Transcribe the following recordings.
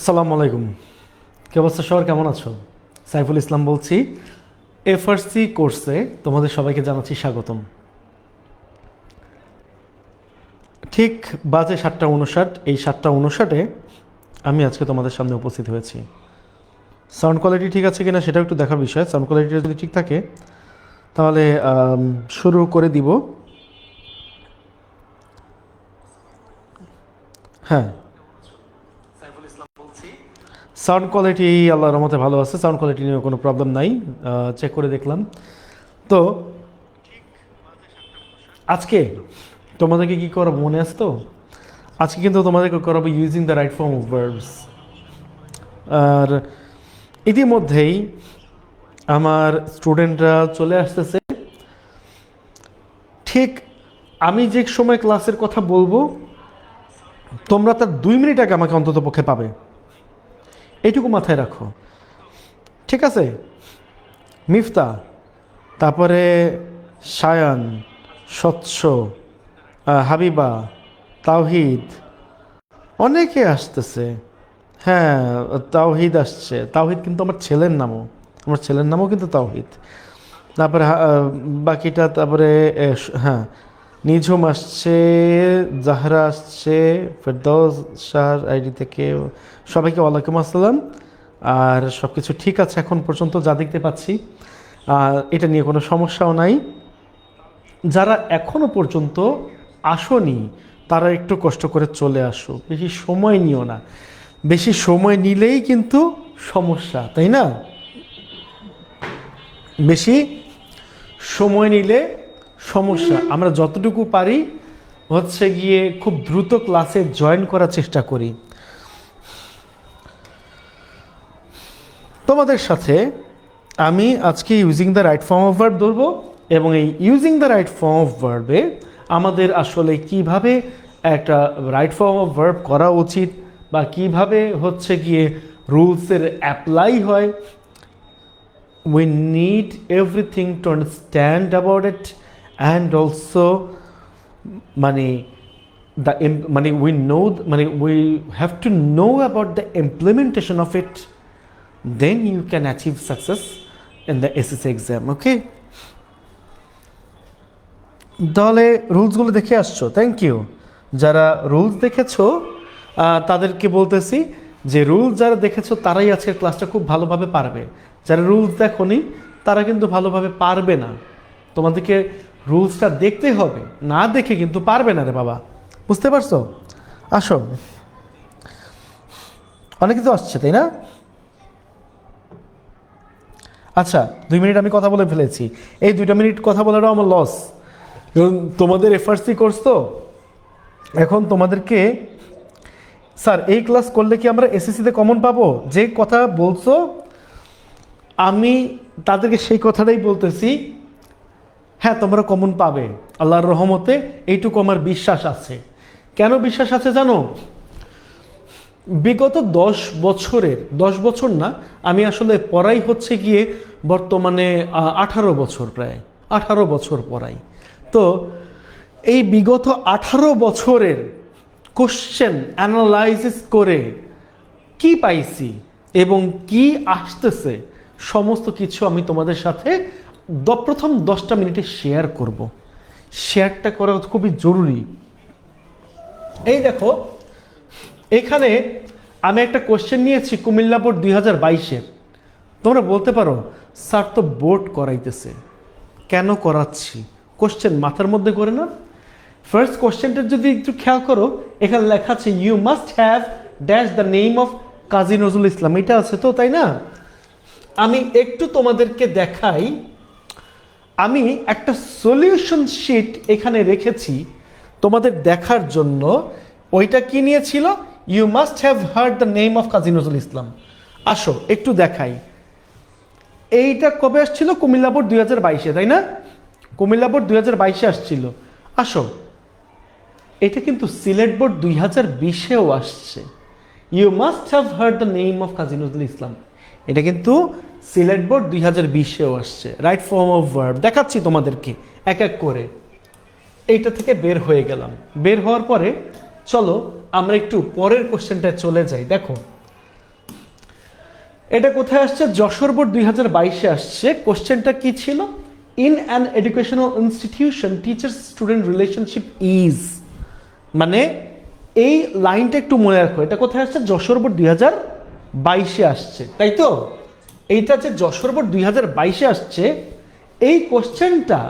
আসসালামু আলাইকুম। কি অবস্থা, সবার কেমন আছো? সাইফুল ইসলাম বলছি। এফআরসি কোর্সে তোমাদের সবাইকে জানাচ্ছি স্বাগতম। ঠিক বাজে 7:59, এই 7:59-এ আমি আজকে তোমাদের সামনে উপস্থিত হয়েছি। সাউন্ড কোয়ালিটি ঠিক আছে কিনা সেটাও একটু দেখার বিষয়। সাউন্ড কোয়ালিটিটা যদি ঠিক থাকে তাহলে শুরু করে দিব। হ্যাঁ, সাউন্ড কোয়ালিটি আল্লাহর রহমতে ভালো আছে। সাউন্ড কোয়ালিটি নিয়ে কোনো প্রবলেম নাই, চেক করে দেখলাম। তো আজকে তোমাদেরকে কি করাবো মনে আছে তো? আজকে কিন্তু তোমাদেরকে করাবো using the right form of verbs. আর ইতিমধ্যেই আমার স্টুডেন্টরা চলে আসতেছে। ঠিক আমি যে সময় ক্লাসের কথা বলবো তোমরা তার 2 মিনিট আগে আমাকে অন্তত পক্ষে পাবে, এইটুকু মাথায় রাখো, ঠিক আছে? মিফতা, তারপরে সায়ান, স্বচ্ছ, হাবিবা, তাওহিদ, অনেকে আসতেছে। হ্যাঁ, তাওহিদ আসছে। তাওহিদ কিন্তু আমার ছেলের নামও, আমার ছেলের নামও কিন্তু তাওহিদ। তারপরে বাকিটা, তারপরে হ্যাঁ, নিঝুম আসছে, জাহরা আসছে, ফেরদৌস শাহর আইডি থেকে। সবাইকে ওয়ালাইকুম আসসালাম। আর সব কিছু ঠিক আছে এখন পর্যন্ত যা দেখতে পাচ্ছি, এটা নিয়ে কোনো সমস্যাও নাই। যারা এখনো পর্যন্ত আসোনি তারা একটু কষ্ট করে চলে আসো, বেশি সময় নিও না। বেশি সময় নিলেই কিন্তু সমস্যা, তাই না? বেশি সময় নিলে সমস্যা। আমরা যতটুকু পারি হচ্ছে গিয়ে খুব দ্রুত ক্লাসে জয়েন করার চেষ্টা করি। তোমাদের সাথে আমি আজকে using the right form of verb ধরবো, এবং এই using the right form of ভার্বে আমাদের আসলে কিভাবে একটা রাইট ফর্ম অফ ভার্ব করা উচিত, বা কিভাবে হচ্ছে গিয়ে রুলসের অ্যাপ্লাই হয়, we need everything to understand about it, and also মানে we have to know about the implementation of it, then you can achieve success in the SSC exam. Okay, তাহলে রুলসগুলো দেখে আসছো, থ্যাংক ইউ। যারা rules দেখেছো তাদেরকে বলতেছি যে rules যারা দেখেছো তারাই আজকের ক্লাসটা খুব ভালোভাবে পারবে। যারা রুলস দেখোনি তারা কিন্তু ভালোভাবে পারবে না। তোমাদেরকে রুলসটা দেখতে হবে, না দেখে কিন্তু পারবে না রে বাবা, বুঝতে পারছো? আসো, অনেকে তো আসছে তাই না? আচ্ছা, 2 মিনিট আমি কথা বলে ফেলেছি। এই 2 মিনিট কথা বলাটাও আমার লস, কারণ তোমাদের এফআরসি কোর্স তো। এখন তোমাদেরকে স্যার এই ক্লাস করলে কি আমরা এসএসসিতে কমন পাবো, যে কথা বলছো আমি তাদেরকে সেই কথাটাই বলতেছি। হ্যাঁ, তোমরা কমন পাবে আল্লাহর রহমতে, এইটুকু আমার বিশ্বাস আছে। কেন বিশ্বাস আছে জানো? বিগত 10 বছর না, আমি আসলে পড়াই হচ্ছে গিয়ে বর্তমানে 18 বছর, প্রায় 18 বছর পড়াই। তো এই বিগত 18 বছরের কোশ্চেন অ্যানালাইসিস করে কি পাইছি এবং কি আসতেছে সমস্ত কিছু আমি তোমাদের সাথে প্রথম 10টা মিনিটে শেয়ার করব। শেয়ারটা করা খুবই জরুরি। এই দেখো, এখানে আমি একটা কোশ্চেন নিয়েছি কুমিল্লা বোর্ড 2022-এর। তোমরা বলতে পারো স্যার তো বোর্ড করাইতেছে, কেন করাচ্ছি? কোশ্চেন মাথার মধ্যে করে না। ফার্স্ট কোশ্চেনটা যদি একটু খেয়াল করো, এখানে লেখা আছে you must have dash the name of Kazi Nazrul Islam, এটা আছে তো, তাই না? আমি একটু তোমাদেরকে দেখাই। আমি একটা সলিউশন শিট এখানে রেখেছি তোমাদের দেখার জন্য। ওইটা কি নিয়েছিল? You must have heard the name of Kazi Nazrul Islam. আসো একটু দেখাই। এইটা কবে আসছিল? কুমিল্লা বোর্ড 2022-এ, তাই না? কুমিল্লা বোর্ড 2022-এ আসছিল। আসো, এটা কিন্তু সিলেট বোর্ড 2020-এও আসছে। You must have heard the name of Kazi Nazrul Islam, এটা কিন্তু সিলেট বোর্ড 2020-এও আসছে। রাইট ফর্ম অফ ভার্ব দেখাচ্ছি তোমাদেরকে এক এক করে। এইটা থেকে বের হয়ে গেলাম। বের হওয়ার পরে চলো আমরা একটু পরের কোশ্চেনটায় চলে যাই। দেখো, এটা কোথায় আসছে? যশোর বোর্ড 2022-এ আসছে। কোশ্চেনটা কি ছিল? In an educational institution teacher student relationship is, মানে এই লাইনটা একটু মনে রাখো। এটা কোথায় আসছে? যশোর বোর্ড 2022-এ আসছে, তাই তো? এইটা যে যশোর বোর্ড 2022-এ আসছে, এই কোশ্চেনটা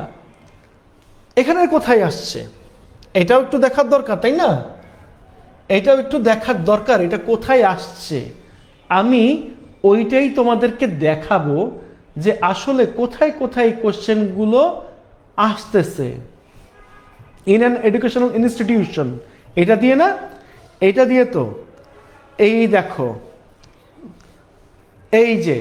এখানে কোথায় আসছে এটাও একটু দেখার দরকার, তাই না? এটাও একটু দেখার দরকার, এটা কোথায় আসছে। আমি ওইটাই তোমাদেরকে দেখাবো যে আসলে কোথায় কোথায় কোশ্চেনগুলো আসতেছে। ইন অ্যান এডুকেশনাল ইনস্টিটিউশন, এটা দিয়ে না, এটা দিয়ে তো। এই দেখো, এই যে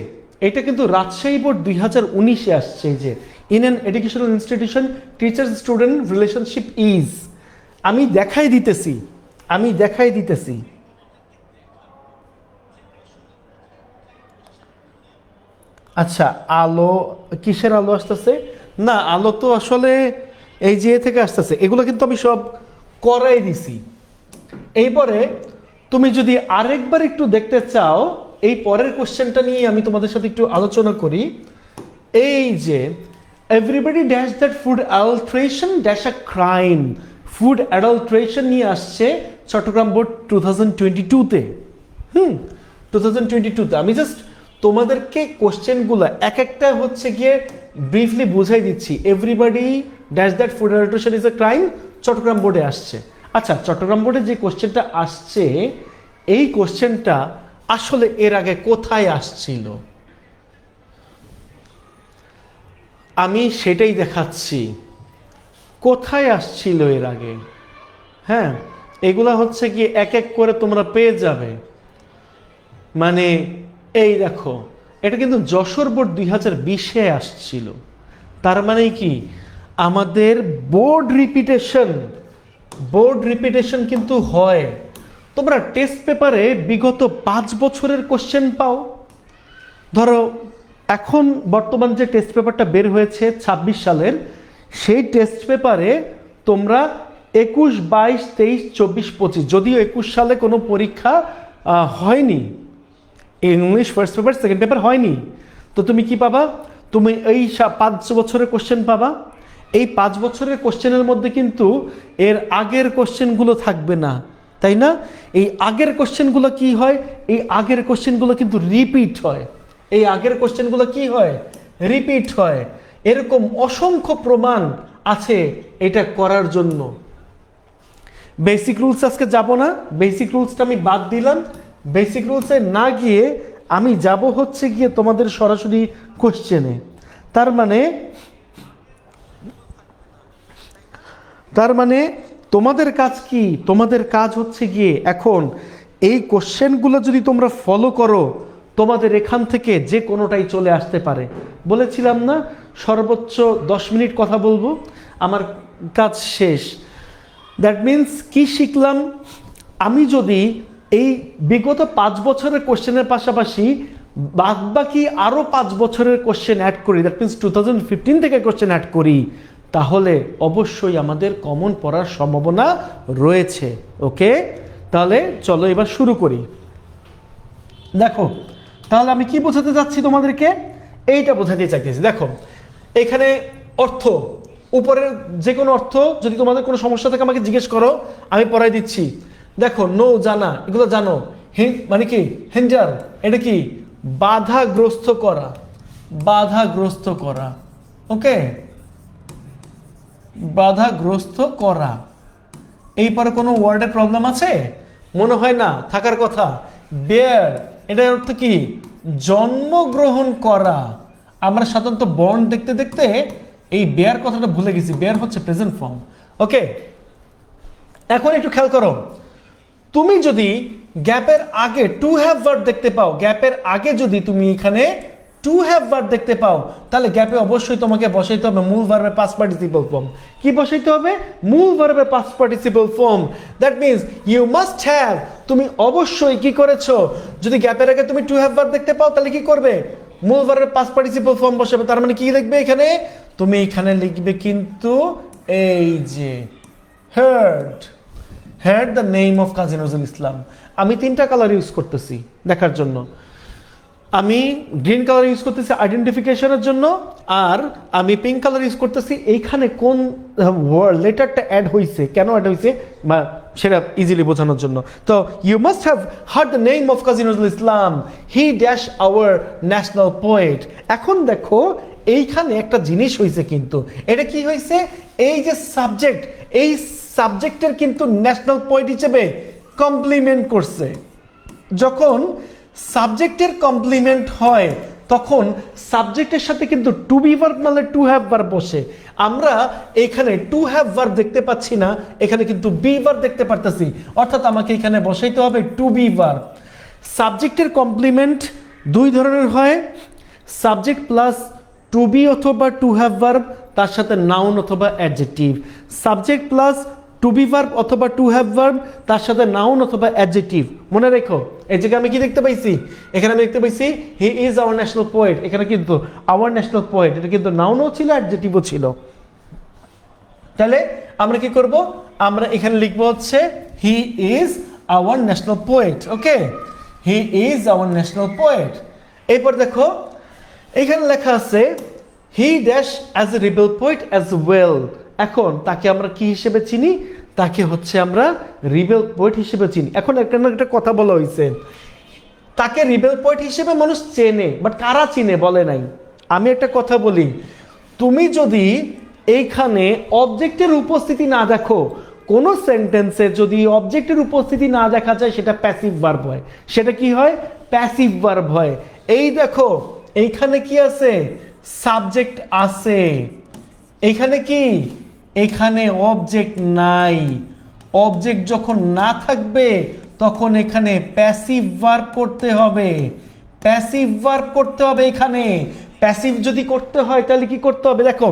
এটা কিন্তু রাজশাহী বোর্ড 2019-এ আসছে। এই যে in an educational institution teacher student relationship is, আমি দেখাই দিতেছি, আমি দেখাই দিতেছি। আচ্ছা, আলো, কিসের আলো আসতেছে? না, আলো তো আসলে এই যে থেকে আসতেছে, এগুলো কিন্তু আমি সব করাই দিছি। এইবারে তুমি যদি আরেকবার একটু দেখতে চাও, এই পরের কোশ্চেনটা নিয়ে আমি তোমাদের সাথে একটু আলোচনা করি। এই যে everybody dash that food adulteration dash a crime, food adulteration নিয়ে আসছে চট্টগ্রাম বোর্ড 2022-তে। 2022-তে আমি জাস্ট তোমাদেরকে কোশ্চেনগুলো এক একটা হচ্ছে গিয়ে ব্রিফলি বুঝাই দিচ্ছি। Everybody dash that food adulteration is a crime Chittagong বোর্ডে আসছে। আচ্ছা, চট্টগ্রাম বোর্ডে যে কোশ্চেনটা আসছে, এই কোশ্চেনটা আসলে এর আগে কোথায় আসছিল আমি সেটাই দেখাচ্ছি। কোথায় আসছিল এর আগে? হ্যাঁ, এগুলা হচ্ছে কি এক এক করে তোমরা পেয়ে যাবে। মানে এই দেখো, এটা কিন্তু যশোর বোর্ড 2020-এ আসছিল। তার মানে কি, আমাদের বোর্ড রিপিটেশন কিন্তু হয়। তোমরা টেস্ট পেপারে বিগত 5 বছরের কোশ্চেন পাও। ধরো এখন বর্তমান যে টেস্ট পেপারটা বের হয়েছে 26 সালের, সেই টেস্ট পেপারে তোমরা 21, 22, 23, 24, 25, যদিও 21 সালে কোনো পরীক্ষা হয়নি, English first paper second paper হয়নি, তো তুমি কি পাবা? তুমি এই 5 বছরের কোশ্চেন পাবা। এই 5 বছরের কোশ্চেনের মধ্যে কিন্তু এর আগের কোশ্চেনগুলো থাকবে না, তাই না? এই আগের কোশ্চেনগুলো কি হয়? এই আগের কোশ্চেনগুলো কিন্তু রিপিট হয়। এই আগের কোশ্চেনগুলো কি হয়? রিপিট হয়। এরকম অসংখ্য প্রমাণ আছে এটা করার জন্য। বেসিক রুলস আজকে যাব না, বেসিক রুলসটা আমি বাদ দিলাম। বেসিক রুলসে না গিয়ে আমি যাব হচ্ছে গিয়ে তোমাদের সরাসরি কোশ্চেনে। তার মানে তোমাদের কাজ কি? তোমাদের কাজ হচ্ছে গিয়ে এখন এই কোশ্চেনগুলো যদি তোমরা ফলো করো, তোমাদের এখান থেকে যে কোনোটাই চলে আসতে পারে। বলেছিলাম না সর্বোচ্চ 10 মিনিট কথা বলবো, আমার কাজ শেষ। দ্যাট মিন্স কি শিখলাম? আমি যদি এই বিগত 5 বছরের কোশ্চেনের পাশাপাশি বাকি আরও 5 বছরের কোশ্চেন অ্যাড করি, দ্যাট মিন্স 2015 থেকে কোশ্চেন অ্যাড করি, তাহলে অবশ্যই আমাদের কমন পড়ার সম্ভাবনা রয়েছে। ওকে, তাহলে চলো এবার শুরু করি। দেখো, তাহলে আমি কি বোঝাতে চাচ্ছি তোমাদেরকে? এইটা বোঝাতে চাইতেছি। দেখো এখানে অর্থ, উপরের যে কোনো অর্থ যদি তোমাদের কোনো সমস্যা থাকে আমাকে জিজ্ঞেস করো, আমি পড়াই দিচ্ছি। দেখো, নো জানা, এগুলো জানো। মানে কি হিন্ডার, এটা কি বাধাগ্রস্ত করা, বাধাগ্রস্ত করা। ওকে, বাধাগ্রস্ত করা। এই পরে কোনো ওয়ার্ডের প্রবলেম আছে? মনে হয় না, থাকার কথা। বেয়ার, এটার অর্থ কি? জন্মগ্রহণ করা। আমরা সাধারণত বর্ন দেখতে দেখতে এই বেয়ার কথাটা ভুলে গেছি। বেয়ার হচ্ছে প্রেজেন্ট ফর্ম। ওকে, এখন একটু খেয়াল করো, তুমি যদি গ্যাপের আগে টু হ্যাভ ভার্ব দেখতে পাও, গ্যাপের আগে যদি তুমি এখানে টু হ্যাভ ভার্ব দেখতে পাও, তাহলে গ্যাপে অবশ্যই তোমাকে বসাইতে হবে মূল ভার্বের পাস্ট পার্টিসিপল ফর্ম। কি বসাইতে হবে? মূল ভার্বের past participle form. That means you must have, তুমি অবশ্যই কি করেছো? যদি গ্যাপের আগে তুমি টু হ্যাভ ভার্ব দেখতে পাও, তাহলে কি করবে? মূল ভার্বের পাস্ট পার্টিসিপল ফর্ম বসাবে। তার মানে কি লিখবে এখানে? তুমি এখানে লিখবে কিন্তু এই যে heard, had the name of Kazi Nazrul Islam. আমি 3টা কালার ইউজ করতেছি দেখার জন্য। আমি গ্রিন কালার ইউজ করতেছি আইডেন্টিফিকেশনের জন্য, আর আমি পিঙ্ক কালার ইউজ করতেছি এইখানে কোন লেটারটা অ্যাড হয়েছে, কেন অ্যাড হয়েছে বা সেটা ইজিলি বোঝানোর জন্য। তো you must have heard the name of Kazi Nazrul Islam, he dash our national poet. এখন দেখো এইখানে একটা জিনিস হয়েছে, কিন্তু এটা কি হয়েছে, এই যে সাবজেক্ট, এই সাবজেক্টের কিন্তু ন্যাশনাল পোয়েট হিসেবে কমপ্লিমেন্ট করছে। যখন সাবজেক্টের কমপ্লিমেন্ট হয় তখন সাবজেক্টের সাথে কিন্তু টু বি ভার্ব নালে টু হ্যাভ ভার্ব বসে। আমরা এখানে টু হ্যাভ ভার্ব দেখতে পাচ্ছি না, এখানে কিন্তু বি ভার্ব দেখতে পারতেছি, অর্থাৎ আমাকে এখানে বসাইতে হবে টু বি ভার্ব। সাবজেক্টের কমপ্লিমেন্ট দুই ধরনের হয়, সাবজেক্ট প্লাস টু বি অথবা টু হ্যাভ ভার্ব, তার সাথে নাউন অথবা adjective. Subject plus to be verb অথবা টু হ্যাভ ভার্ব, তার সাথে নাউন অথবা অ্যাডজেক্টিভ। মনে রেখো এই জায়গায় আমি কি দেখতে পাইছি, এখানে আমি দেখতে পাইছি he is our national poet, এখানে কিন্তু আওয়ার ন্যাশনাল পোয়েট, এটা কিন্তু নাউনও ছিল অ্যাডজেক্টিভও ছিল। তাহলে আমরা কি করব, আমরা এখানে লিখবো হচ্ছে he is our national poet. Okay, he is our national poet. এরপর দেখো এখানে লেখা আছে he dash as a rebel poet as well. এখন তাকে আমরা কি হিসেবে চিনি, তাকে হচ্ছে আমরা রিবেল পোয়েট হিসেবে চিনি। এখন একটা কথা বলা হয়েছে, তাকে রিবেল পোয়েট হিসেবে মানুষ চেনে, বাট কারা চিনে বলে নাই। আমি একটা কথা বলি, তুমি যদি এইখানে অবজেক্টের উপস্থিতি না দেখো, কোনো সেন্টেন্সে যদি অবজেক্টের উপস্থিতি না দেখা যায় সেটা প্যাসিভ ভার্ব হয়। সেটা কি হয়, প্যাসিভ ভার্ব হয়। এই দেখো এইখানে কি আছে, সাবজেক্ট আছে, এইখানে কি, এখানে অবজেক্ট নাই। অবজেক্ট যখন না থাকবে তখন এখানে প্যাসিভ ভার্ব করতে হবে, প্যাসিভ ভার্ব করতে হবে। এখানে প্যাসিভ যদি করতে হয় তাহলে কি করতে হবে, দেখো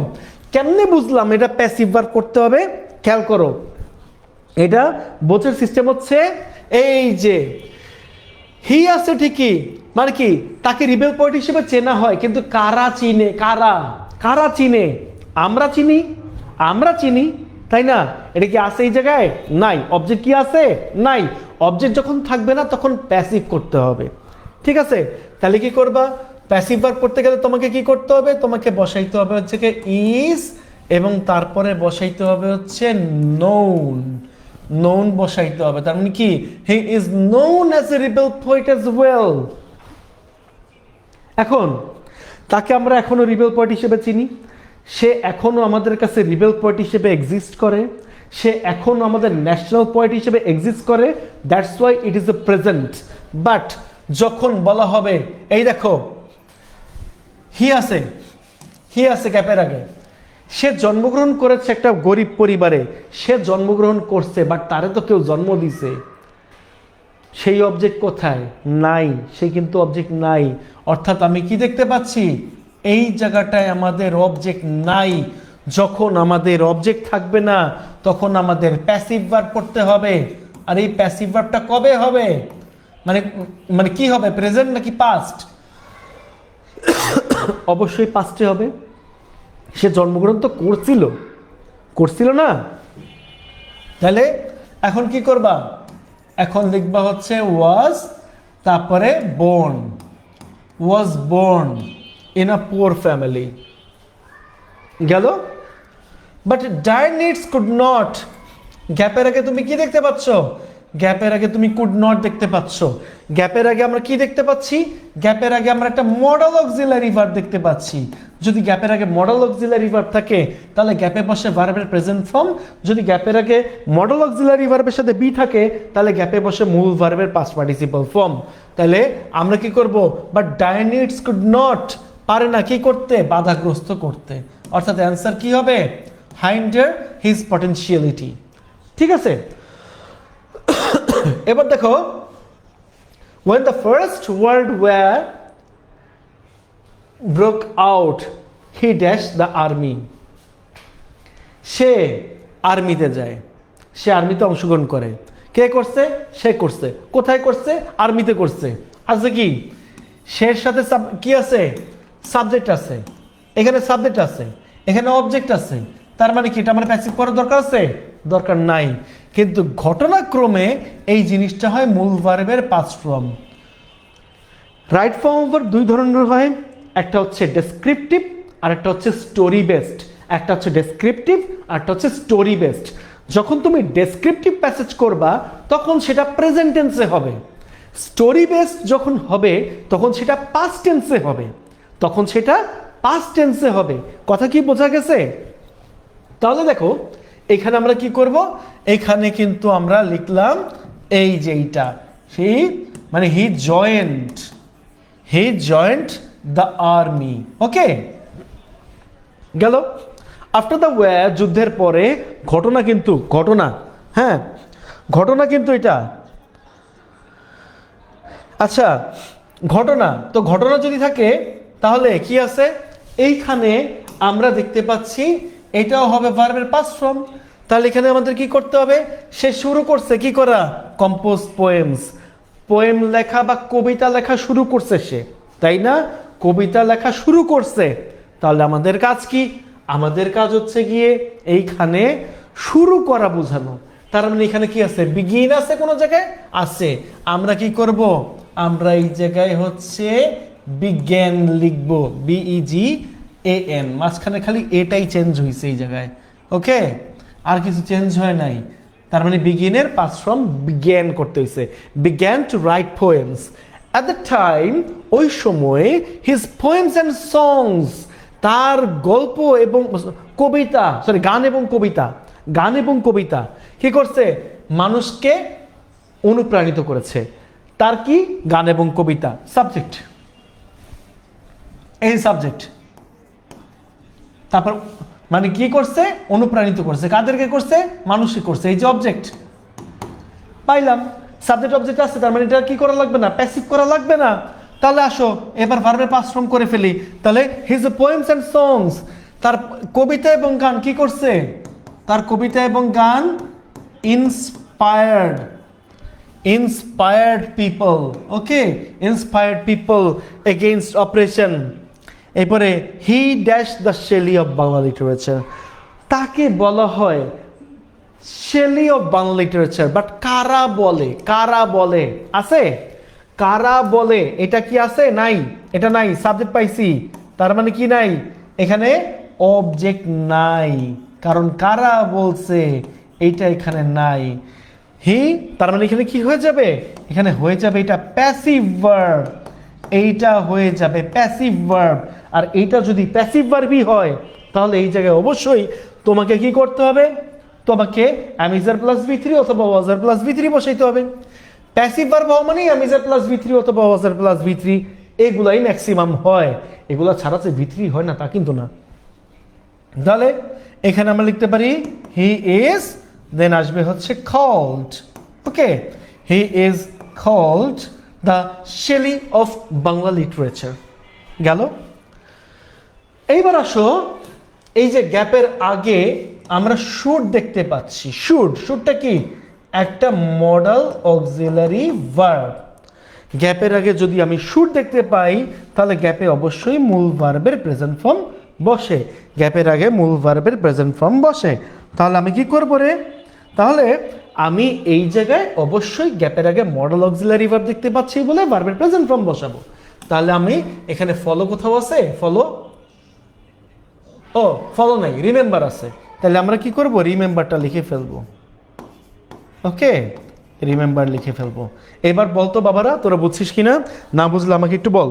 কেমনে বুঝলাম এটা প্যাসিভ ভার্ব করতে হবে, খেয়াল করো। এটা বোঝার সিস্টেম হচ্ছে এই যে হি আছে ঠিকই, মানে কি তাকে রিবেল পোয়েট হিসেবে চেনা হয়, কিন্তু কারা চিনে, কারা কারা চিনে, আমরা চিনি, আমরা চিনি, তাই না? এটা কি আছে এই জায়গায়, নাই। অবজেক্ট কি আছে, নাই। অবজেক্ট যখন থাকবে না তখন প্যাসিভ করতে হবে, ঠিক আছে? তাহলে কি করবা, প্যাসিভ ভার্ব করতে গেলে তোমাকে কি করতে হবে, তোমাকে বসাইতে হবে হচ্ছে কি ইজ, এবং তারপরে বসাইতে হবে হচ্ছে নোন, নোন বসাইতে হবে। তার মানে কি, he is known as a rebel poet as well. এখন তাকে আমরা এখনো রিবেল পোয়েট হিসেবে চিনি, সে এখনো আমাদের কাছে রিবেল পোয়েট হিসেবে এক্সিস্ট করে, সে এখনো আমাদের ন্যাশনাল পোয়েট হিসেবে এক্সিস্ট করে, that's why it is a present. But যখন বলা হবে, এই দেখো হি আছে, হি আছে গ্যাপের আগে, সে জন্মগ্রহণ করেছে একটা গরিব পরিবারে, সে জন্মগ্রহণ করছে, বাট তারে তো কেউ জন্ম দিছে, সেই অবজেক্ট কোথায়, নাই, সে কিন্তু অবজেক্ট নাই। অর্থাৎ আমি কি দেখতে পাচ্ছি, এই জায়গাটায় আমাদের অবজেক্ট নাই। যখন আমাদের অবজেক্ট থাকবে না তখন আমাদের প্যাসিভ ভার্ব করতে হবে। আর এই প্যাসিভ ভার্বটা কবে হবে, মানে মানে কি হবে, প্রেজেন্ট নাকি পাস্ট? অবশ্যই পাস্টে হবে। সে জন্মগ্রহণ তো করছিল, করছিল না? তাহলে এখন কি করবা, এখন লিখবা হচ্ছে ওয়াজ, তারপরে born, was born in a poor family, গেল। But dire needs could not, গ্যাপের আগে তুমি কি দেখতে পাচ্ছ, গ্যাপের আগে তুমি কুড নট দেখতে পাচ্ছ। গ্যাপের আগে আমরা কি দেখতে পাচ্ছি, গ্যাপের আগে আমরা একটা মডেল অক্সিলারি ভার্ব দেখতে পাচ্ছি। যদি গ্যাপের আগে মডেল অক্সিলারি ভার্ব থাকে তাহলে গ্যাপে বসে ভার্বের প্রেজেন্ট ফর্ম, যদি গ্যাপের আগে মডেল অক্সিলারি ভার্বের সাথে বি থাকে তাহলে গ্যাপে বসে মূল ভার্বের পাস্ট পার্টিসিপল ফর্ম। তাহলে আমরা কি করব, but dire needs could not, পারে না কি করতে, বাধাগ্রস্ত করতে। অর্থাৎ অ্যান্সার কি হবে, hinder his potentiality, ঠিক আছে? এবার দেখো, when the first world war broke out he dashed the army, সে আর্মিতে যায়, সে আর্মিতে অংশগ্রহণ করে। কে করছে, সে করছে। কোথায় করছে, আর্মিতে করছে। আছে কি, সের সাথে কি আছে, সাবজেক্ট আছে, এখানে সাবজেক্ট আছে, এখানে অবজেক্ট আছে। তার মানে কি, এটা আমার প্যাসিভ করার দরকার আছে, দরকার নাই। কিন্তু ঘটনাক্রমে এই জিনিসটা হয় মূল ভার্বের past form. Right form of verb দুই ধরনের হয়, একটা হচ্ছে ডেসক্রিপটিভ আর একটা হচ্ছে স্টোরি বেসড। একটা হচ্ছে ডেসক্রিপটিভ আর একটা হচ্ছে স্টোরি বেসড। যখন তুমি ডেসক্রিপটিভ প্যাসেজ করবা তখন সেটা প্রেজেন্ট টেন্সে হবে, স্টোরি বেসড যখন হবে তখন সেটা পাস্ট টেন্সে হবে, তখন সেটা পাস্ট টেন্সে হবে। কথা কি বোঝা গেছে? তাহলে দেখো এখানে আমরা কি করব, এখানে কিন্তু আমরা লিখলাম এই যে এইটা, সেই মানে হি জয়েন্ট দ্য আর্মি। ওকে, গেল। আফটার দ্য ওয়ার, যুদ্ধের পরে, ঘটনা কিন্তু ঘটনা, হ্যাঁ ঘটনা কিন্তু এটা। আচ্ছা ঘটনা, তো ঘটনা যদি থাকে তাহলে কি আছে এইখানে আমরা দেখতে পাচ্ছি এটাও হবে ভার্বের পাস্ট ফর্ম। তাহলে এখানে আমাদের কি করতে হবে, সে শুরু করছে কি করা, কম্পোজ পোয়েমস, পোয়েম লেখা বা কবিতা লেখা শুরু করছে সে, তাই না? কবিতা লেখা শুরু করছে। তাহলে আমাদের কাজ কি, আমাদের কাজ হচ্ছে গিয়ে এইখানে শুরু করা বোঝানো। তার মানে এখানে কি আছে, বিগিন আছে কোন জায়গায় আছে, আমরা কি করব, আমরা এই জায়গায় হচ্ছে বিজ্ঞান লিখব, BEGAN, মাঝখানে খালি এটাই চেঞ্জ হয়েছে এই জায়গায়। ওকে, আর কিছু চেঞ্জ হয় নাই। তার মানে বিগিনের পাস্ট ফর্ম বিজ্ঞান করতে হয়েছে, began to write poems at the time, ওই সময়ে, হিজ পোয়েমস অ্যান্ড সংস, তার গল্প এবং কবিতা, সরি গান এবং কবিতা, গান এবং কবিতা কি করছে, মানুষকে অনুপ্রাণিত করেছে। তার কি, গান এবং কবিতা, সাবজেক্ট, এই সাবজেক্ট। তারপর মানে কি করছে, অনুপ্রাণিত করছে, কাদেরকে করছে, মানুষকে করছে, এই যে অবজেক্ট পাইলাম, সাবজেক্ট অবজেক্ট আছে, তার মানে এটা কি করা লাগবে না, প্যাসিভ করা লাগবে না। তাহলে আসো এবার ভার্বের পাস্ট ফর্ম করে ফেলি। তাহলে হিজ পোয়েমস এন্ড সংস, তার কবিতা এবং গান কি করছে, তার কবিতা এবং গান inspired people, ওকে, inspired people against oppression। এরপরে he dash the Shelley of Bangla literature, তাকে বলা হয় Shelley of Bangla literature. But কারা বলে, কারা বলে আছে, কারা বলে এটা কি আছে, নাই, এটা নাই, সাবজেক্ট পাইছি, তার মানে কি নাই, এখানে অবজেক্ট নাই, কারণ কারা বলছে এইটা এখানে নাই। হি, তার মানে এখানে কি হয়ে যাবে, এখানে হয়ে যাবে এটা প্যাসিভ ভার্ব, এইটা হয়ে যাবে প্যাসিভ ভার্ব। আর এইটা যদি প্যাসিভ ভার্বই হয় তাহলে এই জায়গায় অবশ্যই তোমাকে কি করতে হবে, তোমাকে অ্যামিজার প্লাস V3 অথবা ওয়াজার প্লাস V3 বসাইতে হবে। প্যাসিভ ভার্ব হওয়া মানে অ্যামিজার প্লাস V3 অথবা ওয়াজার প্লাস V3, এগুলাই ম্যাক্সিমাম হয়, এগুলা ছাড়া যে V3 হয় না তা কিন্তু না। তাহলে এখানে আমরা লিখতে পারি হি ইজ, দেন আসবে হচ্ছে called. Okay, he is called the Shelley of Bangla literature. গেল। এইবার আসো, এই যে গ্যাপের আগে আমরা শুড দেখতে পাচ্ছি, শুডটা কি, একটা মডাল অক্সিলারি ভার্ব। গ্যাপের আগে যদি আমি শুড দেখতে পাই তাহলে গ্যাপে অবশ্যই মূল ভার্বের প্রেজেন্ট ফর্ম বসে, গ্যাপের আগে মূল ভার্বের প্রেজেন্ট ফর্ম বসে। তাহলে আমি কি করব রে, তাহলে আমি এই জায়গায় অবশ্যই গ্যাপের আগে মডেল অক্সিলারি ভার্ব দেখতে পাচ্ছি বলে ভার্বের প্রেজেন্ট ফর্ম বসাবো। তাহলে আমি এখানে ফলো কোথাও আছে, ফলো নাই, রিমেম্বার আছে। তাহলে আমরা কি করব, রিমেম্বারটা লিখে ফেলবো। ওকে, রিমেম্বার লিখে ফেলবো। এবার বলতো বাবারা, তোরা বুঝছিস কিনা, না বুঝলে আমাকে একটু বল,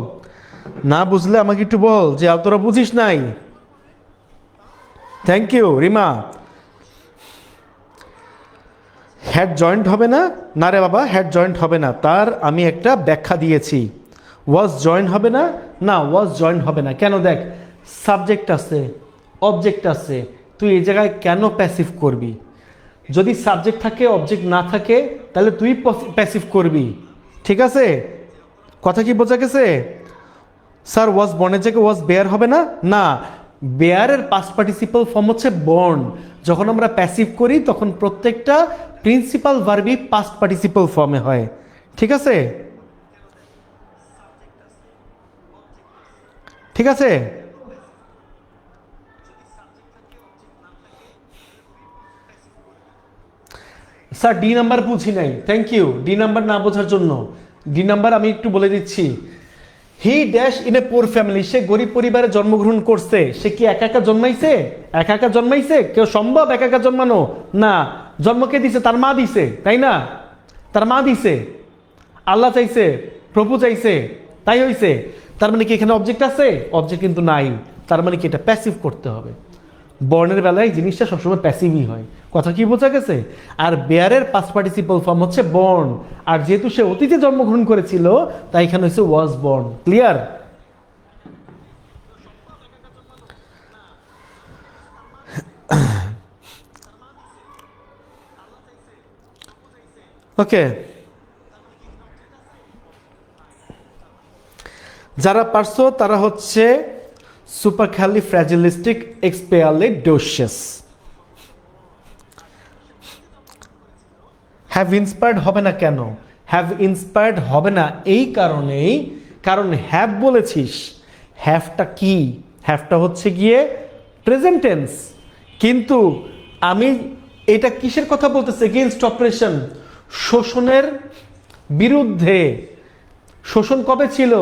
না বুঝলে আমাকে একটু বল যে তোরা বুঝিস নাই। Thank you Rima. Had joined হবে না, না রে বাবা হ্যাড জয়েন্ট হবে না, তার আমি একটা ব্যাখ্যা দিয়েছি। ওয়াজ জয়েন্ট হবে না, না ওয়াজ জয়েন্ট হবে না। কেন, দেখ সাবজেক্ট আছে, অবজেক্ট আছে, তুই এই জায়গায় কেন প্যাসিভ করবি? যদি সাবজেক্ট থাকে অবজেক্ট না থাকে তাহলে তুই প্যাসিভ করবি, ঠিক আছে? কথা কি বোঝা গেছে? স্যার ওয়াজ বর্নের জায়গায় ওয়াজ বেয়ার হবে না, না, বেয়ারের পাস্ট পার্টিসিপাল ফর্ম হচ্ছে বর্ন। যখন আমরা প্যাসিভ করি তখন প্রত্যেকটা প্রিন্সিপাল ভার্বই পাস্ট পার্টিসিপাল ফর্মে হয়, ঠিক আছে? ঠিক আছে, স্যার D নাম্বার বুঝি নাই, থ্যাংক ইউ D নাম্বার না বোঝার জন্য। D নাম্বার আমি একটু বলে দিচ্ছি, হি ড্যাশ ইন এ পুর ফ্যামিলি, সে গরিব পরিবারে জন্মগ্রহণ করছে। সে কি একা একা জন্মাইছে? একা একা জন্মাইছে? কেউ সম্ভব একা একা জন্মানো? না। জন্ম কে দিছে? তার মা দিছে, তাই না? তার মা দিছে, আল্লাহ চাইছে, প্রভু চাইছে, তাই হইছে। তার মানে কি এখানে অবজেক্ট আছে? অবজেক্ট কিন্তু নাই। তার মানে কি এটা প্যাসিভ করতে হবে। বর্ণের বেলায় জিনিসটা সবসময় প্যাসিভই হয়। কথা কি বোঝা গেছে? আর বেয়ারের পাস্ট পার্টিসিপল ফর্ম হচ্ছে বর্ন। আর যেহেতু সে অতীতে জন্মগ্রহণ করেছিল, তাই এখানে হচ্ছে ওয়াজ বর্ন। ক্লিয়ার? ওকে, যারা পারছো তারা হচ্ছে সুপারক্যালিফ্র্যাজিলিস্টিক এক্সপিয়ালিডোশিয়াস। হ্যাভ ইন্সপায়ার্ড হবে না কেন? হ্যাভ ইন্সপায়ার্ড হবে না এই কারণেই, কারণ হ্যাভ বলেছিস। হ্যাভটা কি? হ্যাভটা হচ্ছে গিয়ে প্রেজেন্ট টেন্স। কিন্তু আমি এটা কিসের কথা বলতেছি? এগেইনস্ট অপারেশন, শোষণের বিরুদ্ধে। শোষণ কবে ছিল?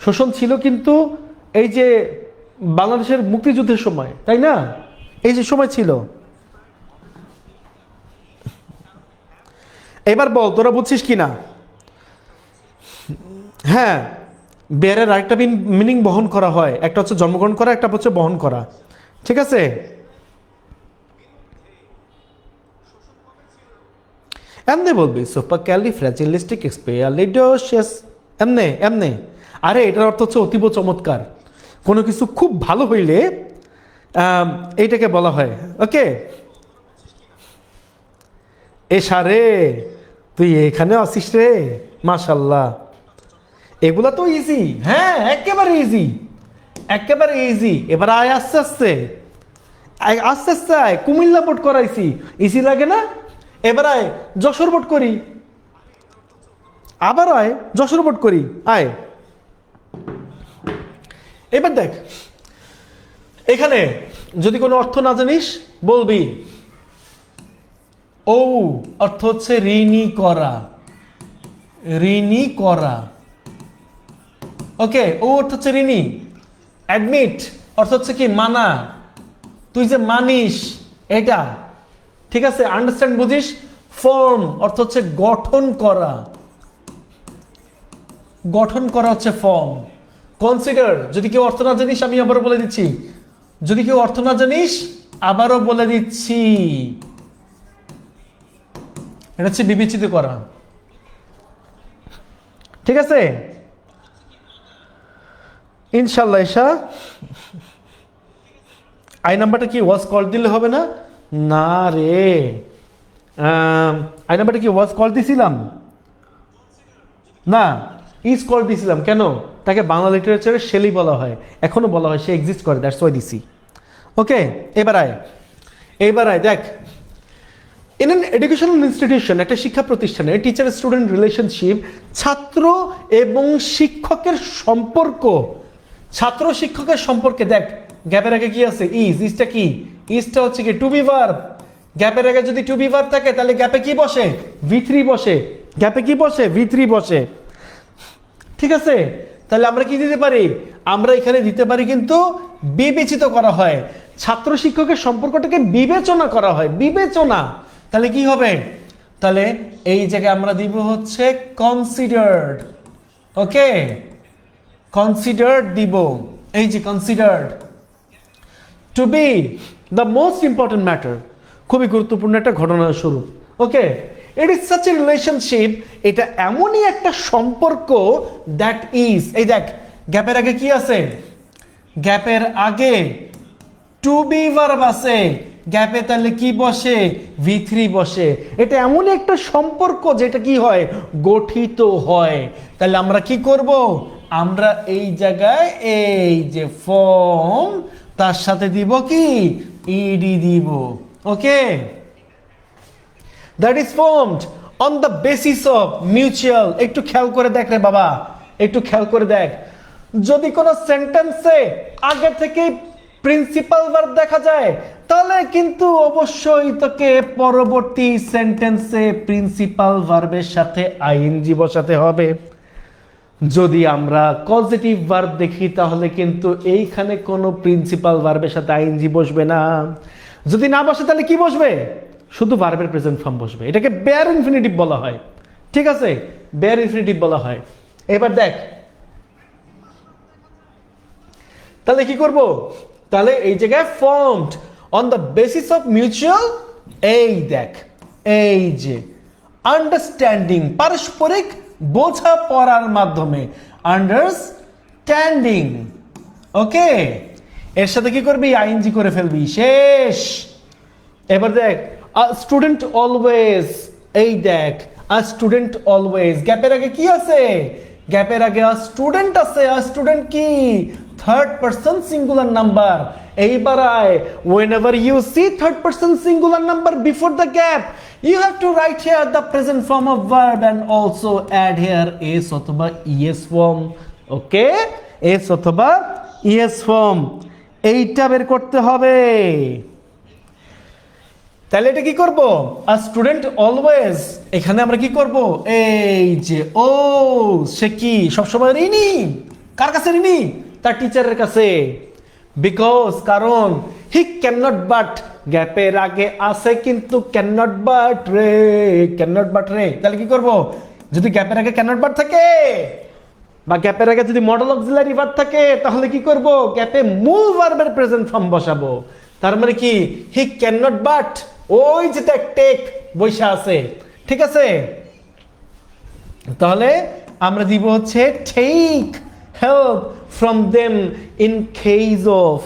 শোষণ ছিল কিন্তু এই যে বাংলাদেশের মুক্তিযুদ্ধের সময়, তাই না? এই যে সময় ছিল। এবার বল তোরা বুঝছিস কি না? হ্যাঁ, বেয়ারের আরেকটা মিনিং বহন করা হয়। একটা হচ্ছে জন্মগ্রহণ করা, একটা হচ্ছে বহন করা। ঠিক আছে? এমনি বলবি সুপারক্যালিফ্র্যাজিলিস্টিক এক্সপিয়ালিডোশিয়াস। এমনে এমনে। আরে এটার অর্থ হচ্ছে অতীব চমৎকার। কোনো কিছু খুব ভালো হইলে এইটাকে বলা হয়। ওকে, এসারে তুই এখানে আসিস রে, মাশাল্লাহ। এগুলা তো ইজি। হ্যাঁ, একেবারে ইজি, একেবারে ইজি। এবার আয় আস্তে আস্তে, আস্তে আস্তে আয়। কুমিল্লা বোর্ড করাইছি, ইজি লাগে না? এবার আয় যশোর বোর্ড করি, আবার আয় যশোর বোর্ড করি, আয়। এবার দেখ, এখানে যদি কোনো অর্থ না জানিস বলবি ও অর্থ হচ্ছে ঋণী করা, ঋণী করা। ওকে, ও অর্থ হচ্ছে ঋণী। অ্যাডমিট অর্থ হচ্ছে কি? মানা, তুই যে মানিস এটা। ঠিক আছে, আন্ডারস্ট্যান্ড, বুঝিস? ফর্ম অর্থ হচ্ছে গঠন করা, গঠন করা হচ্ছে ফর্ম। কনসিডার, যদি কেউ অর্থ না জানিস আমি আবারও বলে দিচ্ছি, যদি কেউ অর্থ না জানিস আবারও বলে দিচ্ছি, এটা হচ্ছে বিবেচিত করা। ঠিক আছে? ইনশাল্লাহ। এসা আই নাম্বারটা কি ওয়াজ কল দিলে হবে না? না রে, আই নাম্বারটা কি ওয়াজ কল দিছিলাম না, ইজ কল দিছিলাম। কেন? তাকে বাংলা লিটারেচারে শেলি বলা হয়, এখনো বলা হয়, সে এক্সিস্ট করে, দ্যাটস ওয়াই দিছি। ওকে, এবার আয়, এবার আয়। দেখ, ইন অ্যান এডুকেশনাল ইনস্টিটিউশন, একটা শিক্ষা প্রতিষ্ঠানে টিচার স্টুডেন্ট রিলেশনশিপ, ছাত্র এবং শিক্ষকের সম্পর্ক, ছাত্র শিক্ষকের সম্পর্কে। দেখ, গ্যাপের আগে কি আছে? ইজ। ইজটা কি? ইজটা হচ্ছে কি? To be verb. গ্যাপের আগে যদি টু বি ভার্ব থাকে তাহলে গ্যাপে কি বসে? V3 বসে। গ্যাপে কি বসে? V3 বসে। ঠিক আছে? তাহলে আমরা কি দিতে পারি? আমরা এখানে দিতে পারি কিন্তু বিবেচিত করা হয়। ছাত্র শিক্ষকের সম্পর্কটাকে বিবেচনা করা হয়, বিবেচনা। তাহলে কি হবে? তাহলে এই জায়গায় আমরা দিব হচ্ছে কনসিডার্ড। ওকে, কনসিডার্ড দিব। এই যে considered to be the most important matter, খুবই গুরুত্বপূর্ণ একটা ঘটনার স্বরূপ। Okay, it is such a relationship, এটা এমনই একটা সম্পর্ক দ্যাট ইজ। এই দেখ, গ্যাপের আগে কি আছে? গ্যাপের আগে টু বি ভার্ব আছে। গ্যাপে তাহলে কি বসে? V3 বসে। এটা এমনই একটা সম্পর্ক যেটা কি হয়? গঠিত হয়। তাহলে আমরা কি করব? আমরা এই জায়গায় এই যে ফর্ম, তার সাথে দিব কি? ইডি দিব। Okay, that is formed on the basis of mutual. একটু খেয়াল করে দেখ রে বাবা, একটু খেয়াল করে দেখ। যদি কোনো সেন্টেন্সে আগে থেকে প্রিন্সিপাল ভার্ব দেখা যায় তাহলে কিন্তু অবশ্যই তোকে পরবর্তী সেন্টেন্সে প্রিন্সিপাল ভার্বের সাথে আইএনজি বসাতে হবে। যদি আমরা কজেটিভ ভার্ব দেখি তাহলে কিন্তু এইখানে কোনো প্রিন্সিপাল ভার্বের সাথে আইএনজি বসবে না। যদি না বসে তাহলে কি বসবে? শুধু ভার্বের প্রেজেন্ট ফর্ম বসবে। এটাকে বেয়ার ইনফিনিটিভ বলা হয়। ঠিক আছে, বেয়ার ইনফিনিটিভ বলা হয়। এবার দেখ তাহলে কি করব? তাহলে এই জায়গায় formed on the basis of mutual, এই দেখ এই যে আন্ডারস্ট্যান্ডিং, পারস্পরিক বোঝাপড়ার মাধ্যমে, আন্ডারস্ট্যান্ডিং। ওকে, এর সাথে কি করবি? আইএনজি করে ফেলবি, শেষ। এবার দেখ স্টুডেন্ট অলওয়েজ, এই দেখ স্টুডেন্ট অলওয়েজ, গ্যাপের আগে কি আছে? গ্যাপের আগে স্টুডেন্ট আছে। স্টুডেন্ট কি? Third person singular number. এইবার আয়, whenever you see third person singular number before the gap, you have to write here the present form of verb and also add here s অথবা es form. ওকে, s অথবা es form এইটা বের করতে হবে। তাহলে এটা কি করব? আ স্টুডেন্ট অলওয়েজ, এখানে আমরা কি করব? এই যে ও, সে কি সবসময় ঋণী। কার কাছে ঋণী? তার টিচারের কাছে। বিকজ, কারণ হি ক্যান নট বাট, গ্যাপের আগে আছে কিন্তু ক্যান নট বাট রে, ক্যান নট বাট রে। তাহলে কি করব? যদি গ্যাপের আগে ক্যান নট বাট থাকে বা গ্যাপের আগে যদি মডেল অক্সিলারি ভার্ব থাকে তাহলে কি করব? গ্যাপে মূল ভার্বের প্রেজেন্ট ফর্ম বসাবো। তার মানে কি? হি ক্যান নট বাট, ওই যে টেক বৈশা আছে। ঠিক আছে, তাহলে আমরা দিব হচ্ছে take help from them in case of.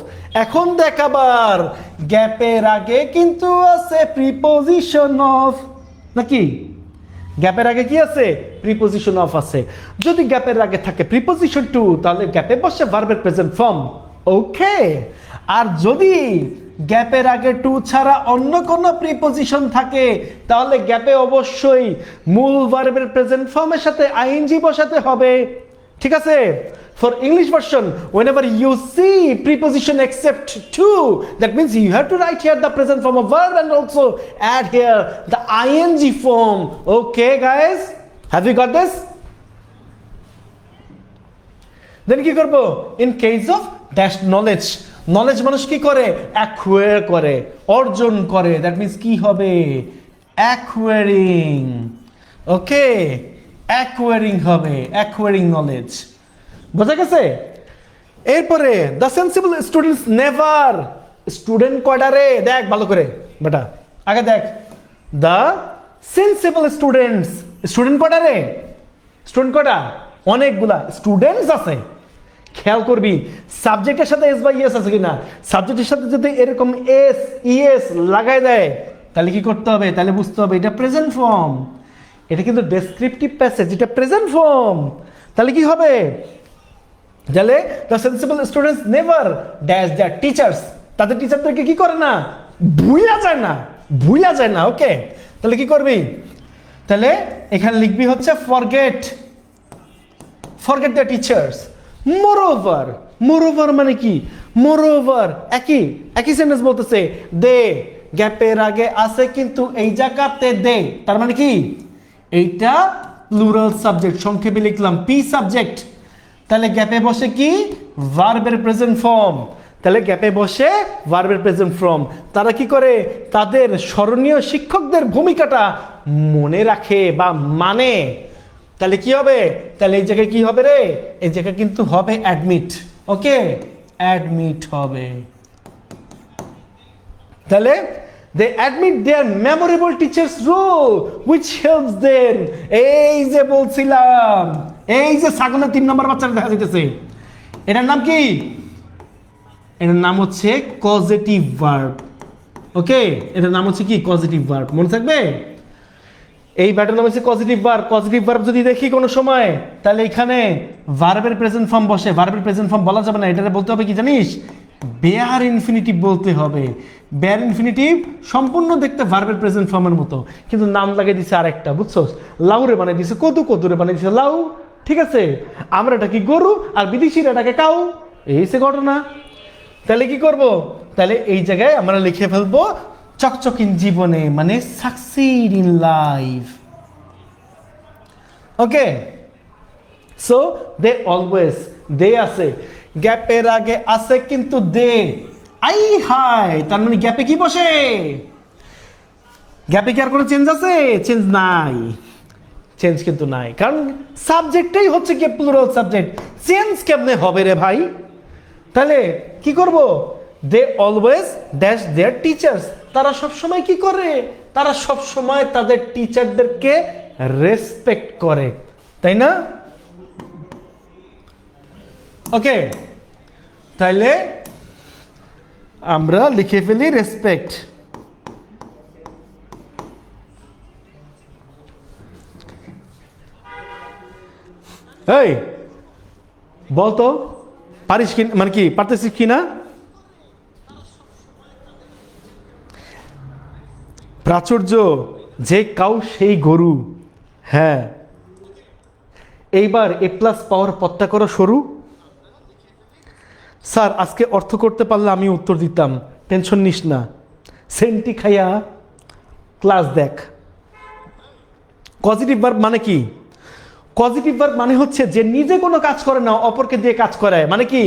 এখন দেখ আবার গ্যাপের আগে কিন্তু আছে প্রিপোজিশন অফ, নাকি? গ্যাপের আগে কি আছে? প্রিপোজিশন অফ আছে। যদি গ্যাপের আগে থাকে প্রিপোজিশন টু তাহলে গ্যাপে বসে ভার্বের প্রেজেন্ট ফর্ম। ওকে, আর যদি গ্যাপের আগে টু ছাড়া অন্য কোনো প্রিপোজিশন থাকে তাহলে গ্যাপে অবশ্যই মূল ভার্বের প্রেজেন্ট ফর্মের সাথে আইএনজি বসাতে হবে। ঠিক আছে, for English version, whenever you see preposition except to, that means you have to write here the present form of verb and also add here the ing form. Okay guys, have you got this? Then কি করব? In case of dash knowledge, knowledge মানুষ কি করে? acquire করে, অর্জন করে। that means কি হবে? acquiring. Okay, acquiring হবে, acquiring knowledge। বোঝা গেছে? এরপরে the sensible students never, student কয়টা রে? দেখ ভালো করে বেটা, আগে দেখ দ্য সেন্সিবল স্টুডেন্টস, স্টুডেন্ট কয়টা রে? স্টুডেন্ট কয়টা? অনেকগুলা স্টুডেন্টস আছে। খেয়াল করবি সাবজেক্টের সাথে এস বা ইএস আছে কিনা। সাবজেক্টের সাথে যদি এরকম এস ইএস লাগাই দেয় তাহলে কি করতে হবে? তাহলে বুঝতে হবে এটা প্রেজেন্ট ফর্ম। এটা কিন্তু ডেসক্রিপটিভ প্যাসেজ, এটা প্রেজেন্ট ফর্ম। তাহলে কি হবে? তাহলে the sensible students never dash their teachers, তাদের টিচারদেরকে কি করে না? ভুলা যায় না, ভুলা যায় না। ওকে, তাহলে কি করবি? তাহলে এখানে লিখবি হচ্ছে forget, forget the teachers. Moreover, moreover মানে কি? মোরওভার একই একই সেন্টেন্স বলতেছে। দে, গ্যাপের আগে আছে কিন্তু এই জায়গাতে দে, তার মানে কি? এইটা প্লুরাল সাবজেক্ট, সংক্ষেপে লিখলাম পি সাবজেক্ট। তাহলে গ্যাপে বসে কি? ভার্বের প্রেজেন্ট ফর্ম। তাহলে গ্যাপে বসে ভার্বের প্রেজেন্ট ফর্ম। তারা কি করে? তাদের স্মরণীয় শিক্ষকদের ভূমিকাটা মনে রাখে বা মানে। তাহলে কি হবে? তাহলে এই জায়গায় কি হবে রে? এই জায়গায় কিন্তু হবে অ্যাডমিট। ওকে, অ্যাডমিট হবে। তাহলে they admit their memorable teacher's role which helps them, এই যে বলছিলাম, এই যে ছাগলের 3 নম্বর বাচ্চাটা দেখা যাইতেছে, এটার নাম কি? এটার নাম হচ্ছে কজেটিভ ভার্ব। ওকে, এটার নাম হচ্ছে কি? Causative verb. মনে থাকবে? এই ব্যাটার নাম হচ্ছে কজেটিভ ভার্ব। পজিটিভ ভার্ব যদি দেখি কোনো সময় তাহলে এখানে ভার্বের প্রেজেন্ট ফর্ম বসে। ভার্বের প্রেজেন্ট ফর্ম বলা যাবে না, এটা বলতে হবে কি জানিস? বেয়ার ইনফিনিটিভ বলতে হবে। বেয়ার ইনফিনিটিভ সম্পূর্ণ দেখতে ভার্বের প্রেজেন্ট ফর্মের মতো, কিন্তু নাম লাগিয়ে দিছে আরেকটা, বুঝছস? লাউরে বানিয়ে দিছে কদু, কদুরে বানিয়ে দিছে লাউ। ঠিক আছে, আমরা এটা কি গরু আর বিদেশিরা এটাকে কাউ। এই সে ঘটনা। তাহলে কি করব? তাহলে এই জায়গায় আমরা লিখে ফেলবো চকচকিন জীবনে, মানে succeed in life. Okay, so they always, they আছে, গ্যাপের আগে আছে কিন্তু দে। আই হাই, তার মানে গ্যাপে কি বসে? গ্যাপে কি আর কোনো চেঞ্জ আছে? চেঞ্জ নাই, চেঞ্জ কিন্তু নাই, কারণ সাবজেক্টটাই হচ্ছে কি প্লুরাল সাবজেক্ট। চেঞ্জ কেমনে হবে রে ভাই? তাহলে কি করব? They always dash their teachers, তারা সব সময় কি করে? তারা সব সময় তাদের টিচারদেরকে রেসপেক্ট করে, তাই না? ওকে, তাইলে আমরা লিখে ফেলি রেসপেক্ট। এই বলতো পারিস কি, মানে কি পারতেছিস কি না? প্রাচুর্য, যে কাউ সেই গরু। হ্যাঁ, এইবার এ প্লাস পাওয়ার পত্তা করো সরু। স্যার আজকে অর্থ করতে পারলে আমি উত্তর দিতাম, টেনশন নিস না, সেন্টি খাইয়া ক্লাস দেখ। পজিটিভ ভার্ব মানে কি? পজিটিভ ভার্ব মানে হচ্ছে যে নিজে কোনো কাজ করে না, অপরকে দিয়ে কাজ করায়, মানে কি?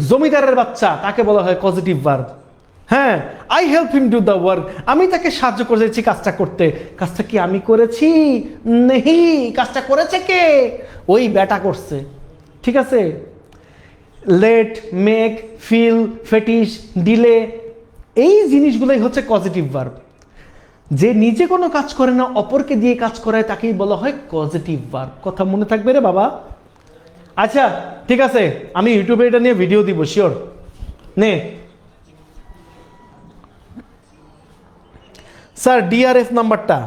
জমিদারের বাচ্চা, তাকে বলা হয় পজিটিভ ভার্ব। হ্যাঁ, I help him do the work, আমি তাকে সাহায্য করেছি কাজটা করতে। কাজটা কি আমি করেছি? নেহি, কাজটা করেছে কে? ওই বেটা করছে। ঠিক আছে? Let, make, feel, fetish, delay, এই জিনিসগুলোই হচ্ছে পজিটিভ ভার্ব। যে নিজে কোনো কাজ করে না, অপরকে দিয়ে কাজ করায়, তাকেই বলা হয় পজিটিভ ভার্ব। কথা মনে থাকবে রে বাবা? আচ্ছা ঠিক আছে, আমি ইউটিউবে এটা নিয়ে ভিডিও দিব, শিওর। নে স্যার ডিআরএফ নাম্বারটা,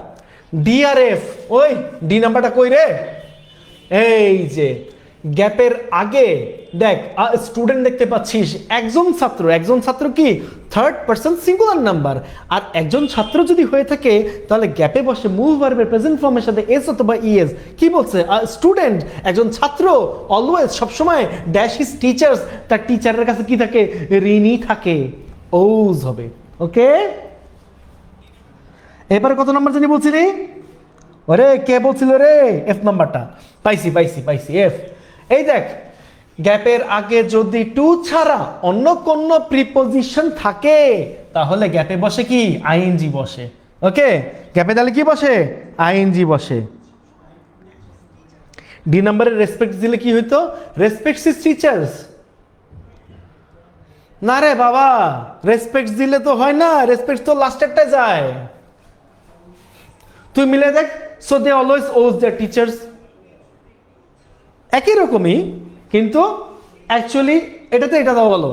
ডিআরএফ, ওই ডি নাম্বারটা কই রে? এই যে গ্যাপের আগে দেখ, স্টুডেন্ট দেখতে পাচ্ছিস, একজন ছাত্র, একজন ছাত্র কি থার্ড পারসন সিঙ্গুলার নাম্বার। আর একজন ছাত্র যদি হয়ে থাকে তাহলে গ্যাপে বসে মূল ভার্বের প্রেজেন্ট ফর্মের সাথে এস অথবা ইএস। কি বলছে? স্টুডেন্ট, একজন ছাত্র, অলওয়েজ সবসময় ড্যাশ হিজ টিচার্স, তার টিচারের কাছে কি থাকে? ঋণী থাকে, ওজ হবে। ওকে, এবারে কত নাম্বার জানি বলছিলি? ওরে কে বলছিল রে? এফ নাম্বারটা। পাইছি পাইছি পাইছি, এফ। এই দেখ, গ্যাপের আগে যদি টু ছাড়া অন্য কোন প্রিপোজিশন থাকে তাহলে গ্যাপে বসে কি? আইএনজি বসে। ওকে, গ্যাপে তাহলে কি বসে? আইএনজি বসে। ডি নাম্বারের রেসপেক্ট দিলে কি হইতো? Respect his teachers. না রে বাবা, রেসপেক্ট দিলে তো হয় না, রেসপেক্ট তো লাস্টেরটায় যায়। তুই মিলে দেখ, so they always was their teachers, একই রকমই, কিন্তু অ্যাকচুয়ালি এটাতে এটা দাও বলো।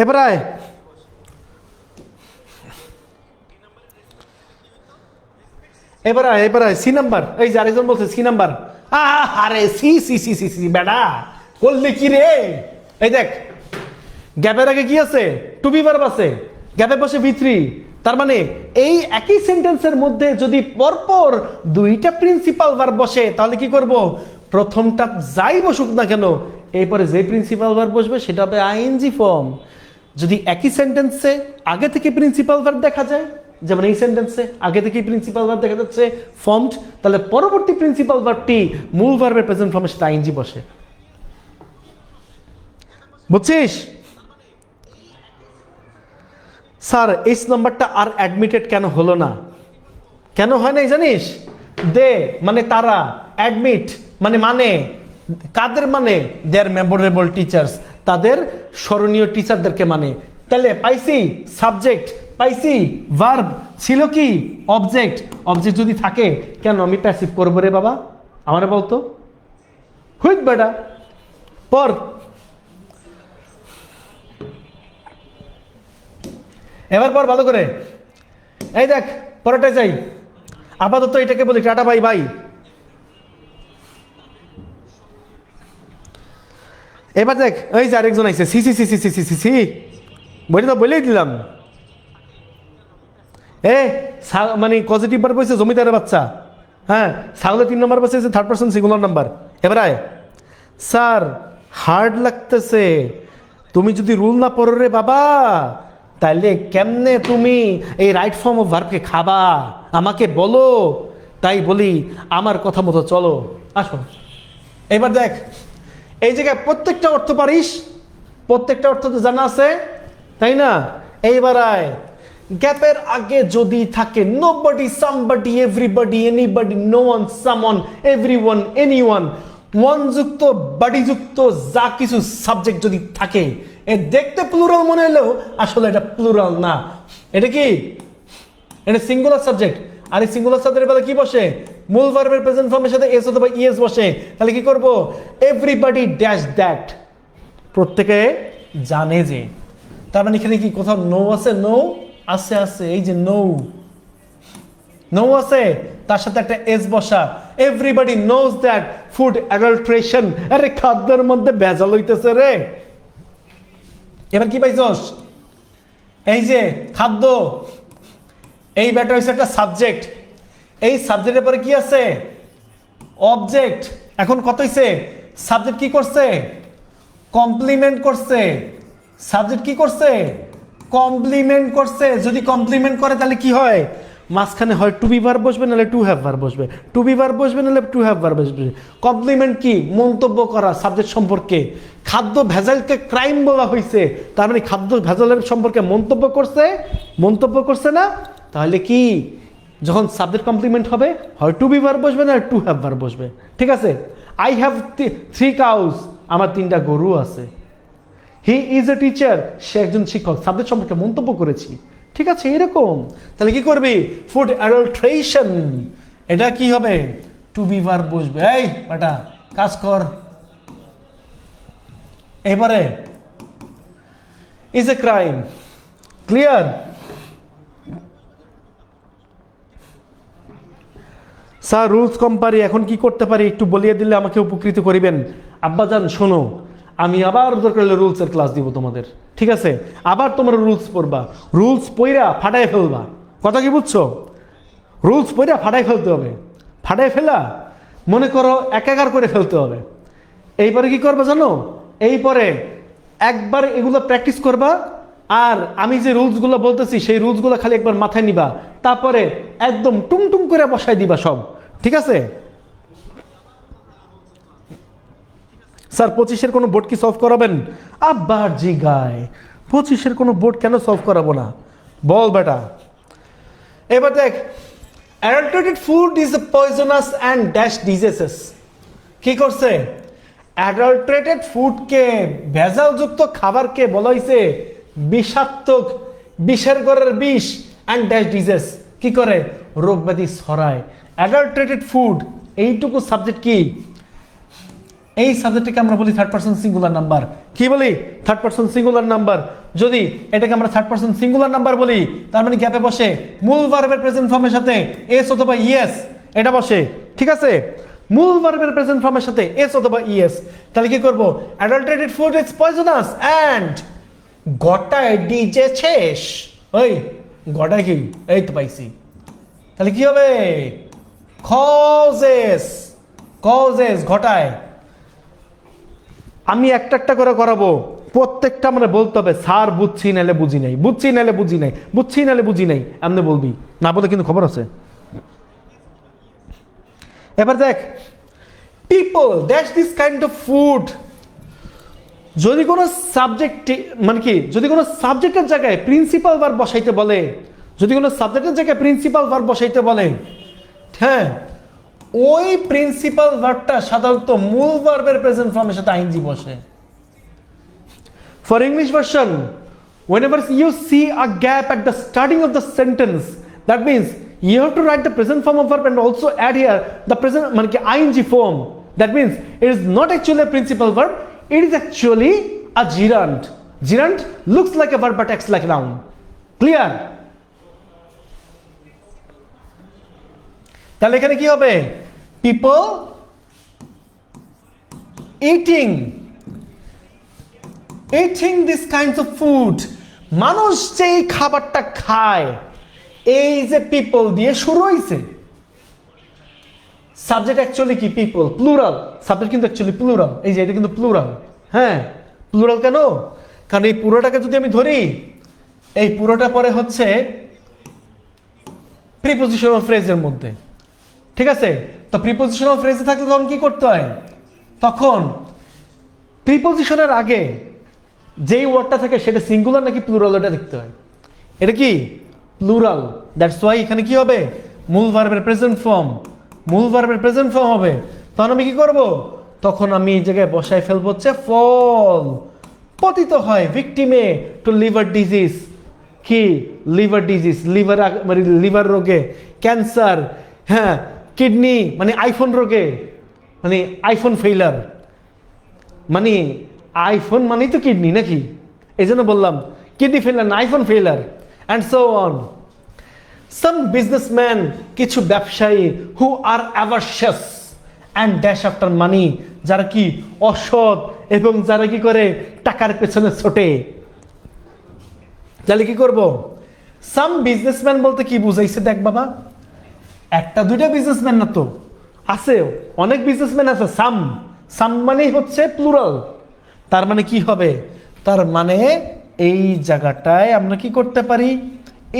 এবার আয়, এবার আয়, এবার আয়, সি নাম্বার। এই যে আরেকজন বলছে সি নাম্বার। আরে C C C C C বেটা, করলি কি রে? এই দেখ, গ্যাপের আগে কি আছে? টু বি ভার্ব আছে, গ্যাপে বসে ভি3। তার মানে এই একই সেন্টেন্সের মধ্যে যদি পরপর দুইটা প্রিন্সিপাল ভার্ব বসে তাহলে কি করব? প্রথমটা যাই বসুক না কেন, এরপরে যে প্রিন্সিপাল ভার্ব বসবে সেটা হবে আইএনজি ফর্ম। যদি একই সেন্টেন্সে আগে থেকে প্রিন্সিপাল ভার্ব দেখা যায়, যেমন এই সেন্টেন্সে আগে থেকে প্রিন্সিপাল ভার্ব দেখা যাচ্ছে ফর্মড, তাহলে পরবর্তী প্রিন্সিপাল ভার্বটি মূল ভার্বের প্রেজেন্ট ফর্মের সাথে আইএনজি বসে। বুঝছিস? স্যার এইচ নাম্বারটা আর অ্যাডমিটেড কেন হলো না? কেন হয় নাই জানিস? দে মানে তারা, অ্যাডমিট মানে মানে কাদের? মানে দেয়ার মেমোরেবল টিচার্স, তাদের স্মরণীয় টিচারদেরকে মানে। তাহলে পাইছি সাবজেক্ট, পাইছি ভার্ব, ছিল কি অবজেক্ট। অবজেক্ট যদি থাকে কেন আমি প্যাসিভ করবো রে বাবা? আমারে বলতো, হুইট বেটা পর। এবার পর ভালো করে। এই দেখ পরেরটায় যাই, আপাতত এটাকে বলি টাটা বাই বাই। এবার দেখ, এই যে আরেকজন আইছে, C C C C C C C C, বলি তো বলেই দিলাম। মানে পজিটিভ ভার্ব বলছে জমিদারের বাচ্চা। হ্যাঁ, ছাগলের 3 নম্বর বসে থার্ড পারসন সিঙ্গুলার নাম্বার। এবার আয়, স্যার হার্ড লাগতেছে, তুমি যদি রুল না পড়ো রে বাবা তাহলে কেমনে তুমি এই রাইট ফর্ম অফ ভার্বকে খাবা? আমাকে বলো। তাই বলি আমার কথা মতো চলো, আসো। এবার দেখ, এই জায়গায় প্রত্যেকটা অর্থ পারিস, প্রত্যেকটা অর্থ তো জানা আছে, তাই না? এইবার আয়, গ্যাপের আগে যদি থাকে nobody, somebody, everybody, anybody, no one, someone, everyone, anyone, one যুক্ত বডি যুক্ত যা কিছু সাবজেক্ট যদি থাকে, এ দেখতে প্লুরাল মনে হলেও আসলে এটা প্লুরাল না। এটা কি? এটা সিঙ্গুলার সাবজেক্ট। আর এই সিঙ্গুলার সাবজেক্টের বেলা কি বসে? মূল ভার্বের প্রেজেন্ট ফর্মের সাথে এস অথবা ইএস বসে। তাহলে কি করব? এভরিবডি ড্যাশ দ্যাট, প্রত্যেকে জানে যে। তার মানে এখানে কি কোথাও নো আছে? নো আছে, আছে, এই যে নো, নো আছে, তার সাথে একটা এস বসা। Everybody knows that food adulteration, আরে খাদ্যের মধ্যে ভেজাল হইতেছে রে। এবার কি পাইছস? এই যে খাদ্য, এই ব্যাটা হচ্ছে একটা সাবজেক্ট, এই সাবজেক্টের পরে কি আছে? অবজেক্ট। এখন কত হইছে? সাবজেক্ট কি করছে? কমপ্লিমেন্ট করছে। সাবজেক্ট কি করছে? কমপ্লিমেন্ট করছে। যদি কমপ্লিমেন্ট করে তাহলে কি হয়? মাঝখানে হয় টু বি ভার্ব বসবে, নাহলে টু হ্যাভ ভার্ব বসবে, টু বি ভার্ব বসবে, নাহলে টু হ্যাভ ভার্ব বসবে। কমপ্লিমেন্ট কি? মন্তব্য করা সাবজেক্ট সম্পর্কে। খাদ্য ভেজালকে ক্রাইম বলা হয়েছে, তার মানে খাদ্য ভেজালের সম্পর্কে মন্তব্য করছে, মন্তব্য করছে না? তাহলে কি যখন সাবজেক্ট কমপ্লিমেন্ট হবে হয় টু বি ভার্ব বসবে, না টু হ্যাভ ভার্ব বসবে। ঠিক আছে? আই হ্যাভ 3 কাউস, আমার 3টা গরু আছে। হি ইজ এ টিচার, সে একজন শিক্ষক, সাবজেক্ট সম্পর্কে মন্তব্য করেছি। ঠিক আছে? এরকম। তাহলে কি করবি? ফুড অ্যাডাল্ট্রেশন, এটা কি হবে? টু বি ভার্ব বসবে। এই বেটা কাজ কর। এবারে is a crime. Clear? Sir rules কম পারি, এখন কি করতে পারি একটু বলিয়ে দিলে আমাকে উপকৃত করিবেন। আব্বাজান শোনো, আমি আবার দরকার হলে রুলসের ক্লাস দিব তোমাদের, ঠিক আছে? আবার তোমরা রুলস পড়বা, রুলস পইরা ফাটাই ফেলবা। কথা কি বুঝছো? রুলস পইরা ফাটাই ফেলতে হবে, ফাটাই ফেলা মনে করো একাকার করে ফেলতে হবে। এইবারে কি করবা জানো? এই পরে একবার এগুলো প্র্যাকটিস করবা, আর আমি যে রুলসগুলো বলতেছি সেই রুলসগুলো খালি একবার মাথায় নিবা, তারপরে একদম টুমটুম করে বসাই দিবা সব। ঠিক আছে? স্যার 25-এর কোনো বোর্ড কি সলভ করাবেন? আবার জি গায়, 25-এর কোনো বোর্ড কেন সলভ করাবো না? বল বেটা। এবার দেখ, adulterated food is poisonous and dash diseases. কি করছে? অ্যাডাল্টারেটেড ফুডকে, ভেজালযুক্ত খাবারকে বলা হয়েছে বিষাক্তক, বিষের ঘরের বিষ, অ্যান্ড ড্যাশ ডিজিজ, কি করে? রোগ ব্যাধি ছড়ায়। অ্যাডাল্টারেটেড ফুড, এইটুকু সাবজেক্ট কি? এই সাবজেক্টটাকে আমরা বলি থার্ড পারসন সিঙ্গুলার নাম্বার। কি বলি? Third person singular number. যদি এটাকে আমরা থার্ড পারসন সিঙ্গুলার নাম্বার বলি, তার মানে গ্যাপে বসে মূল ভার্বের প্রেজেন্ট ফর্মের সাথে এস অথবা ইএস, এটা বসে। ঠিক আছে? মূল ভার্বের প্রেজেন্ট ফর্মের সাথে এস অথবা ইএস। তাহলে কি করব? Adulterated food is poisonous and গটায় ডিজেছেস। ওই গটায় কি? এই তো পাইছি। তাহলে কি হবে? কজেস, কজেস ঘটায়। আমি একটা একটা করে করাবো, প্রত্যেকটা মানে বলতে হবে স্যার বুঝছি নাহলে বুঝি নাই, বুঝছি নাহলে বুঝি নাই, বুঝছি নাহলে বুঝি নাই, এমনি বলবি, না বলে কিন্তু খবর আছে। এবার দেখ, people that's this kind of food. যদি কোনো সাবজেক্ট, মানে কি, যদি কোনো সাবজেক্টের জায়গায় প্রিন্সিপাল ভার্ব বসাইতে বলে, যদি কোনো সাবজেক্টের জায়গায় প্রিন্সিপাল ভার্ব বসাইতে বলে, হ্যাঁ, ওই প্রিন্সিপাল ভার্বটা সাধারণত মূল ভার্বের প্রেজেন্ট ফর্মের সাথে আইএনজি বসে। For English version, whenever you see a gap at the starting of the sentence, that means you have to write the present form of verb and also add here the present, মানে কি, ing form. That means it is not actually a principal verb, it is actually a gerund. Gerund looks like a verb but acts like a noun. Clear? তাহলে এখানে কি হবে? People eating this kinds of food. মানুষ যে এই খাবারটা খায়, এই যে পিপল দিয়ে শুরু হয়েছে। সাবজেক্ট অ্যাকচুয়ালি কি? People, plural. সাবজেক্ট কিন্তু অ্যাকচুয়ালি প্লুরাল। এই যে এটা কিন্তু প্লুরাল। হ্যাঁ, প্লুরাল কেন? কারণ এই পুরোটাকে যদি আমি ধরি, এই পুরোটা পরে হচ্ছে প্রিপোজিশনাল ফ্রেজের মধ্যে। ঠিক আছে? তো প্রিপোজিশনাল ফ্রেজে থাকলে তখন কি করতে হয়? তখন প্রিপোজিশনের আগে যেই ওয়ার্ডটা থাকে সেটা সিঙ্গুলার নাকি প্লুরাল এটা দেখতে হয়। এটা কি প্লুরাল, দ্যাটস ওয়াই এখানে কি হবে? মূল ভার্বের প্রেজেন্ট ফর্ম, মূল ভার্বের প্রেজেন্ট ফর্ম হবে। তখন আমি কি করব? তখন আমি এই জায়গায় বসায় ফেলবো হচ্ছে ফল, পতিত হয় ভিকটিমে টু লিভার ডিজিজ। কি লিভার ডিজিজ? লিভার মানে লিভার রোগে, ক্যান্সার, হ্যাঁ, কিডনি মানে আইফোন রোগে, মানে আইফোন ফেইলার, মানে আইফোন মানেই তো কিডনি নাকি, এই জন্য বললাম কিডনি ফেইলার না iPhone failure, and so on. Some businessman, কিছু ব্যবসায়ী, হু আর অ্যাভারশিয়াস অ্যান্ড ড্যাশ আফটার মানি, যারা কি অসৎ এবং যারা কি করে টাকার পেছনে ছোটে। তাহলে কি করব? সাম বিজনেসম্যান বলতে কি বুঝাইছে দেখ বাবা, একটা দুইটা বিজনেসম্যান না তো, আছে অনেক বিজনেসম্যান আছে। সাম, সাম মানেই হচ্ছে প্লুরাল। তার মানে কি হবে? তার মানে এই জায়গাটায় আমরা কি করতে পারি?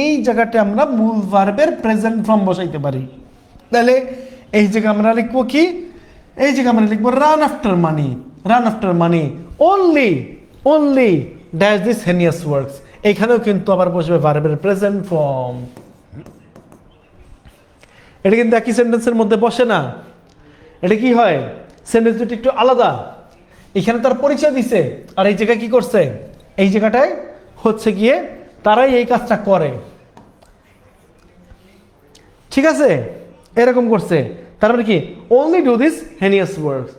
এই জায়গাটায় আমরা মূল ভার্বের প্রেজেন্ট ফর্ম বসাইতে পারি। তাহলে এই জায়গায় আমরা লিখবো কি? এই জায়গায় আমরা লিখবো run after money, run after money only, only dash this heinous works. এখানেও কিন্তু আবার বসবে ভার্বের প্রেজেন্ট ফর্ম। এটা কিন্তু একই সেন্টেন্সের মধ্যে বসে না, এটা কি হয়? সেন্টেন্স দুটি একটু আলাদা। এখানে তার পরিচয় দিছে, আর এই জায়গায় কি করছে? এই জায়গাটায় হচ্ছে গিয়ে তারাই এই কাজটা করে, ঠিক আছে? এরকম করছে। তার মানে কি? Only do this heinous works.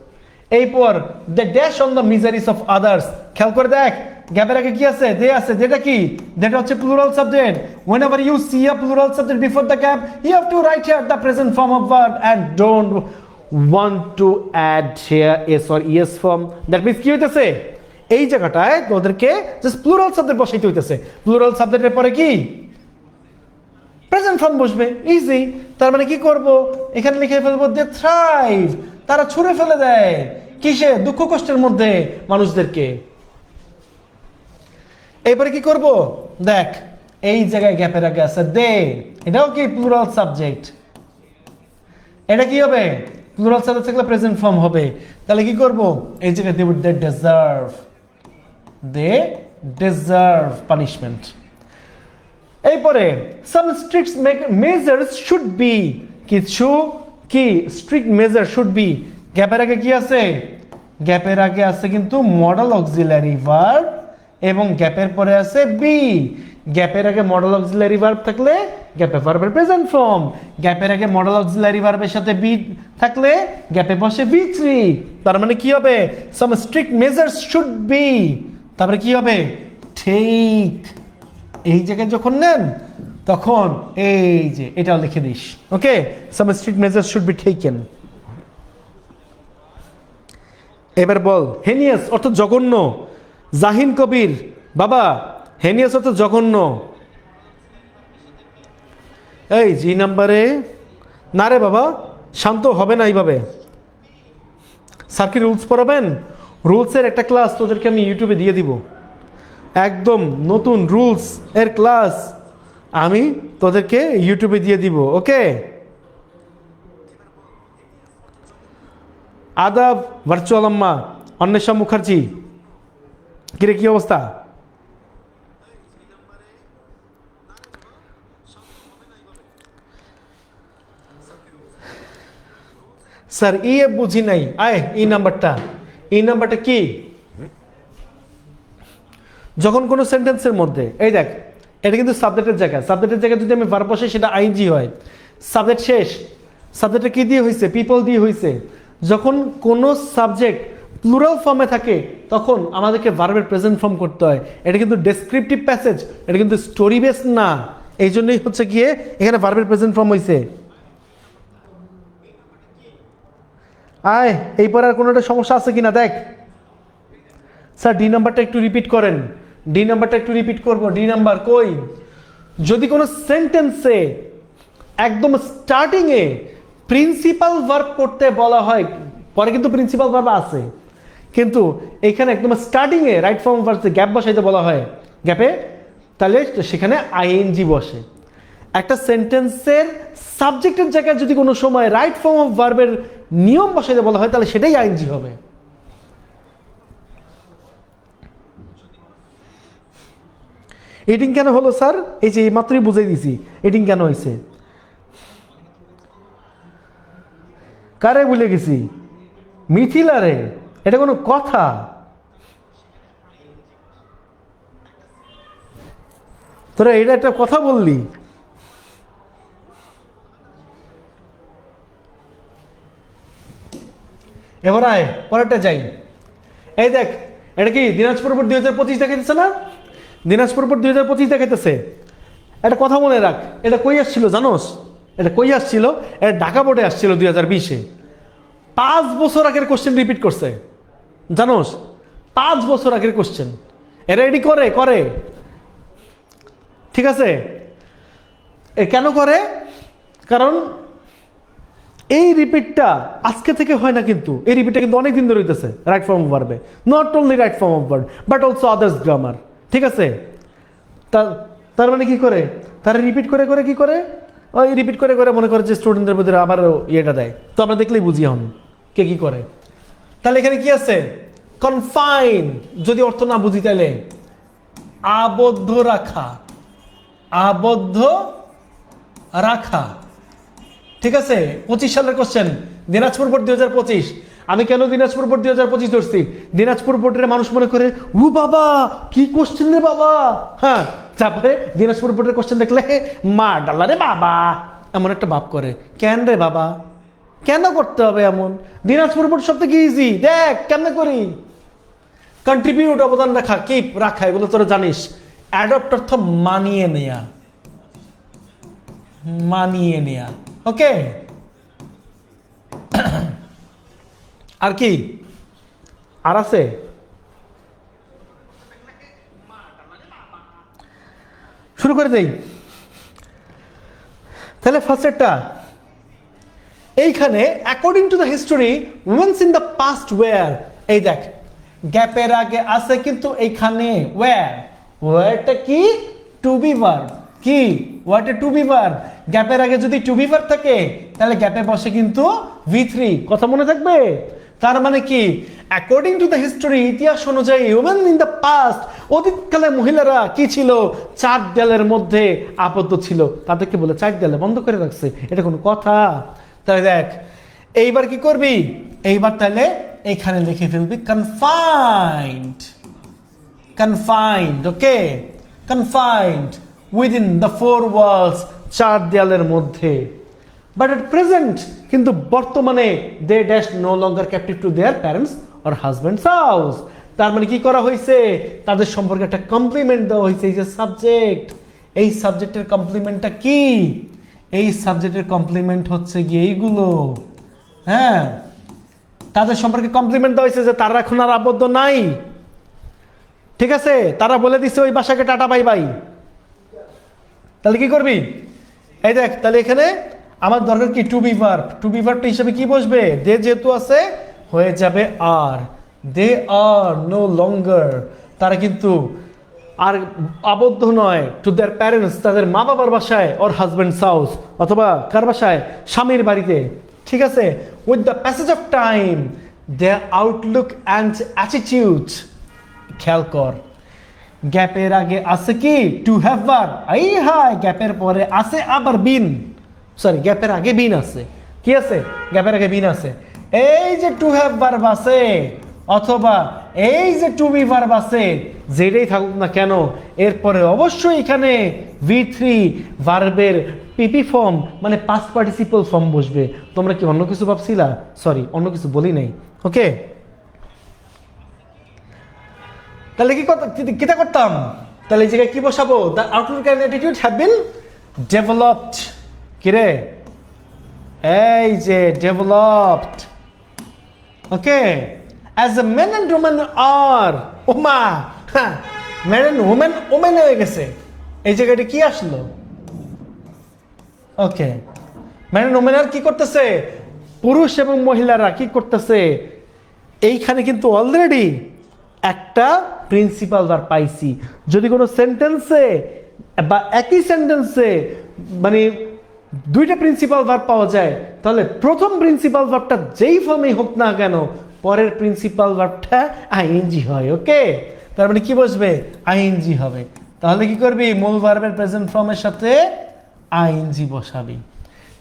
এই পর the dash on the মিজারিস of others. খেয়াল করে দেখ, গ্যাপের আগে কি আছে? দে আছে। যেটা কি? যেটা হচ্ছে plural subject. whenever you see a plural subject before the gap, you have to write here the present form of verb and don't want to add here s or es form. that means কি হইতেছে? এই জায়গাটায় তোদেরকে just plural subject বসাইতে হইতেছে। Plural সাবজেক্টের পরে কি? প্রেজেন্ট ফর্ম বসবে, ইজি। তার মানে কি করব? এখানে লিখে ফেলবো দে থ্রাইভ, তারা ছুঁড়ে ফেলে দেয়। কিসে? দুঃখ কষ্টের মধ্যে মানুষদেরকে। এবারে কি করব? দেখ, এই জায়গায় গ্যাপের আগে আছে দে, এটাও কি প্লুরাল সাবজেক্ট। এটা কি হবে? প্লুরাল সাবজেক্ট থাকলে প্রেজেন্ট ফর্ম হবে। তাহলে কি করব? এই জায়গায় দেব they deserve, they deserve punishment. এরপরে some strict measures should be, কিছু কি স্ট্রিক্ট মেজার শুড বি। গ্যাপের আগে কি আছে? গ্যাপের আগে আছে কিন্তু মডেল অক্সিলারি ভার্ব এবং গ্যাপের পরে আছে বি। গ্যাপের আগে মডেল অক্সিলারি ভার্ব থাকলে গ্যাপে ভার্বের প্রেজেন্ট ফর্ম। গ্যাপের আগে মডেল অক্সিলারি ভার্বের সাথে বি থাকলে গ্যাপে বসে বি থ্রি। তার মানে কি হবে? সাম স্ট্রিক্ট মেজার্স শুড বি, তারপরে কি হবে? ঠিক। এই জায়গায় যখন নেন তখন এই যে এটাও লিখে this. Okay, some strict measures should be taken. এবার বল, হেনিয়াস অর্থ জঘন্য। জাহিন কবির, বাবা হেনিয়াস অর্থ জঘন্য। এই জি নাম্বারে না রে বাবা, শান্ত হবে না এইভাবে। স্যার কি রুলস পড়াবেন? রুলসের একটা ক্লাস তোদেরকে আমি ইউটিউবে দিয়ে দিব, একদম নতুন রুলস এর ক্লাস আমি তোদেরকে ইউটিউবে দিয়ে দিব। ওকে, আদাব ভার্চুয়াল আম্মা অন্বেষা মুখার্জি, কিরে কি অবস্থা? স্যার ই বুঝি নাই। আয় এই নাম্বারটা কি? যখন কোনো সেন্টেন্সের মধ্যে এই দেখ, এটা কিন্তু সাবজেক্টের জায়গা, সাবজেক্টের জায়গায় যদি আমি ভার্ব বসাই সেটা আইএনজি হয়। সাবজেক্ট শেষ, সাবজেক্টে কি দিয়ে হয়েছে? পিপল দিয়ে হয়েছে। যখন কোনো সাবজেক্ট প্লুরাল ফর্মে থাকে তখন আমাদেরকে ভার্বের প্রেজেন্ট ফর্ম করতে হয়। এটা কিন্তু ডেসক্রিপটিভ প্যাসেজ, এটা কিন্তু স্টোরি বেস না। এই জন্যই হচ্ছে গিয়ে এখানে ভার্বের প্রেজেন্ট ফর্ম হয়েছে। আয় এই পরে আর কোনো একটা সমস্যা আছে কিনা দেখ। স্যার ডি নাম্বারটা একটু রিপিট করেন। ডি নাম্বারটা একটু রিপিট করবো। ডি নাম্বার কই? যদি কোনো সেন্টেন্সে একদম স্টার্টিংয়ে প্রিন্সিপাল ভার্ব করতে বলা হয়, পরে কিন্তু প্রিন্সিপাল ভার্ব আছে, কিন্তু এখানে একদম স্টার্টিংয়ে রাইট ফর্ম ভার্ব গ্যাপ বসাইতে বলা হয় গ্যাপে, তাহলে সেখানে আইএনজি বসে। একটা সেন্টেন্সের সাবজেক্টের জায়গায় যদি কোনো সময় রাইট ফর্ম অফ ভার্বের নিয়ম বসাইতে বলা হয় তাহলে সেটাই আইএনজি হবে। এডিং কেন হলো স্যার? এই যে মাত্রই বুঝাই দিছি এডিং কেন হয়েছে। কারে ভুলে গেছি? মিথিলারে। এটা কোনো কথা? তোরা এটা একটা কথা বললি? এবার আয় পরেরটা যাই। এই দেখ, এটা কি দিনাজপুর বোর্ড 2025 দেখাইতেছে না? দিনাজপুর বোর্ড 2025 দেখাইতেছে। একটা কথা মনে রাখ, এটা কই আসছিল জানোস? এটা কই আসছিল? এটা ঢাকা বোর্ডে আসছিল 2020-এ। 5 বছর আগের কোশ্চেন রিপিট করছে, জানোস? 5 বছর আগের কোশ্চেন এরা এডি করে। ঠিক আছে, এ কেন করে? কারণ এই রিপিটটা আজকে থেকে হয় না, কিন্তু এই রিপিটটা কিন্তু অনেক দিন ধরে হইতেছে রাইট ফর্ম অফ ভার্বে। Not only right form of verb but also others grammar. ঠিক আছে, তার মানে কি করে? তারা রিপিট করে কি করে? ওই রিপিট করে মনে করে যে স্টুডেন্টদের মধ্যে আবার ইয়েটা দেয়। তো আমরা দেখলেই বুঝি এখন কে কি করে। তাহলে এখানে কি আছে? কনফাইন, যদি অর্থ না বুঝি তাহলে আবদ্ধ রাখা, আবদ্ধ রাখা। ঠিক আছে, 25 সালের কোশ্চেন, দিনাজপুর বোর্ড 2025। আমি কেন দিনাজপুর বোর্ড 2025 ধরছি? দিনাজপুর বোর্ডের মানুষ মনে করে ও বাবা কি কোশ্চেন রে বাবা। হ্যাঁ, তারপরে দিনাজপুর বোর্ডের কোশ্চেন দেখলে মা ডাল্লা রে বাবা, এমন একটা ভাব করে। কেন রে বাবা? কেন করতে হবে এমন? দিনাজপুর বোর্ড সব থেকে ইজি, দেখ কেন করি। কন্ট্রিবিউট, অবদান রাখা, কিপ রাখা, এগুলো তোরা জানিস। অ্যাডপ্ট অর্থ মানিয়ে নেয়া, মানিয়ে নেয়া। ওকে, আর কি আর আছে? শুরু করে দেই তাহলে। ফার্স্টেরটা এইখানে according to the history women in the past were. এই দেখ, গ্যাপের আগে আছে কিন্তু এইখানে ওয়্যারটা কি? To be verb. কি ওয়ার্ডটা? To be verb. গ্যাপের আগে যদি টু বি ভার্ব থাকে তাহলে গ্যাপে বসে কিন্তু V3। কথা মনে থাকবে? তার মানে কি? অ্যাকর্ডিং টু দ্য হিস্টোরি, ইতিহাস অনুযায়ী উমেন ইন দ্য পাস্ট, অতীতকালে মহিলারা কি ছিল? 4 দেয়ালের মধ্যে আবদ্ধ ছিল। তাদেরকে বলে 4 দেয়ালে বন্ধ করে রাখছে। এটা কোনো কথা? তাহলে দেখ, এইবার কি করবি? এইবার তাহলে এখানে লিখে ফেলবি confined, confined. Okay, confined within the 4 walls, 4 দেয়ালের মধ্যে। বাট এট প্রেজেন্ট, কিন্তু বর্তমানে they dash no longer captive to their parents or husbands house. তার মানে কি করা হয়েছে? তাদের সম্পর্কে একটা কমপ্লিমেন্ট দেওয়া হয়েছে। এই যে সাবজেক্ট, এই সাবজেক্টের কমপ্লিমেন্টটা কি? এই সাবজেক্টের কমপ্লিমেন্ট হচ্ছে গিয়ে এইগুলো। হ্যাঁ, তাদের সম্পর্কে কমপ্লিমেন্ট দেওয়া হয়েছে যে তারা এখন আর আবদ্ধ নাই। ঠিক আছে, তারা বলে দিচ্ছে ওই বাসাকে টাটা বাই বাই। তাহলে কি করবি? এই দেখ, তাহলে এখানে আমার দরকার কি? To be verb. To be ভার্বটা হিসেবে কি বসবে? দে যেহেতু আছে হয়ে যাবে আর। দে আর নো লঙ্গার, তারা কিন্তু আর আবদ্ধ নয় টু দেয়ার প্যারেন্টস, তাদের মা বাবার বাসায়, ওর হাজব্যান্ডস হাউস, অথবা কার বাসায়? স্বামীর বাড়িতে। ঠিক আছে, with the passage of time their outlook and attitude. খেয়াল কর, গ্যাপের আগে আছে কি? To have verb. এই হাই, গ্যাপের পরে আছে আবার বিন। সরি, গ্যাপের আগে বিন আছে। কি আছে? গ্যাপের আগে বিন আছে। এই যে টু হ্যাভ ভার্ব আছে, অথবা এই যে টু বি ভার্ব আছে, যেটাই থাকুক না কেন, এরপরে অবশ্যই এখানে V3 ভার্বের পিপি ফর্ম মানে পাস্ট পার্টিসিপল ফর্ম বসবে। তোমরা কি অন্য কিছু ভাবছিলা? সরি, অন্য কিছু বলি নাই। ওকে, তাহলে কিটা করতাম? তাহলে এই জায়গায় কি বসাবো? The outlook and attitude have been developed. কিরে? এই যে developed. Okay, as a men and women are. ওমা, হ্যাঁ, মেন অ্যান্ড ওমেন, ওমেন হয়ে গেছে। এই জায়গাটা কি আসলো? ওকে, মেন অ্যান্ড ওমেন আর কি করতেছে? পুরুষ এবং মহিলারা কি করতেছে? এইখানে কিন্তু অলরেডি একটা প্রিন্সিপাল ভার্ব পাইছি। যদি কোনো সেন্টেন্সে বা একই সেন্টেন্সে মানে দুইটা প্রিন্সিপাল ভার্ব পাওয়া যায়, তাহলে প্রথম প্রিন্সিপাল ভার্বটা যেই ফর্মেই হোক না কেন পরের প্রিন্সিপাল ভার্বটা আইএনজি হয়। ওকে, তার মানে কি বসবে? আইএনজি হবে। তাহলে কি করবি? মূল ভার্বের প্রেজেন্ট ফর্মের সাথে আইএনজি বসাবি।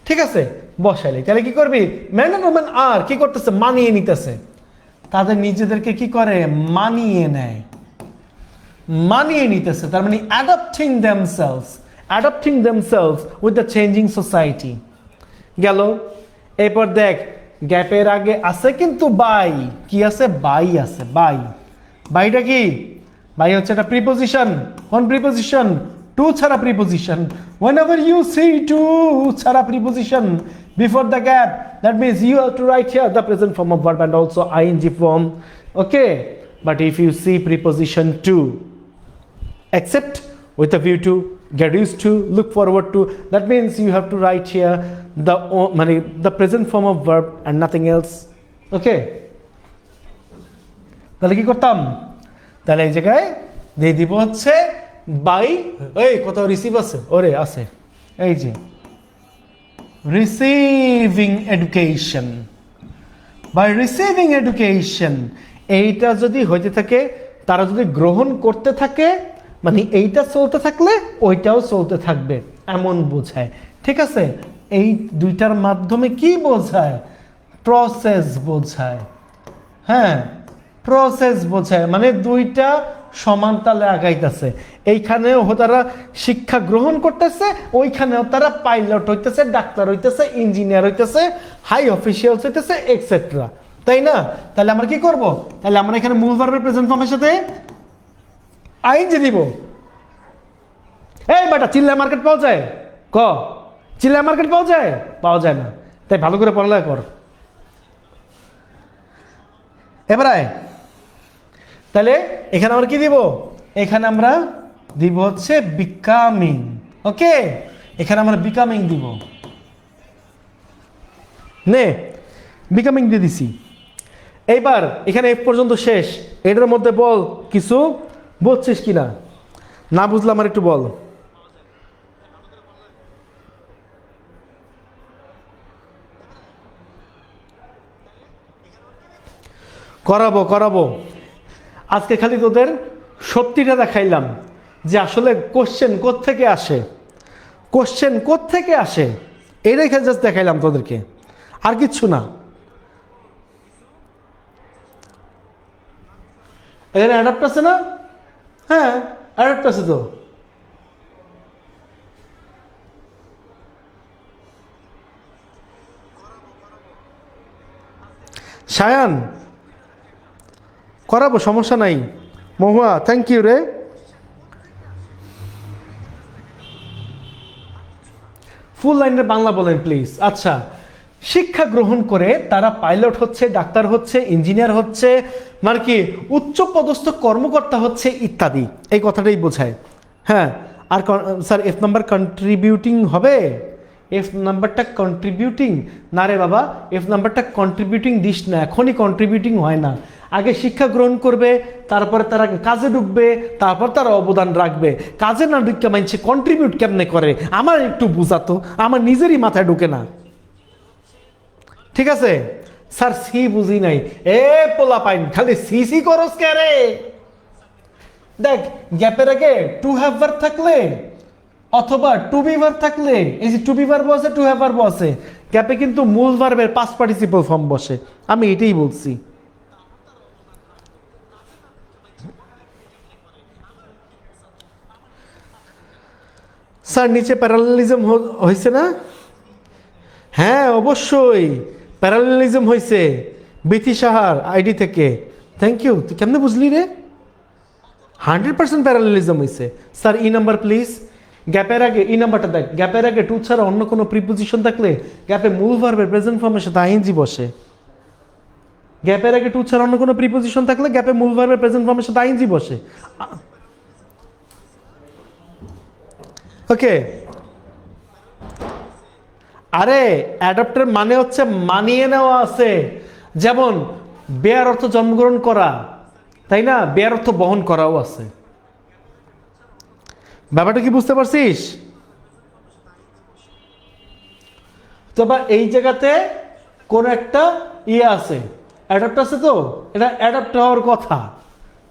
ঠিক আছে, বসাইলি তাহলে কি করবি? ম্যান এন্ড ওম্যান আর কি করতেছে? মানিয়ে নিতেছে, তাদের নিজেদেরকে কি করে? মানিয়ে নেয়, মানিয়ে নিতেছে। তার মানে adapting themselves with the changing society. গেল। এরপর দেখ, গ্যাপের আগে আছে কিন্তু বাই। কি আছে? বাই আছে। বাইটা কি? বাই হচ্ছে একটা প্রিপোজিশন। কোন প্রিপোজিশন? টু ছাড়া preposition. whenever you see to ছাড়া preposition before the gap, that means you have to write here the present form of verb and also ing form. Okay, but if you see preposition to, except with a view to, get used to, look forward to, that means you have to write here the present form of verb and nothing else. Okay, তাহলে কি করতাম? তাহলে এই জায়গায় দিয়ে দিব হচ্ছে by. এই কোথাও রিসিভ আছে? ওরে আছে, এই যে receiving education. By receiving education, এইটা যদি হইতে থাকে, তারা যদি গ্রহণ করতে থাকে, মানে এইটা চলতে থাকলে ওইটাও চলতে থাকবে, এমন বোঝায়। ঠিক আছে, এই দুইটার মাধ্যমে কি বোঝায়? প্রসেস বোঝায়। হ্যাঁ, প্রসেস বোঝায়, মানে দুইটা সমান তালে আগাইতেছে। এইখানেও তারা শিক্ষা গ্রহণ করতেছে, ওইখানেও তারা পাইলট হইতেছে, ডাক্তার হইতেছে, ইঞ্জিনিয়ার হইতেছে, হাই অফিসিয়ালস হইতেছে, এটসেট্রা। তাই না? তাহলে আমরা কি করব? তাহলে আমরা এখানে মূল ভার্বের প্রেজেন্ট ফর্মের সাথে আইএনজি দিব। এই বেটা, চিল্লা মার্কেট পাওয়া যায়? চিল্লা মার্কেট পাওয়া যায়? পাওয়া যায় না। তাই ভালো করে পড়ালেখা কর। এবারে তাহলে এখানে আমরা কি দিব? এখানে আমরা দিব হচ্ছে বিকামিং। ওকে, এখানে আমরা বিকামিং দিব। নে, বিকামিং দিয়ে দিছি। এইবার এখানে এ পর্যন্ত শেষ। এটার মধ্যে বল, কিছু বলছিস কিনা? না বুঝলে আমার একটু বল। করাবো। আজকে খালি তোদের সত্যিটা দেখাইলাম যে আসলে কোশ্চেন কোত্থেকে আসে, এটাই খালি জাস্ট দেখাইলাম তোদেরকে, আর কিচ্ছু না। এখানে অ্যাডাপ্ট আছে না? হ্যাঁ, অ্যাডাপ্ট আছে তো। সায়ান, করাবো, সমস্যা নাই। মহুয়া, থ্যাংক ইউ রে। ফুল লাইনের বাংলা বলেন প্লিজ। আচ্ছা, শিক্ষা গ্রহণ করে তারা পাইলট হচ্ছে, ডাক্তার হচ্ছে, ইঞ্জিনিয়ার হচ্ছে, মানে কি উচ্চ পদস্থ কর্মকর্তা হচ্ছে ইত্যাদি, এই কথাটাই বোঝায়। হ্যাঁ, আর স্যার এফ নাম্বার কন্ট্রিবিউটিং হবে? এফ নাম্বারটা কন্ট্রিবিউটিং না রে বাবা, এফ নাম্বারটা কন্ট্রিবিউটিং দিস না, এখনই কন্ট্রিবিউটিং হয় না। আগে শিক্ষা গ্রহণ করবে, তারপরে তারা কাজে ঢুকবে, তারপর তারা অবদান রাখবে। কাজে না ঢুকে মানছে কন্ট্রিবিউট কেমনে করে, আমার একটু বুঝাতো, আমার নিজেরই মাথায় ঢুকে না। ঠিক আছে স্যার, সি বুঝি নাই। এ পোলা পাইন, খালি সি করস কে রে? দেখ, গ্যাপের আগে টু হ্যাভ ভার্ব থাকলে অথবা টু বি ভার্ব থাকলে, এই যে টু বি ভার্ব আছে, টু হ্যাভ ভার্ব আছে, গ্যাপে কিন্তু মূল ভার্বের পাস্ট পার্টিসিপল ফর্ম বসে। আমি এটাই বলছি। স্যার নিচে প্যারালেলিজম হয়েছে না? হ্যাঁ অবশ্যই প্যারালেলিজম হয়েছে। বিথি সাহার আইডি থেকে, থ্যাংক ইউ। তুই কেমনে বুঝলি রে? 100% প্যারালেলিজম হয়েছে। Sir E number please. গ্যাপের আগে ই নাম্বারটা দেখ, গ্যাপের আগে টু ছাড়া অন্য কোনো প্রিপোজিশন থাকলে গ্যাপে মূল ভার্বের প্রেজেন্ট ফর্মের সাথে আইএনজি বসে। গ্যাপের আগে টু ছাড়া অন্য কোনো প্রিপোজিশন থাকলে গ্যাপে মূল ভার্বের প্রেজেন্ট ফর্মের সাথে আইএনজি বসে। ওকে, আরে অ্যাডাপ্টার মানে হচ্ছে মানিয়ে নেওয়া আছে। যেমন বেয়ার অর্থ জন্মগ্রহণ করা, তাই না? বেয়ার অর্থ বহন করাও আছে। ব্যাপারটা কি বুঝতে পারছিস? বা এই জায়গাতে কোন একটা ইয়ে আছে, অ্যাডাপ্ট আছে, তো এটা অ্যাডাপ্ট হওয়ার কথা,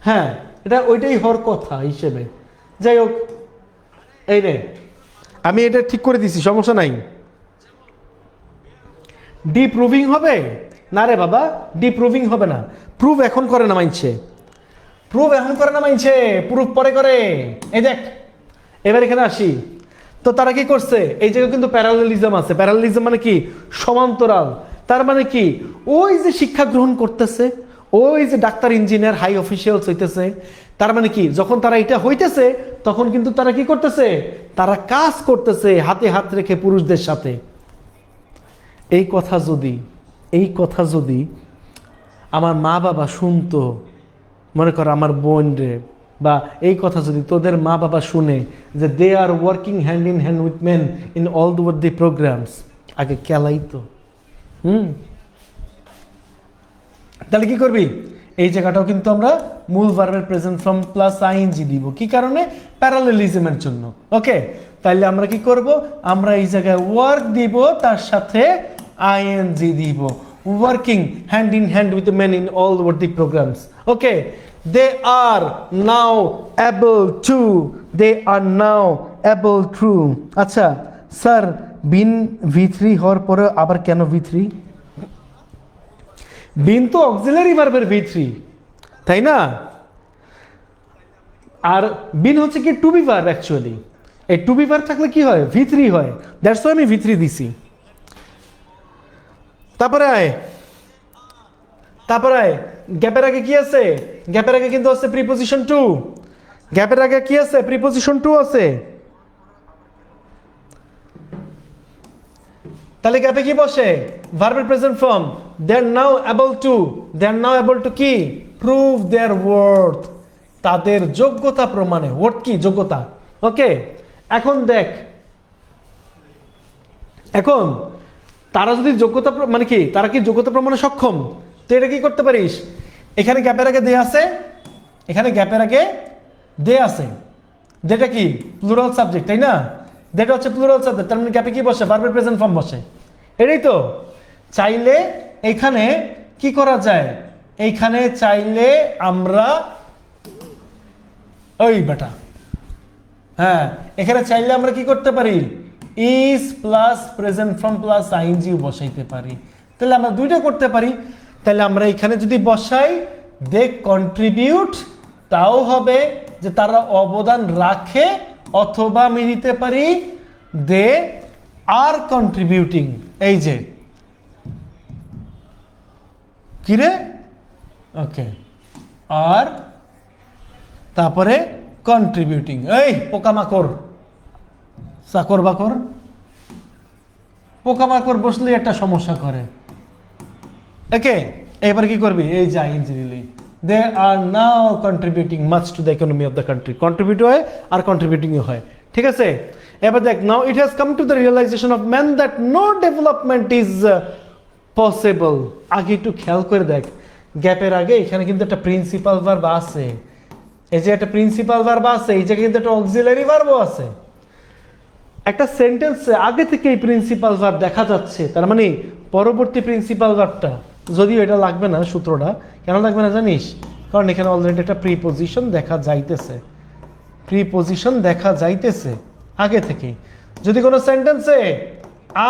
হ্যাঁ এটা ওইটাই হওয়ার কথা হিসেবে। যাই হোক, এই রে আমি এটা ঠিক করে দিছি, সমস্যা নাই। ডিপ্রুভিং হবে না রে বাবা, ডিপ্রুভিং হবে না, প্রুভ এখন করে না মানছে, প্রুভ এখন করে না মানছে, প্রুভ পরে করে। এই দেখ, এবার এখানে আসি, তো তারা কি করছে, এই জায়গায় কিন্তু প্যারালেলিজম আছে। প্যারালেলিজম মানে কি, সমান্তরাল। তার মানে কি, ওই যে শিক্ষা গ্রহণ করতেছে, ওই যে ডাক্তার ইঞ্জিনিয়ার হাই অফিসিয়ালস হইতেছে, তার মানে কি, যখন তারা এটা হইতেছে তখন কিন্তু তারা কি করতেছে, তারা কাজ করতেছে হাতে হাত রেখে পুরুষদের সাথে। এই কথা যদি আমার মা বাবা শুনতো, মনে কর আমার বোন রে, বা এই কথা যদি তোদের মা বাবা শুনে যে they are working hand in hand with men in all the programmes, আগে কেলাইতো। তাহলে কি করবি, এই জায়গাটাও কিন্তু আমরা মূল ভার্বের প্রেজেন্ট ফর্ম প্লাস আইএনজি দিব। কি কারণে, প্যারালেলিজমের জন্য। ওকে, তাহলে আমরা কি করব, আমরা এই জায়গায় ওয়ার্ক দিব, তার সাথে আইএনজি দিব, working hand in hand with men in all the programs. Okay, they are now able to. আচ্ছা স্যার, বিন V3 হওয়ার পরে আবার কেন V3? বিন তো অক্সিলারি ভার্বের V3, তাই না? আর বিন হচ্ছে কি, টু বি ভার্ব অ্যাকচুয়ালি। এই টু বি ভার্ব থাকলে কি হয়, V3 হয়। দ্যাটস ওয়াই আমি V3 দিছি। তারপরে আয়, গ্যাপের আগে কি আছে, গ্যাপের আগে কিন্তু আছে প্রিপোজিশন টু। গ্যাপের আগে কি আছে, প্রিপোজিশন টু আছে। তাহলে গ্যাপে কি বসে, ভার্বের present form. They are now able to কি, প্রুভ দেয়ার ওয়ার্থ, তাদের যোগ্যতা প্রমাণে। ওয়ার্থ কি, যোগ্যতা। ওকে, এখন দেখ, এখন তারা যদি যোগ্যতা মানে কি, তারা কি যোগ্যতা প্রমাণে সক্ষম, তো এটা কি করতে পারিস, এখানে গ্যাপের আগে দে আছে, এখানে গ্যাপের আগে দে আছে, যেটা কি প্লুরাল সাবজেক্ট, তাই না? যেটা হচ্ছে প্লুরাল সাবজেক্ট, তার মানে গ্যাপে কি বসে, ভার্বের প্রেজেন্ট ফর্ম বসে। এটাই তো, চাইলে এখানে কি করা যায়, এইখানে চাইলে আমরা ওই বেটা, হ্যাঁ এখানে চাইলে আমরা কি করতে পারি, is plus present form plus ING বসাইতে পারি। তাহলে আমরা দুইটা করতে পারি। তাহলে আমরা এখানে যদি বসাই দে কন্ট্রিবিউট, তাও হবে যে তারা অবদান রাখে, অথবা আমি দিতে পারি দে আর কন্ট্রিবিউটিং। এই যে কিরে, ওকে, আর তারপরে কন্ট্রিবিউটিং। এই পোকামাকড়, চাকর বাকর, পোকামাকড় বসলে একটা সমস্যা করে। ওকে, এবার কি করবি, এই যে আইএনজি দিলি, they are now contributing much to the economy of the country. Contribute হয় আর কন্ট্রিবিউটিংও হয়, ঠিক আছে? এবার দেখ, now it has come to the realisation of man that no development is possible. আগে একটু খেয়াল করে দেখ, গ্যাপের আগে এখানে কিন্তু একটা প্রিন্সিপাল ভার্ব আছে, এই যে একটা প্রিন্সিপাল ভার্ব আছে, এই জায়গায় কিন্তু একটা অক্সিলারি ভার্বও আছে। একটা সেন্টেন্সে আগে থেকে এই প্রিন্সিপাল ভার্ব দেখা যাচ্ছে, তার মানে পরবর্তী প্রিন্সিপাল ভার্বটা, যদিও এটা লাগবে না সূত্রটা, কেন লাগবে না জানিস? কারণ এখানে অলরেডি একটা প্রিপোজিশন দেখা যাইতেছে, প্রিপোজিশন দেখা যাইতেছে আগে থেকেই। যদি কোনো সেন্টেন্সে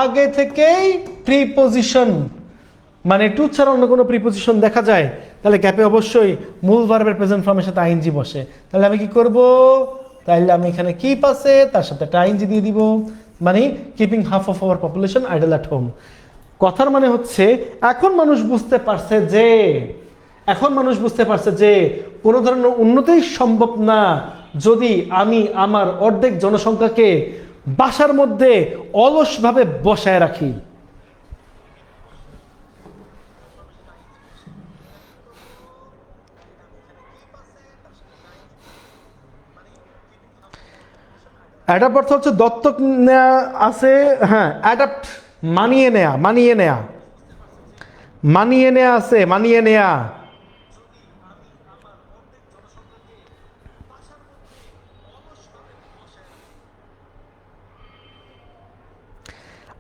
আগে থেকেই প্রিপোজিশন মানে টু ছাড়া অন্য কোনো প্রিপোজিশন দেখা যায়, তাহলে গ্যাপে অবশ্যই মূল ভার্বের প্রেজেন্ট ফর্মের সাথে আইএনজি বসে। তাহলে আমি কি করব, তাহলে আমি এখানে কিপ আছে, তার সাথে একটা আইএনজি দিয়ে দিব, মানে keeping half of our population idol at home. কথার মানে হচ্ছে, এখন মানুষ বুঝতে পারছে যে কোনো ধরনের উন্নতিই সম্ভব না যদি আমি আমার অর্ধেক জনসংখ্যাকে বাসার মধ্যে অলসভাবে বসায় রাখি। অ্যাডাপ্ট অর্থ হচ্ছে দত্তক নেয়া আছে, হ্যাঁ অ্যাডাপ্ট মানিয়ে নেয়া আছে, মানিয়ে নেয়া।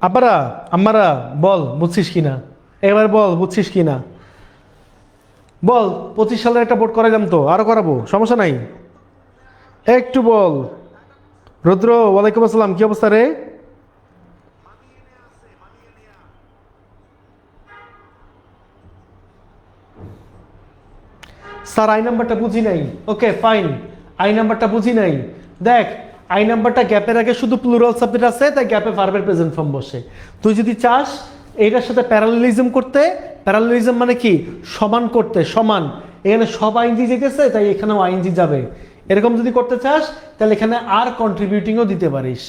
আব্বারা আম্মারা বল বুঝছিস কিনা, এবার বল বুঝছিস কিনা, বল 25 সালের একটা বোর্ড করাইলাম তো, আরো করাবো, সমস্যা নাই, একটু বল। রুদ্র ওয়ালাইকুম আসসালাম, কি অবস্থা রে? স্যার আই নাম্বারটা বুঝি নাই। ওকে ফাইন, আই নাম্বারটা বুঝি নাই। দেখ, আই নাম্বারটা গ্যাপের আগে শুধু প্লুরাল সাবজেক্ট আছে, তাই গ্যাপে ভার্বের প্রেজেন্ট ফর্ম বসে। তুই যদি চাস এইটার সাথে প্যারালেলিজম করতে, প্যারালেলিজম মানে কি সমান করতে, সমান, এখানে সব আইনজি যেতেছে তাই এখানেও আইনজি যাবে, এরকম যদি করতে চাস তাহলে এখানে আর কন্ট্রিবিউটিংও দিতে পারিস।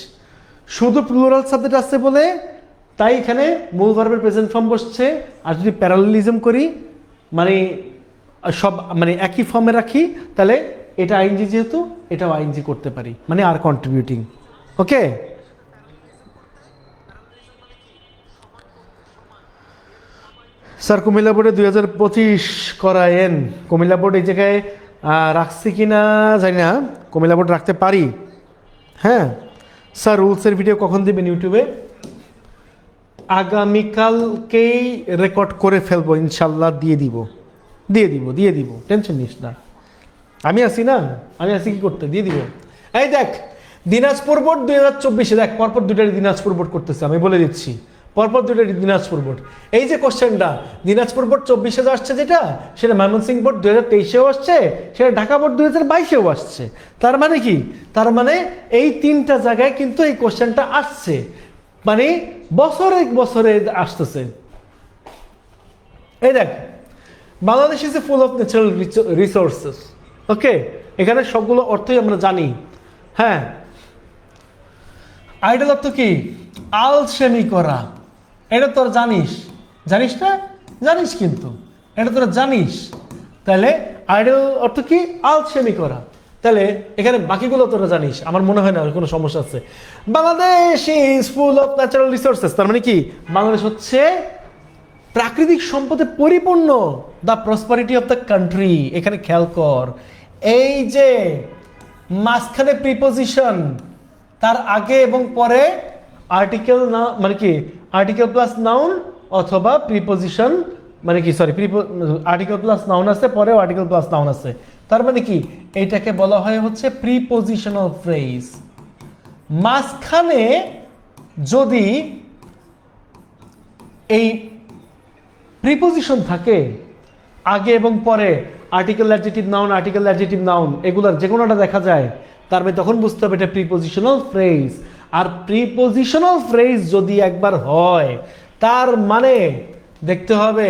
শুধু প্লুরাল সাবজেক্ট আছে বলে তাই এখানে মূল ভার্বের প্রেজেন্ট ফর্ম বসছে। আর যদি প্যারালেলিজম করি মানে সব মানে একই ফর্মে রাখি, তাহলে এটা আইনজি যেহেতু এটাও আইনজি করতে পারি, মানে আর কন্ট্রিবিউটিং। ওকে, স্যার কুমিল্লা বোর্ডে 2025 করায়েন। কুমিল্লা বোর্ড এই জায়গায় রাখছি কি না জানি না, কুমিল্লা বোর্ড রাখতে পারি। হ্যাঁ স্যার, রুলসের ভিডিও কখন দিবেন ইউটিউবে? আগামীকালকেই রেকর্ড করে ফেলবো ইনশাল্লাহ, দিয়ে দিব, টেনশন নিস না, আমি আছি না, আমি আছি কি করতে, দিয়ে দিব। এই দেখ, দিনাজপুর বোর্ড 2024 দেখ পরপর দুটারই দিনাজপুর বোর্ড করতেছে, আমি বলে দিচ্ছি পরপর দুটারই দিনাজপুর বোর্ড। এই যে কোশ্চেনটা দিনাজপুর বোর্ড 24 আসছে, যেটা সেটা ময়মনসিংহ বোর্ড 2023-এও আসছে, সেটা ঢাকা বোর্ড 2022-এও আসছে। তার মানে কি, তার মানে এই তিনটা জায়গায় কিন্তু এই কোশ্চেনটা আসছে, মানে বছরে আসতেছে। এই দেখ, Bangladesh is a full of natural resources. Okay, এখানে সবগুলো অর্থই আমরা জানি। হ্যাঁ, আইডল অর্থ কি? আলসেমি করা, এটা তোরা জানিস, জানিস না? জানিস, কিন্তু এটা তোরা জানিস। তাহলে আইডল অর্থ কি? আলসেমি করা। তাহলে এখানে বাকিগুলো তোরা জানিস, আমার মনে হয় না কোনো সমস্যা আছে। Bangladesh is full of natural resources, তার মানে কি বাংলাদেশ হচ্ছে প্রাকৃতিক সম্পদে পরিপূর্ণ, the prosperity of the country. এখানে খেয়াল কর, এই যে মাঝখানে প্রিপোজিশন, তার আগে এবং পরে আর্টিকেল না, মানে কি আর্টিকেল প্লাস নাউন অথবা প্রিপোজিশন, মানে কি সরি আর্টিকেল প্লাস নাউন আছে, পরেও আর্টিকেল প্লাস নাউন আছে। তার মানে কি এইটাকে বলা হয় হচ্ছে প্রিপোজিশনাল ফ্রেজ। মাঝখানে যদি এই প্রিপোজিশন থাকে, আগে এবং পরে আর্টিকেল অ্যাডজেক্টিভ নাউন এগুলার যে কোনোটা দেখা যায়, তার মানে তখন বুঝতে হবে এটা প্রিপোজিশনাল ফ্রেজ। আর প্রিপোজিশনাল ফ্রেজ যদি একবার হয়, তার মানে দেখতে হবে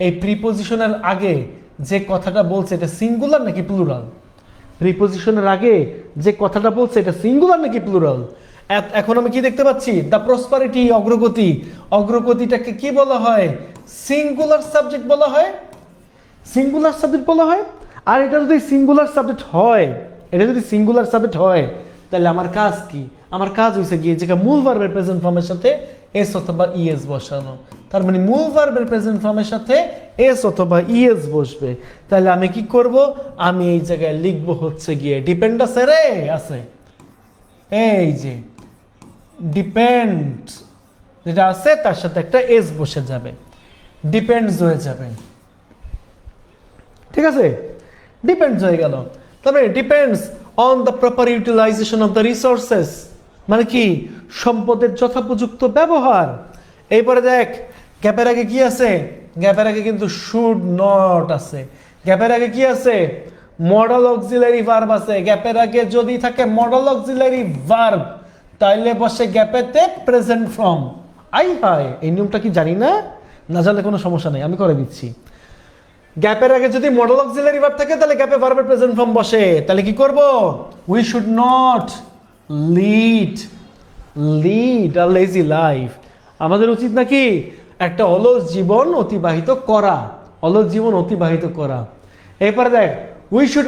এই প্রিপোজিশনের আগে যে কথাটা বলছে এটা সিঙ্গুলার নাকি প্লুরাল। প্রিপোজিশনের আগে যে কথাটা বলছে এটা সিঙ্গুলার নাকি প্লুরাল। এখন আমি কি দেখতে পাচ্ছি? দ্য প্রসপারিটি, অগ্রগতি। অগ্রগতিটাকে কি বলা হয়? সিঙ্গুলার সাবজেক্ট বলা হয়, সিঙ্গুলার সাবজেক্ট বলা হয়। আর এটা যদি সিঙ্গুলার সাবজেক্ট হয়, তাহলে আমার কাজ কি? আমার কাজ হয়েছে গিয়ে যেটা মূল ভার্বের প্রেজেন্ট ফর্মের সাথে এস অথবা ইএস বসানো। তার মানে মূল ভার্বের প্রেজেন্ট ফর্মের সাথে এস অথবা ইএস বসবে। তাহলে আমি কি করব? আমি এই জায়গায় লিখবো হচ্ছে গিয়ে ডিপেন্ড আছে রে, আছে এই যে ডিপেন্ড যেটা আছে তার সাথে একটা এস বসে যাবে, ডিপেন্ডস হয়ে যাবে। ঠিক আছে, ডিপেন্ডস হয়ে গেল। তবে depends on the proper utilisation of the resources, মানে কি সম্পদের যথোপযুক্ত ব্যবহার। এরপরে দেখ, গ্যাপের আগে কি আছে? গ্যাপের আগে কিন্তু শুড নট আছে। গ্যাপের আগে কি আছে? মডেল অক্সিলারি ভার্ব আছে। গ্যাপের আগে যদি থাকে মডেল অক্সিলারি ভার্ব, তাইলে বসে গ্যাপেতে প্রেজেন্ট ফর্ম। হায়, এই নিয়মটা কি জানি না, না জানলে কোনো সমস্যা নেই, আমি করে দিচ্ছি। গ্যাপের আগে যদি মডেল অক্সিলারি ভার্ব থাকে তাহলে গ্যাপে ভার্বের প্রেজেন্ট ফর্ম বসে। তাহলে কি করব? We should not lead a lazy life. আমাদের উচিত নাকি একটা অলস জীবন অতিবাহিত করা, অলস জীবন অতিবাহিত করা। এরপরে দেখ, উই শুড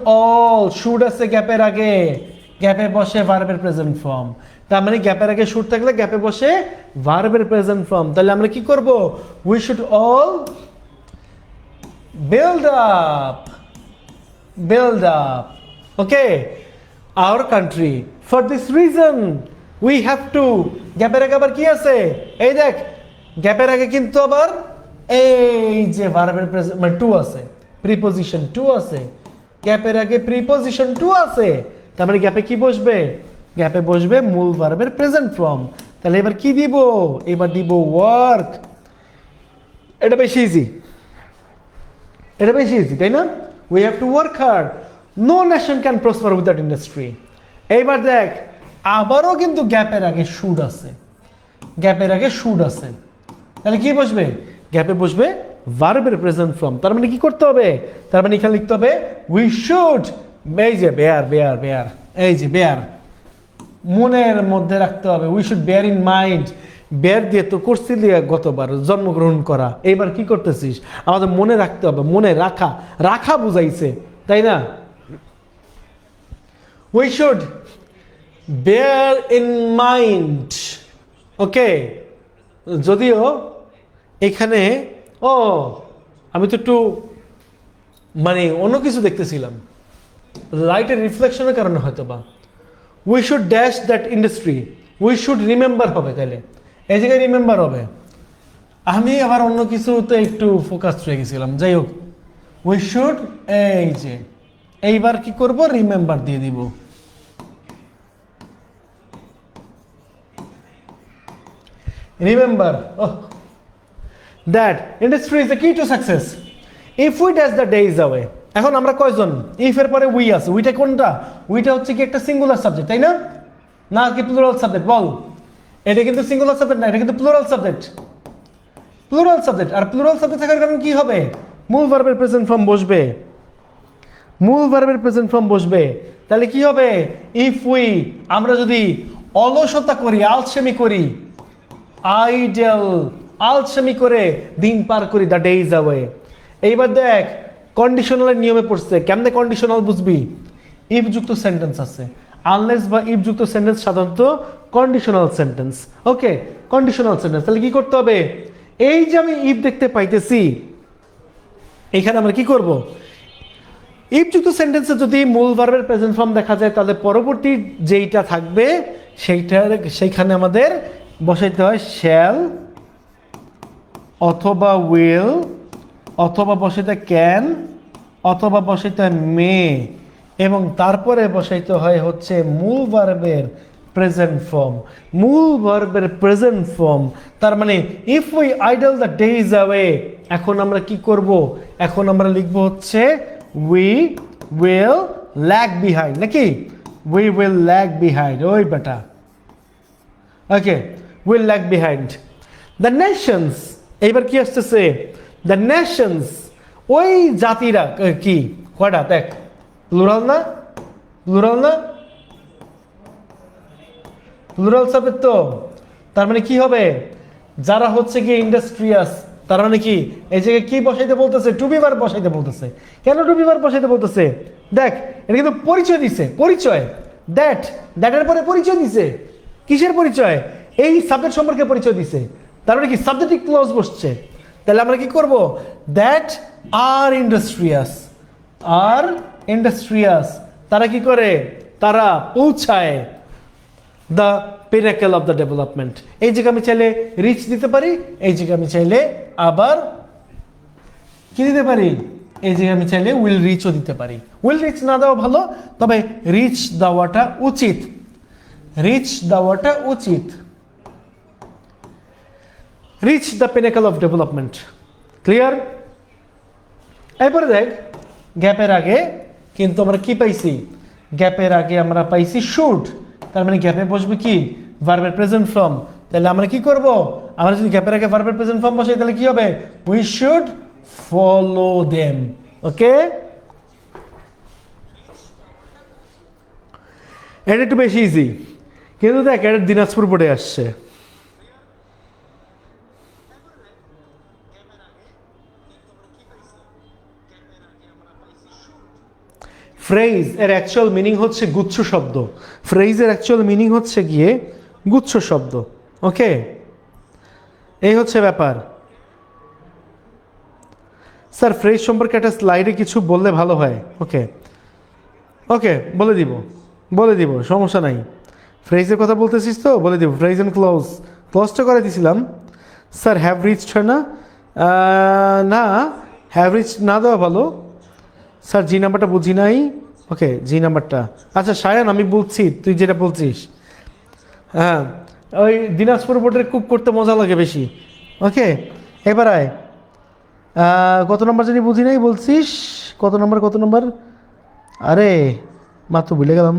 অল শুড আছে গ্যাপের আগে, গ্যাপে বসে ভার্বের প্রেজেন্ট ফর্ম। তার মানে গ্যাপের আগে শুড থাকলে গ্যাপে বসে ভার্বের প্রেজেন্ট ফর্ম। তাহলে আমরা কি করব? We should all build up. Okay, our country. For this reason we have to, গ্যাপের আগে আবার কি আছে, এই দেখ গ্যাপের আগে কিন্তু আবার এই যে ভার্বের মানে টু আছে, প্রিপোজিশন টু আছে, গ্যাপের আগে প্রিপোজিশন টু আছে, তার মানে গ্যাপে কি বসবে, গ্যাপে বসবে মূল ভার্বের প্রেজেন্ট ফর্ম। তাহলে এবার কি দিব, এবার দিব ওয়ার্ক। এটা বেশি ইজি, এটা বেশি ইজি, তাই না? We have to work hard, no nation can prosper without industry. এইবার দেখ আবারও কিন্তু গ্যাপের আগে শুড আছে, গ্যাপের আগে শুড আছে, তাহলে কি বসবে, গ্যাপে বসবে ভার্বের প্রেজেন্ট ফর্ম। তার মানে কি করতে হবে, তার মানে এখানে লিখতে হবে উই শুড, এই যে বেয়ার বেয়ার বেয়ার, এই যে বেয়ার মনের মধ্যে রাখতে হবে, we should bear in mind. Bear দিয়ে তো করছিলি গতবার জন্মগ্রহণ করা, এইবার কি করতেছিস, আমাদের মনে রাখতে হবে, মনে রাখা, রাখা বুঝাইছে, তাই না? We should bear in mind, okay. যদিও এখানে আমি তো একটু মানে অন্য কিছু দেখতেছিলাম, লাইটের রিফ্লেকশনের কারণে হয়তো বা। We should dash that industry, we should remember হবে, তাহলে এই জায়গায় রিমেম্বার হবে। আমি আবার অন্য কিছুতে একটু ফোকাস হয়ে গেছিলাম, যাই হোক উই শুড, এই যে এইবার কি করব, রিমেম্বার দিয়ে দিব। Remember that industry is the key to success if we dash the day is away. এখন আমরা কয়জন, ইফ এর পরে উই আছে, উইটা কোনটা, উইটা হচ্ছে কি একটা সিঙ্গুলার সাবজেক্ট, তাই না? না কি প্লুরাল সাবজেক্ট, বল। এটা কিন্তু সিঙ্গুলার সাবজেক্ট না, এটা কিন্তু প্লুরাল সাবজেক্ট, প্লুরাল সাবজেক্ট। আর প্লুরাল সাবজেক্ট থাকার কারণে কি হবে, মূল ভার্বের প্রেজেন্ট ফর্ম বসবে, মূল ভার্বের প্রেজেন্ট ফর্ম বসবে। তাহলে কি হবে, ইফ উই, আমরা যদি অলসতা করি, আলসেমি করি, আইডেল, আলসেমি করে দিন পার করি, দ্য ডে ইজ অ্যাওয়ে। এইবার দেখ কন্ডিশনালের নিয়মে পড়ছে, কেমনে কন্ডিশনাল বুঝবি, ইফ যুক্ত সেন্টেন্স আছে, আনলেস বা ইফ যুক্ত সেন্টেন্স সাধারণত কন্ডিশনাল সেন্টেন্স, ওকে, কন্ডিশনাল সেন্টেন্স। তাহলে কি করতে হবে, এই যে আমি ইফ দেখতে পাইতেছি, এখানে আমরা কি করব, ইফ যুক্ত সেন্টেন্সে যদি মূল ভার্বের প্রেজেন্ট ফর্ম দেখা যায়, তাহলে পরবর্তী যেইটা থাকবে সেইখানে আমাদের বসাইতে হয় শ্যাল অথবা উইল, অথবা বসাইতে ক্যান, অথবা বসাইতে মে, এবং তারপরে বসাইতে হয় হচ্ছে মূল ভার্বের প্রেজেন্ট ফর্ম, মূল ভার্বের প্রেজেন্ট ফর্ম। তার মানে if we idle the day is away, এখন আমরা কি করব, এখন আমরা লিখবো হচ্ছে উই উইল ল্যাগ বিহাইন্ড, নাকি উই উইল ল্যাগ বিহাইন্ড, ওই বেটা, okay, will lag behind. The nations, এইবার কি আসতেছে, দ্য নেশনস, ওই জাতিরা, কি কয়টা দেখ, প্লুরাল না, প্লুরাল না, প্লুরাল সাবজেক্ট তো। তার মানে কি হবে, যারা হচ্ছে কি ইন্ডাস্ট্রিয়াস, তার মানে কি এই জায়গায় কি বসাইতে বলতেছে, টু বি ভার্ব বসাইতে বলতেছে। কেন টু বি ভার্ব বসাইতে বলতেছে, দেখ এটা কিন্তু পরিচয় দিছে, পরিচয়, দ্যাট, দ্যাটের পরে পরিচয় দিছে, কিসের পরিচয়, এই সাবজেক্ট সম্পর্কে পরিচয় দিছে, তার মানে কি সাবজেক্টিভ ক্লজ বসছে। তাহলে আমরা কি করব, that R industrious, R industrious, তারা কি করে, তারা পৌঁছায় the pinnacle of the development. এই জায়গায় আমি চাইলে রিচ দিতে পারি, এই জায়গায় আমি চাইলে আবার কি দিতে পারি, এই জায়গায় আমি চাইলে উইল রিচও দিতে পারি। উইল রিচ না দেওয়া ভালো, তবে রিচ দেওয়াটা উচিত, রিচ দেওয়াটা উচিত, reach the pinnacle of development. Clear? এরপরে দেখ গ্যাপের আগে কিন্তু আমরা কি পাইছি, গ্যাপের আগে আমরা পাইছি শুড, তার মানে গ্যাপে বসবে কি, ভার্বের প্রেজেন্ট ফর্ম। তাহলে আমরা কি করব, আমরা যদি গ্যাপের আগে ভার্বের প্রেজেন্ট ফর্ম বসাই, তাহলে কি হবে, উই শুড ফলো দেম, ওকে। এটা একটু বেশি ইজি, কিন্তু দেখ এটা দিনাজপুর বোর্ডে আসছে। ফ্রেজ এর অ্যাকচুয়াল মিনিং হচ্ছে গুচ্ছ শব্দ, ফ্রেজের অ্যাকচুয়াল মিনিং হচ্ছে গিয়ে গুচ্ছ শব্দ, ওকে, এই হচ্ছে ব্যাপার। স্যার ফ্রেজ সম্পর্কে একটা স্লাইডে কিছু বললে ভালো হয়, ওকে, ওকে বলে দিব, বলে দিব, সমস্যা নাই। ফ্রেজের কথা বলতেছিস তো, বলে দিব। ফ্রেজ অ্যান্ড ক্লজটা করে দিছিলাম। স্যার হ্যাভ রিচড হয় না? না, হ্যাভ রিচড না দেওয়া ভালো। স্যার জি নাম্বারটা বুঝি নাই। ওকে, জি নাম্বারটা। আচ্ছা সায়ান, আমি বলছি, তুই যেটা বলছিস, হ্যাঁ, ওই দিনাজপুর বোর্ডের কুক করতে মজা লাগে বেশি। ওকে, এবার আয়। কত নম্বর জানি বুঝি নাই বলছিস? কত নম্বর? আরে মাত্র ভুলে গেলাম।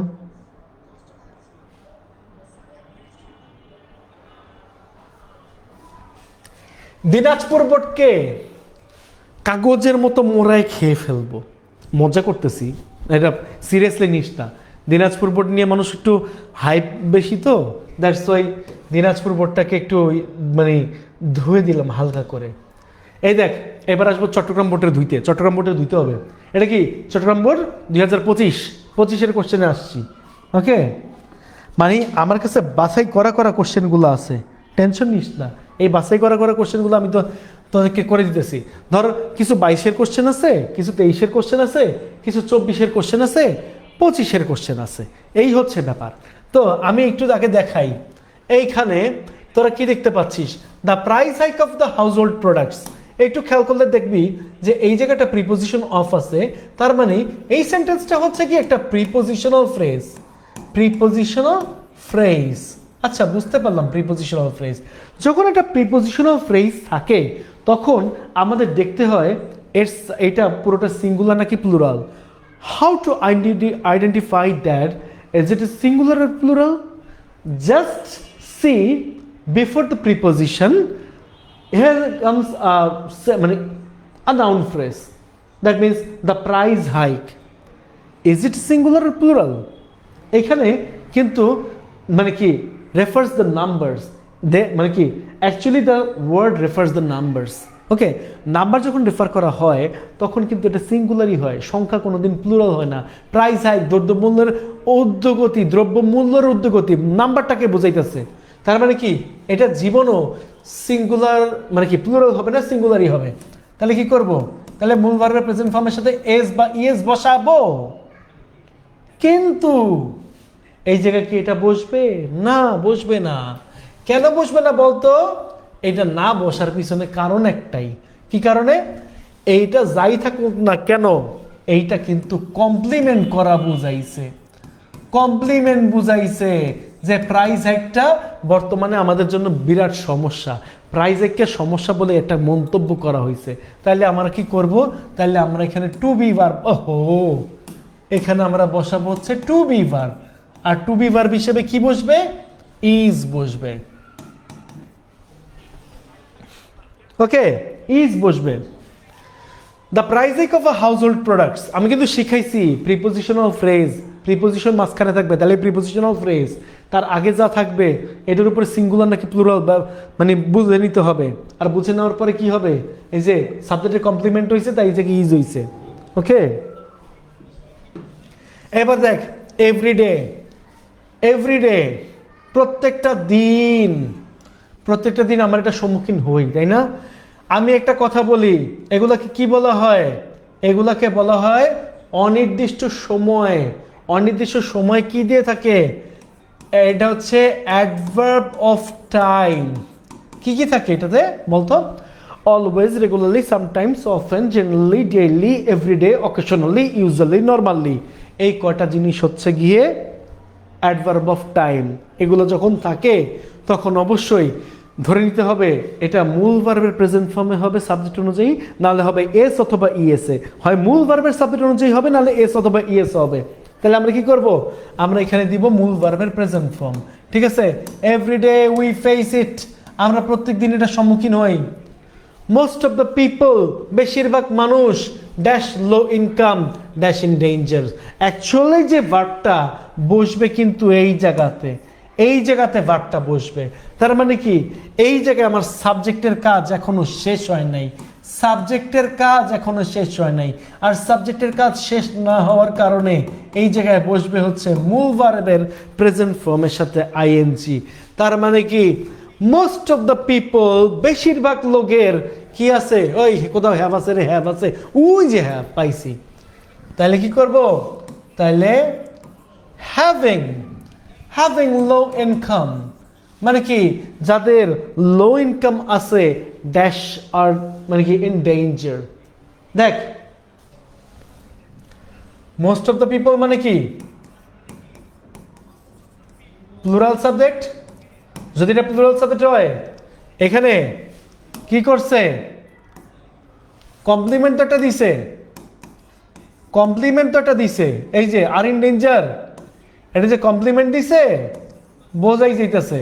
দিনাজপুর বোর্ডকে কাগজের মতো মোড়ায় খেয়ে ফেলবো। মজা করতেছি, এটা সিরিয়াসলি নিস না। দিনাজপুর বোর্ড নিয়ে মানুষ একটু হাইপ বেশি, তো দ্যাটস ওয়াই দিনাজপুর বোর্ডটাকে একটু মানে ধুয়ে দিলাম হালকা করে। এই দেখ, এবার আসবো চট্টগ্রাম বোর্ডের ধুইতে। চট্টগ্রাম বোর্ডের ধুইতে হবে। এটা কি চট্টগ্রাম বোর্ড 2025-25-এর কোশ্চেনে আসছি। ওকে, মানে আমার কাছে বাছাই করা কোশ্চেনগুলো আছে, টেনশন নিস না। এই বাছাই করা কোশ্চেনগুলো আমি তো তোদেরকে করে দিতেছি। ধর কিছু 22-এর কোশ্চেন আছে, কিছু 23-এর কোশ্চেন আছে, কিছু 24-এর কোশ্চেন আছে, 25-এর কোশ্চেন আছে। এই হচ্ছে ব্যাপার। তো আমি একটু তাকে দেখাই। এইখানে তোরা কি দেখতে পাচ্ছিস? The price hike of the house hold products. একটু খেয়াল করলে দেখবি যে এই জায়গাটা প্রিপোজিশন অফ আছে, তার মানে এই সেন্টেন্সটা হচ্ছে কি একটা প্রিপোজিশনাল ফ্রেজ। প্রিপোজিশনাল ফ্রেজ, আচ্ছা বুঝতে পারলাম। প্রিপোজিশনাল ফ্রেজ, যখন একটা প্রিপোজিশনাল ফ্রেজ থাকে তখন আমাদের দেখতে হয় এটা পুরোটা সিঙ্গুলার নাকি plural. How to identify that is it singular আর plural? Just see before the preposition here comes মানে a noun phrase, that means the price hike. Is it singular or plural? এখানে কিন্তু মানে কি refers the numbers, মানে কি actually the word refers the numbers. Okay, number যখন refer করা হয় তখন কিন্তু এটা সিঙ্গুলারই হয়, সংখ্যা কোনোদিন প্লুরাল হয় না। প্রাইস হাইক দ্রব্যমূল্যের ঊর্ধ্বগতি, দ্রব্যমূল্যের ঊর্ধ্বগতি নাম্বারটাকে বোঝাইতেছে। তার মানে কি এটা জীবনও সিঙ্গুলার মানে কি প্লুরাল হবে না, সিঙ্গুলারই হবে। তাহলে কি করব? তাহলে মূল ভার্বের প্রেজেন্ট ফর্মের সাথে এস বা ইএস বসাবো। কিন্তু এই জায়গায় কি এটা বসবে? না, বসবে না। কেন বসবে না বলতো? এটা না বসার পিছনে কারণ একটাই। কি কারণে? এইটা যাই থাকুক না কেন, এইটা কিন্তু কমপ্লিমেন্ট করা বুঝাইছে। কমপ্লিমেন্ট বুঝাইছে যে প্রাইস হাইকটা বর্তমানে আমাদের জন্য বিরাট সমস্যা। প্রাইস হাইককে সমস্যা বলে একটা মন্তব্য করা হয়েছে। তাহলে আমরা কি করব? তাহলে আমরা এখানে টু বি ভার্ব, ওহো, এখানে আমরা বসাবো হচ্ছে টু বি ভার্ব। আর টু বি ভার্ব হিসেবে কি বসবে? ইজ বসবে। ওকে, ইজ বসবে। The price hike of a household products, আমি কিন্তু শিখাইছি প্রিপোজিশনাল ফ্রেজ, প্রিপোজিশন মাঝখানে থাকবে, তাহলে প্রিপোজিশনাল ফ্রেজ তার আগে যা থাকবে এটার উপরে সিঙ্গুলার নাকি প্লুরাল মানে বুঝে নিতে হবে। আর বুঝে নেওয়ার পরে কি হবে? এই যে সাবজেক্টের কমপ্লিমেন্ট হয়েছে, তাই যে ইজ হয়েছে। ওকে, এবার দেখ এভরিডে। এভরিডে প্রত্যেকটা দিন আমার এটা সম্মুখীন হই, তাই না? আমি একটা কথা বলি, এগুলাকে কি বলা হয়? এগুলাকে বলা হয় অনির্দিষ্ট সময়। অনির্দিষ্ট সময় কি দিয়ে থাকে? এটা হচ্ছে অ্যাডভার্ব অফ টাইম। কি কি থাকে এটাতে বলতো? Always, regularly, sometimes, often, generally, daily, everyday, occasionally, usually, normally. এই কয়টা জিনিস হচ্ছে গিয়ে অ্যাডভার্ব অফ টাইম। এগুলো যখন থাকে তখন অবশ্যই ধরে নিতে হবে এটা মূল ভার্বের প্রেজেন্ট ফর্মে হবে সাবজেক্ট অনুযায়ী, নাহলে হবে এস অথবা ইএসএ। হয় মূল ভার্বের সাবজেক্ট অনুযায়ী হবে, নাহলে এস অথবা ইএস হবে। তাহলে আমরা কি করব? আমরা এখানে দিব মূল ভার্বের প্রেজেন্ট ফর্ম। ঠিক আছে? এভরিডে উই ফেস ইট, আমরা প্রত্যেক দিন এটা সম্মুখীন হই। মোস্ট অফ দ্য পিপল, বেশিরভাগ মানুষ, dash low income, dash in danger. Actually যে ভার্বটা বসবে কিন্তু এই জায়গাতে ভার্বটা বসবে। তার মানে কি এই জায়গায় আমার সাবজেক্টের কাজ এখনো শেষ হয় নাই। সাবজেক্টের কাজ এখনো শেষ হয় নাই। আর সাবজেক্টের কাজ শেষ না হওয়ার কারণে এই জায়গায় বসবে হচ্ছে মূল ভার্বের প্রেজেন্ট ফর্মের সাথে আইএনজি। তার মানে কি মোস্ট অফ দ্য পিপল, বেশিরভাগ লোকের কি আছে? ওই কোথাও হ্যাভ আছে রে, হ্যাভ আছে, ওই যে হ্যাভ পাইছি। তাহলে কি করব? তাহলে হ্যাভিং হ্যাভিং লো ইনকাম মানে কি যাদের লো ইনকাম আছে ড্যাশ আর মানে কি ইন ডেঞ্জার দেখ মোস্ট অফ দ্য পিপল মানে কি প্লুরাল সাবজেক্ট যদি এটা প্লুরাল সাবজেক্ট হয় এখানে কি করছে কমপ্লিমেন্ট তো একটা দিছে কমপ্লিমেন্ট তো একটা দিছে এই যে আর ইন ডেঞ্জার এটা যে কমপ্লিমেন্ট দিছে বোঝাই যাইতেছে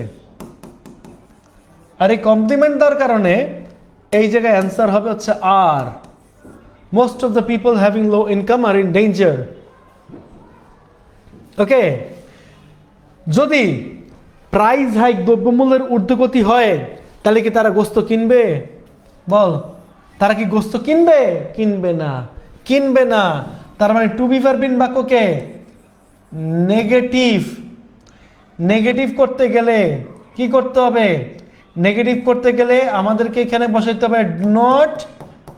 আর এই কমপ্লিমেন্ট দেওয়ার কারণে এই জায়গায় অ্যান্সার হবে হচ্ছে আর most of the people having low income are in danger okay যদি প্রাইস হাইক দ্রব্যমূল্যের ঊর্ধ্বগতি হয় তাহলে কি তারা গোস্ত কিনবে বল তারা কি গোস্ত কিনবে কিনবে না তার মানে টু বি ভার্ব ইন বাক্যকে নেগেটিভ করতে গেলে কি করতে হবে নেগেটিভ করতে গেলে আমাদেরকে এখানে বসাইতে হবে নট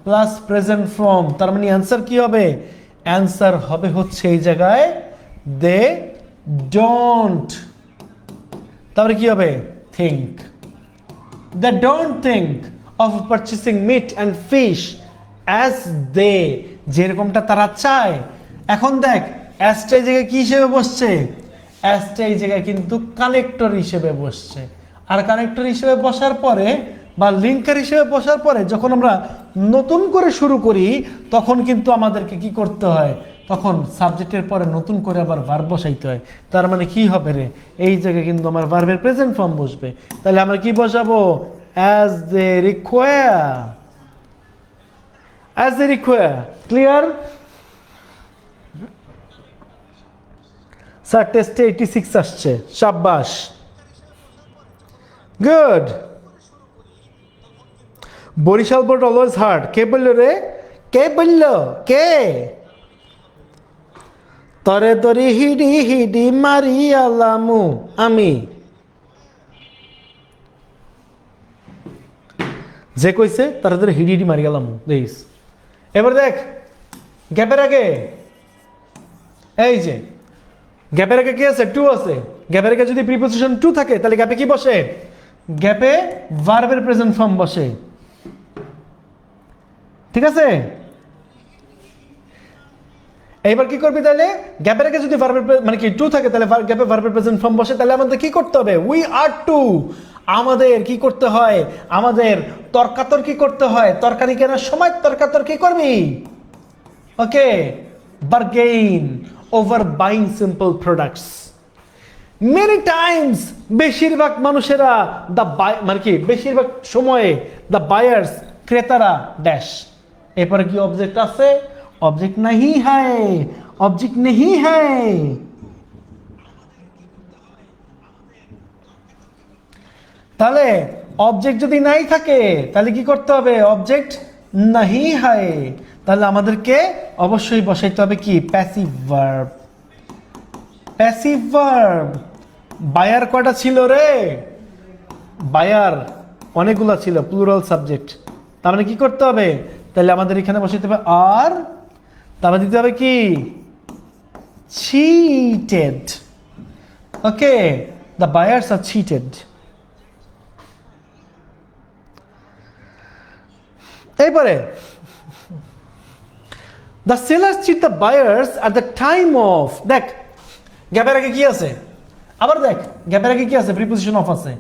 প্লাস প্রেজেন্ট ফর্ম তার মানে অ্যান্সার কি হবে অ্যান্সার হবে হচ্ছে এই জায়গায় দে ডোন্ট তারপরে কি হবে think they don't think of purchasing meat and fish as they যেরকমটা তারা চায় এখন দেখ অ্যাজটা এই জায়গায় কি হিসেবে বসছে অ্যাজটা এই জায়গায় কিন্তু কানেক্টর হিসেবে বসছে আর কানেক্টর হিসেবে বসার পরে বা লিঙ্কার হিসেবে বসার পরে যখন আমরা নতুন করে শুরু করি তখন কিন্তু আমাদেরকে কি করতে হয় তখন সাবজেক্টের পরে নতুন করে আবার ভার্ব বসাইতে হয় তার মানে কি হবে রে এই জায়গায় কিন্তু আমার ভার্বের প্রেজেন্ট ফর্ম বসবে তাহলে আমরা কি বসাবো as they require clear sir টেস্টে 86 আসছে শাবাশ good Barishal board always hard কে বললো রে কে তরে তরি হিডি মারি আলামু আমি যে কইছে তারে তরে হিডি মারি আলামু দেখিস এবার দেখ গ্যাপের আগে এই যে গ্যাপের আগে কি আছে টু আছে গ্যাপের আগে যদি প্রিপোজিশন টু থাকে তাহলে গ্যাপে কি বসে গ্যাপে ভার্বের প্রেজেন্ট ফর্ম বসে ঠিক আছে এইবার কি করবি তাহলে গ্যাপের আগে যদি ভার্বের মানে কি টু থাকে তাহলে গ্যাপে ভার্বের প্রেজেন্ট ফর্ম বসে তাহলে আমাদের কি করতে হবে উই আর টু আমাদের কি করতে হয় আমাদের তর্কাতর্কি করতে হয় তরকারি কেনার সময় তর্কাতর্কি করবি okay bargain over buying simple products many times বেশিরভাগ মানুষেরা মানে কি বেশিরভাগ সময়ে দ্য বায়ার্স ক্রেতারা ড্যাশ এরপরে কি অবজেক্ট আছে অবজেক্ট नहीं है অবজেক্ট नहीं है তাহলে অবজেক্ট যদি নাই থাকে তাহলে কি করতে হবে অবজেক্ট नहीं है তাহলে আমাদেরকে অবশ্যই বসাইতে হবে কি প্যাসিভ ভার্ব বায়ার কয়টা ছিল রে বায়ার অনেকগুলা ছিল প্লুরাল সাবজেক্ট তার মানে কি করতে হবে তাহলে আমাদের এখানে বসাইতে হবে আর তারপর দিতে হবে কি cheated okay the buyers are cheated এবারে the sellers cheat the buyers at the time of দেখ গ্যাপের আগে কি আছে আবার দেখ গ্যাপের আগে কি আছে প্রিপোজিশন অফ আছে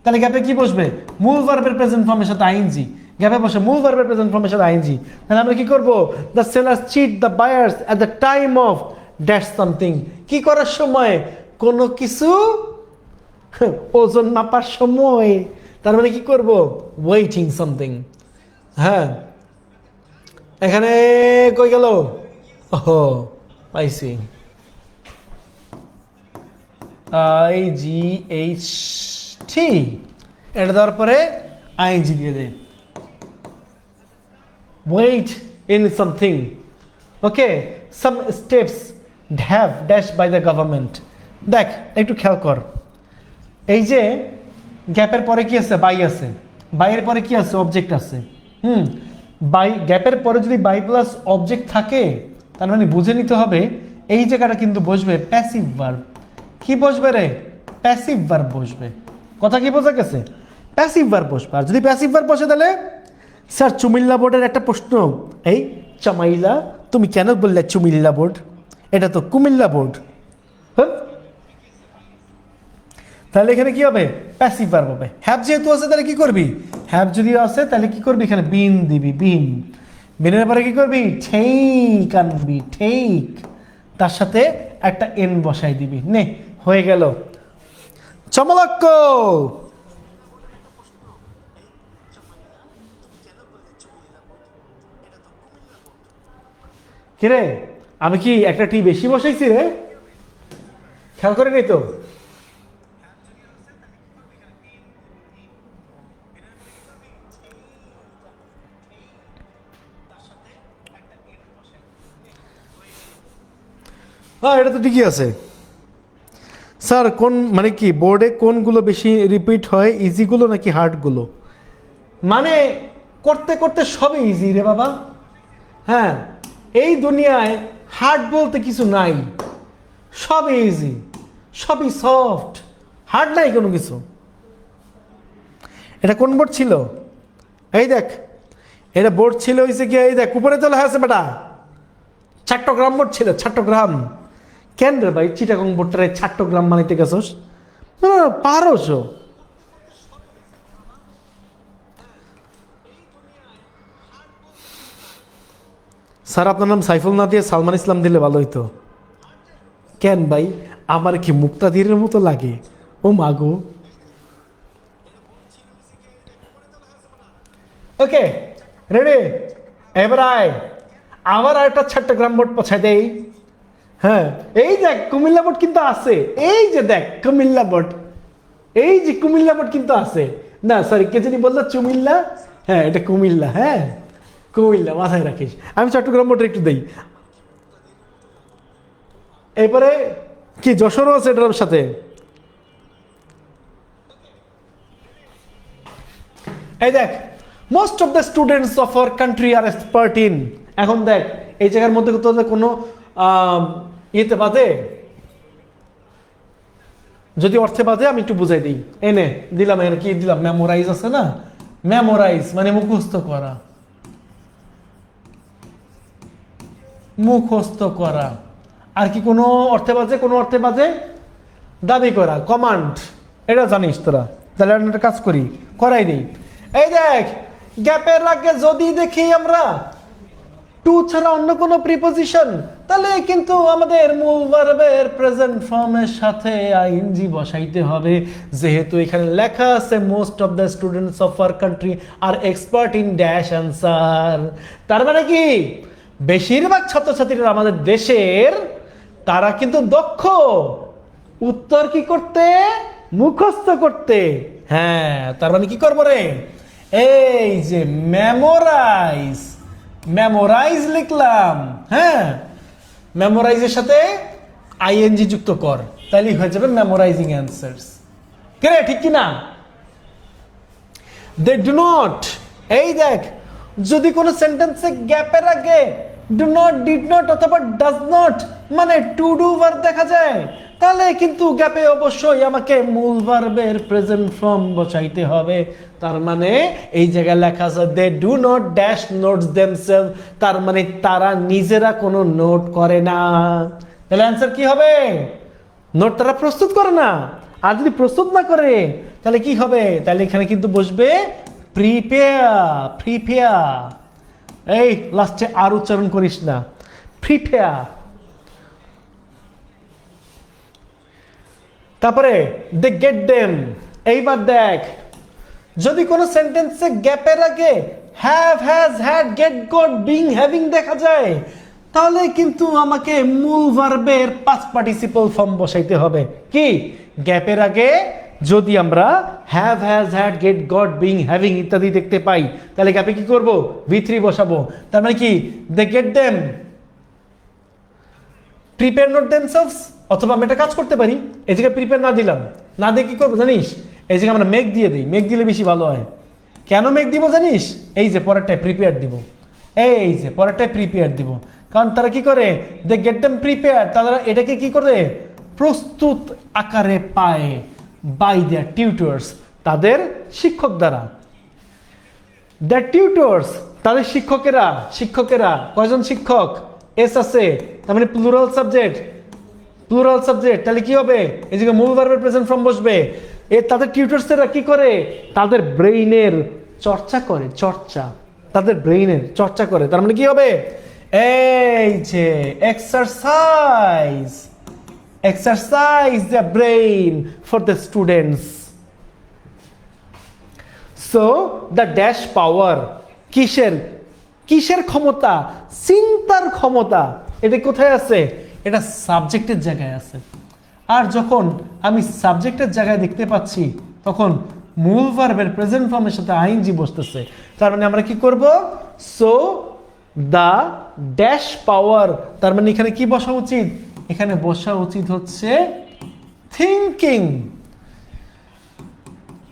তাহলে গ্যাপে কি বসবে মূল ভার্বের প্রেজেন্ট ফর্মের সাথে আইএনজি গ্যাপে বসে মূল ভার্বের প্রেজেন্ট ফর্মের সাথে আইএনজি তাহলে আমরা কি করব the sellers cheat the buyers at the time of dash something কি করার সময় কোনো কিছু ওজন মাপার সময় তার মানে কি করব ওয়েটিং সামথিং হ্যাঁ এখানে কই গেল ও পাইছি IGHT এটা দেওয়ার পরে আইএনজি দিয়ে দে wait in something okay some steps have dashed by the government দেখ একটু খেয়াল কর এই যে গ্যাপের পরে কি আছে বাই আছে বাইয়ের পরে কি আছে অবজেক্ট আছে বাই গ্যাপের পরে যদি বাই প্লাস অবজেক্ট থাকে তার মানে বুঝে নিতে হবে এই জায়গাটা কিন্তু বসবে প্যাসিভ ভার্ব কি বসবে রে? প্যাসিভ ভার্ব বসবে। কথা কি বোঝা গেছে? প্যাসিভ ভার্ব বসবে। আর যদি প্যাসিভ ভার্ব বসে তাহলে স্যার চুমিল্লা বোর্ডের একটা প্রশ্ন, এই চামাইলা তুমি কেন বললে চুমিল্লা বোর্ড? এটা তো কুমিল্লা বোর্ড। হ্যাঁ, তাহলে এখানে কি হবে? প্যাসিভ ভার্ব হবে। হ্যাভ যেহেতু আছে তাহলে কি করবি? হ্যাভ যদি আছে তাহলে কি করবি? এখানে বিন দিবি, বিন। বিনের পরে কি করবি? ঠেক আনবি, ঠেক। তার সাথে একটা এন বসাই দিবি। নে, হয়ে গেল। চমলক্ষ। কিরে, আমি কি একটা টি বেশি বসাইছি রে? খেয়াল করে নি তো? হ্যাঁ, এটা তো ঠিকই আছে। স্যার কোন মানে কি বোর্ডে কোনগুলো বেশি রিপিট হয়, ইজিগুলো নাকি হার্ডগুলো? মানে করতে করতে সবই ইজি রে বাবা। হ্যাঁ, এই দুনিয়ায় হার্ড বলতে কিছু নাই, সবই ইজি, সবই সফট, হার্ড নাই কোনো কিছু। এটা কোন বোর্ড ছিল? এই দেখ, এটা বোর্ড ছিল হয়েছে কি, এই দেখ উপরে তোলা আছে বেটা, চট্টগ্রাম বোর্ড ছিল, চট্টগ্রাম। কেন রে ভাই চিটাগং বোর্ডটারে চট্টগ্রাম বানাইতে গেছস? পারোস। স্যার আপনার নাম সাইফুল না দিয়ে সালমান ইসলাম দিলে ভালো হইতো। কেন ভাই, আমার কি মুক্তাদিরের মতো লাগে? ও মাগো। ওকে, রেডি? এবার আয়, আবার একটা চট্টগ্রাম বোর্ড পছাই দেই। হ্যাঁ, এই দেখ কুমিল্লা বোর্ড কিন্তু আছে, এই যে দেখ কুমিল্লা বোর্ড, এই যে কুমিল্লা বোর্ড কিন্তু আছে। না সরি, কে জানি বললো চুমিল্লা, হ্যাঁ এটা কুমিল্লা, হ্যাঁ কুমিল্লা, মাথায় রাখিস। আমি চট্টগ্রাম বোর্ডে একটু দেই। এরপরে কি যশোরও আছে এটার সাথে। এই দেখ, most of the students of our country are expert in. এখন দেখ এই জায়গার মধ্যে তোদের কোনো ইয়েতে বাদে, যদি অর্থে বাদে আমি একটু বুঝাই দিই। এনে দিলাম, এর কি দিলাম? মেমোরাইজ আছে না? মেমোরাইজ মানে মুখস্থ করা, মুখস্থ করা। আর কি কোনো অর্থে বাজে? কোনো অর্থে বাজে দাবি করা, কমান্ড। এটা জানিস তোরা? তাহলে আমি একটা কাজ করি, করাই দিই। এই দেখ, গ্যাপের আগে যদি দেখি আমরা টু ছাড়া অন্য কোনো প্রিপোজিশন, তাহলে কিন্তু আমাদের মূল ভার্বের প্রেজেন্ট ফর্মের সাথে আইএনজি বসাইতে হবে। যেহেতু এখানে লেখা আছে most of the students of our country are expert in dash answer. তার মানে কি বেশিরভাগ ছাত্রছাত্রীরা আমাদের দেশের, তারা কিন্তু দক্ষ উত্তর কি করতে? মুখস্থ করতে। হ্যাঁ, তার মানে কি করবো রে? এই যে মেমোরাইজ, মেমোরাইজ লিখলাম। হ্যাঁ, মেমোরাইজের সাথে আইএনজি যুক্ত কর, তাহলে হয়ে যাবে মেমোরাইজিং অ্যান্সার্স। কে ঠিক কি না? দে ডু নট, এই দেখ যদি কোনো সেন্টেন্সে গ্যাপের আগে ডু নট, ডিড নট অথবা ডাজ নট মানে টু ডু ভার্ব দেখা যায়, তাহলে কিন্তু গ্যাপে অবশ্যই আমাকে মূল ভার্বের প্রেজেন্ট ফর্ম বসাইতে হবে। তার মানে এই জায়গায় লেখা আছে they do not dash notes themselves, তার মানে তারা নিজেরা কোনো নোট করে না। তাহলে অ্যান্সার কি হবে? নোট তারা প্রস্তুত করে না। আর যদি প্রস্তুত না করে তাহলে কি হবে? তাহলে এখানে কিন্তু বসবে প্রিপেয়ার, প্রিপেয়ার। এই লাস্টে আর উচ্চারণ করিস না, প্রিপেয়ার। তারপরে দে গেট দেম। এইবার দেখ, যদি কোনো সেন্টেন্সে গ্যাপের আগে have, has, had, get, got, being, having দেখা যায়, তাহলে কিন্তু আমাকে মূল ভার্বের পাস্ট পার্টিসিপল ফর্ম বসাইতে হবে। কি? গ্যাপের আগে যদি আমরা have, has, had, get, got, being, having ইত্যাদি দেখতে পাই, তাহলে গ্যাপে কি করব? V3 বসাবো। তার মানে কি? They get them prepare not themselves. অথবা আমি একটা কাজ করতে পারি, এই জায়গায় প্রিপেয়ার না দিলাম, না দিয়ে কি করবো জানিস? এই জায়গায় আমরা মেক দিয়ে দিই, মেক দিলে বেশি ভালো হয়। কেন মেক দিব জানিস? এই যে পরেরটায় প্রিপেয়ার দিব, এই যে পরেরটায় প্রিপেয়ার দিব। কারণ তারা কি করে? দে গেট দেম প্রিপেয়ার, তারা এটাকে কি করে? প্রস্তুত আকারে পায় বাই দেয়ার টিউটর্স, তাদের শিক্ষক দ্বারা। দ্য টিউটর্স, তাদের শিক্ষকেরা কয়জন শিক্ষক? এস আছে, তার মানে প্লুরাল সাবজেক্ট, তাহলে কি হবে? এই যে মূল ভার্বের প্রেজেন্ট ফর্ম বসবে। তাদের টিউটর্সরা কি করে? তাদের ব্রেইনের চর্চা করে, তাদের ব্রেইনের চর্চা করে। তার মানে কি হবে? এই যে exercise the brain for the students. So the dash power, কিসের ক্ষমতা? চিন্তার ক্ষমতা। এটা কোথায় আছে? এটা সাবজেক্টের জায়গায় আছে। আর যখন আমি সাবজেক্টের জায়গায় দেখতে পাচ্ছি, তখন মূল ভার্বের প্রেজেন্ট ফর্মের সাথে আইএনজি বসতেছে। তার মানে আমরা কি করব? সো দ্য ড্যাশ পাওয়ার, তার মানে এখানে কি বসা উচিত? এখানে বসা উচিত হচ্ছে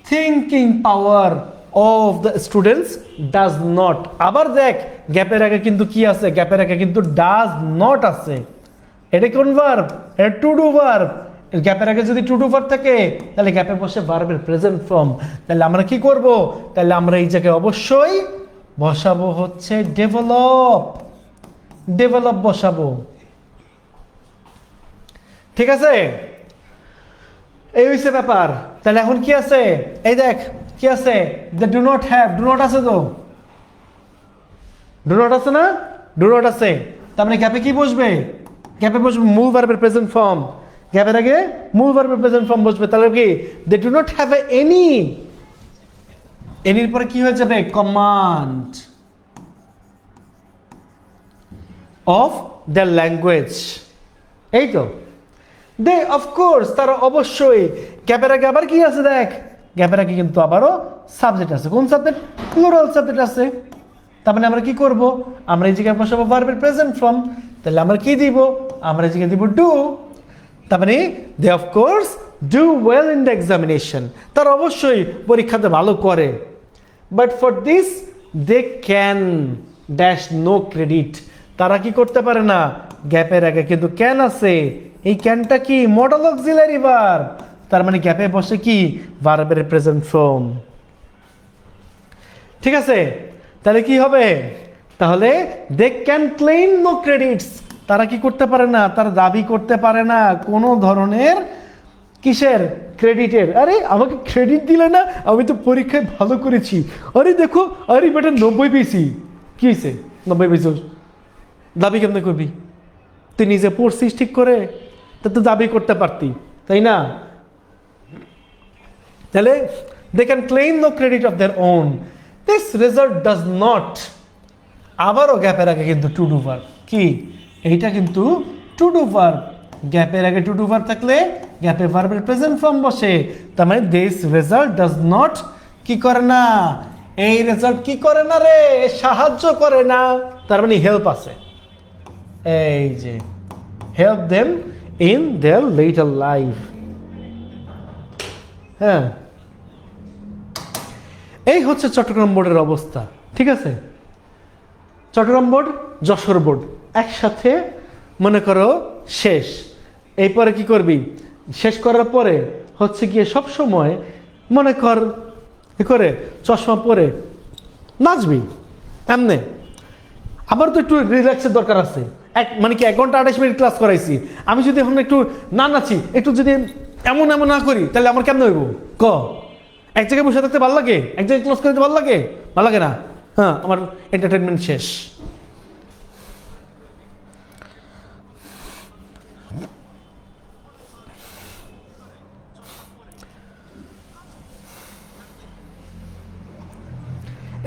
thinking power of the students does not. আবার দেখ, গ্যাপের আগে কিন্তু কি আছে? গ্যাপের আগে কিন্তু ডাজ নট আছে। এটা কোন ভার্ব? এটা টু ডু ভার্ব। গ্যাপের আগে যদি টু ডু ভার্ব থাকে, তাহলে গ্যাপে বসে ভার্বের প্রেজেন্ট ফর্ম। তাহলে আমরা কি করব? তাহলে আমরা এই জায়গায় অবশ্যই বসাবো হচ্ছে ডেভেলপ বসাবো। ঠিক আছে? এই হইছে ব্যাপার। তাহলে এখন কি আছে? এই দেখ কি আছে? The do not have, do not আছে তো, ডু নট আছে না? ডু নট আছে, তার মানে গ্যাপে কি বসবে? গ্যাপে বসবে মূল ভার্বের প্রেজেন্ট ফর্ম। গ্যাপের আগে মূল ভার্বের প্রেজেন্ট ফর্ম বসবে। তাহলে কি? দে ডু নট হ্যাভ এনির পরে কি হয়ে যাবে? Command of the language. এই তো, দে অফকোর্স, তারা অবশ্যই। গ্যাপের আগে আবার কি আছে? দেখ, গ্যাপের আগে কিন্তু আবারও সাবজেক্ট আছে। কোন সাবজেক্ট? প্লুরাল সাবজেক্ট আছে। তার মানে আমরা কি করব? আমরা এই জায়গায় বসাবো ভার্বের প্রেজেন্ট ফর্ম। তাহলে আমরা কি দিব? আমরা এই জায়গায় দিব ডু। তার মানে they of course do well in the examination, তারা অবশ্যই পরীক্ষাতে ভালো করে। But for this they can dash no credit, তারা কি করতে পারে না? গ্যাপের আগে কিন্তু ক্যান আছে। এই ক্যানটা কি? Modal auxiliary verb. তার মানে গ্যাপে বসে কি? ভার্বের প্রেজেন্ট ফর্ম। ঠিক আছে? তাহলে কি হবে? তাহলে they can claim no credits, তারা কি করতে পারে না? তারা দাবি করতে পারে না কোনো ধরনের কিসের? ক্রেডিটের। আরে আমাকে ক্রেডিট দিলে না, আমি তো পরীক্ষায় ভালো করেছি। আরে দেখো, আরে বেটা 90 পেয়েছি। কি হয়েছে? 90 পেয়েছ, দাবি কেমনে করবি? তুই নিজে পড়ছিস ঠিক করে, তা তো দাবি করতে পারতি, তাই না? তাহলে they can claim no credit of their own, this result does not. আবারও গ্যাপের আগে কিন্তু টু ডু ভার্ব। কি? এইটা কিন্তু টু ডু ভার্ব। গ্যাপের আগে টু ডু ভার্ব থাকলে গ্যাপে ভার্বের প্রেজেন্ট ফর্ম বসে। তার মানে দিস রেজাল্ট ডাজ নট কি করে না? এই রেজাল্ট কি করে না রে? সাহায্য করে না। তার মানে হেল্প আছে। এই যে help them in their letter life. হ্যাঁ, এই হচ্ছে চট্টগ্রাম বোর্ডের অবস্থা। ঠিক আছে? চট্টগ্রাম বোর্ড, যশোর বোর্ড একসাথে মনে করো শেষ। এরপরে কি করবি? শেষ করার পরে হচ্ছে গিয়ে সব সময় মনে কর কি করে চশমা পরে নাচবি এমনে। আবার তো একটু রিল্যাক্সের দরকার আছে। মানে কি 1 ঘন্টা 28 মিনিট ক্লাস করাইছি, আমি যদি এখন একটু না নাচি, একটু যদি এমন না করি, তাহলে আমার কেমন হইব? ক এক জায়গায় বসে থাকতে ভালো লাগে? এক জায়গায় ক্লাস করতে ভালো লাগে? ভালো লাগে না। হ্যাঁ, আমার এন্টারটেনমেন্ট শেষ।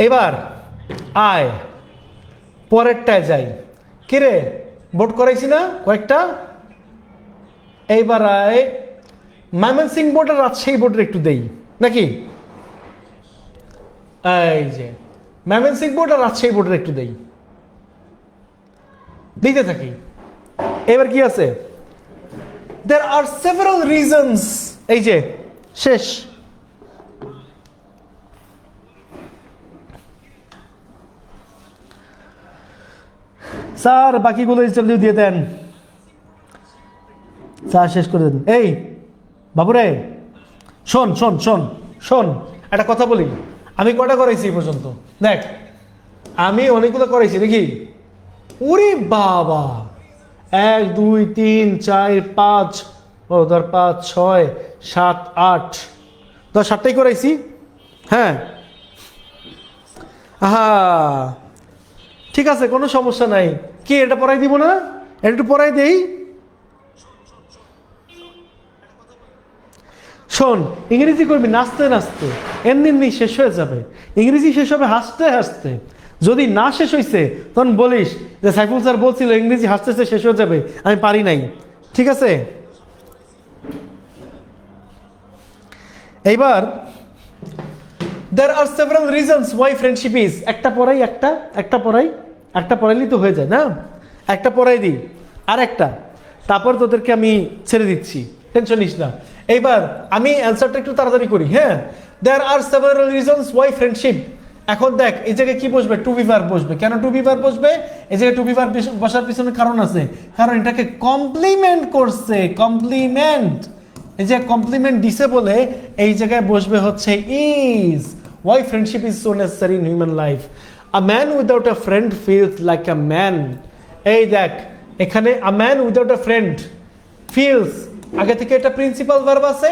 এবার আয় পরেরটায় যাই। কিরে, বোর্ড করাইছি না কয়েকটা? এইবার আয় ময়মনসিং বোর্ড আর রাজশাহী বোর্ডের একটু দেই নাকি? এই যে ময়মনসিং বোর্ড আর রাজশাহী বোর্ডের একটু দেই, দিতে থাকি। এবার কি আছে? there are several reasons। এই যে শেষ। স্যার বাকিগুলো জলদি দিয়ে দেন। চা শেষ করে দেন। এই বাবুরে, শোন শোন শোন শোন, একটা কথা বলি। আমি কটা করাইছি এই পর্যন্ত? দেখ, আমি অনেকগুলো করাইছি দেখি। ওরে বাবা, 1 2 3 4 5, ও ধর 5 6 7 8, ধর 7টাই করাইছি। হ্যাঁ, হা, ঠিক আছে, কোনো সমস্যা নাই। কি এটা পড়াই দিব না? এটা একটু পড়াই দেই। শোন, ইংরেজি করবি নাচতে নাচতে, এমনি এমনি শেষ হয়ে যাবে। ইংরেজি শেষ হবে হাসতে হাসতে। যদি না শেষ হয়েছে তখন বলিস যে সাইফুল স্যার বলছিল ইংরেজি হাসতে হাসতে শেষ হয়ে যাবে, আমি পারি নাই। ঠিক আছে, এইবার there are several reasons why friendship is, একটা পড়াই একটা পড়াইলেই তো হয়ে যায় না? একটা পড়াই দিই আর একটা, তারপর তোদেরকে আমি ছেড়ে দিচ্ছি, টেনশন নিস না। এইবার আমি অ্যান্সারটা একটু তাড়াতাড়ি করি। হ্যাঁ, there are several reasons why friendship, এখন দেখ এই জায়গায় কি বসবে? টু বি ভার্ব বসবে। কেন টু বি ভার্ব বসবে? এই জায়গায় টু বি ভার্ব বসার পিছনে কারণ আছে, কারণ এটাকে কমপ্লিমেন্ট করছে। কমপ্লিমেন্ট, এই যে কমপ্লিমেন্ট দিছে বলে এই জায়গায় বসবে হচ্ছে is. Why friendship is so necessary in human life? A man without a friend feels like a man. এই দেখ, এখানে a man without a friend feels, আগে থেকে এটা প্রিন্সিপাল ভার্ব আছে,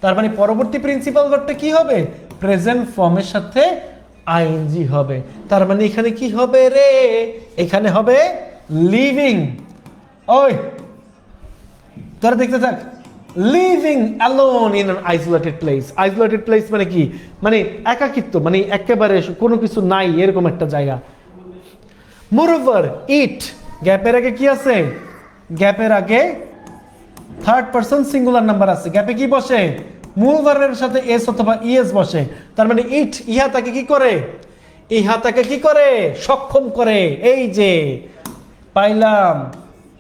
তার মানে পরবর্তী প্রিন্সিপাল ভার্বটা কি হবে? প্রেজেন্ট ফর্মের সাথে আইএনজি হবে। তার মানে এখানে কি হবে রে? এখানে হবে লিভিং। ওই তোরা দেখতে থাক। Living alone in an isolated place. Isolated place মানে কি? মানে একাকিত্ব, মানে একেবারে কোনো কিছু নাই এরকম একটা জায়গা। মোরওভার ইট, গ্যাপের আগে কি আছে? গ্যাপের আগে থার্ড পারসন সিঙ্গুলার নাম্বার আছে। গ্যাপে কি বসে? মূল ভার্বের সাথে এস অথবা ইএস বসে। তার মানে ইট, ইহা তাকে কি করে? ইহা তাকে কি করে? সক্ষম করে। এই যে পাইলাম,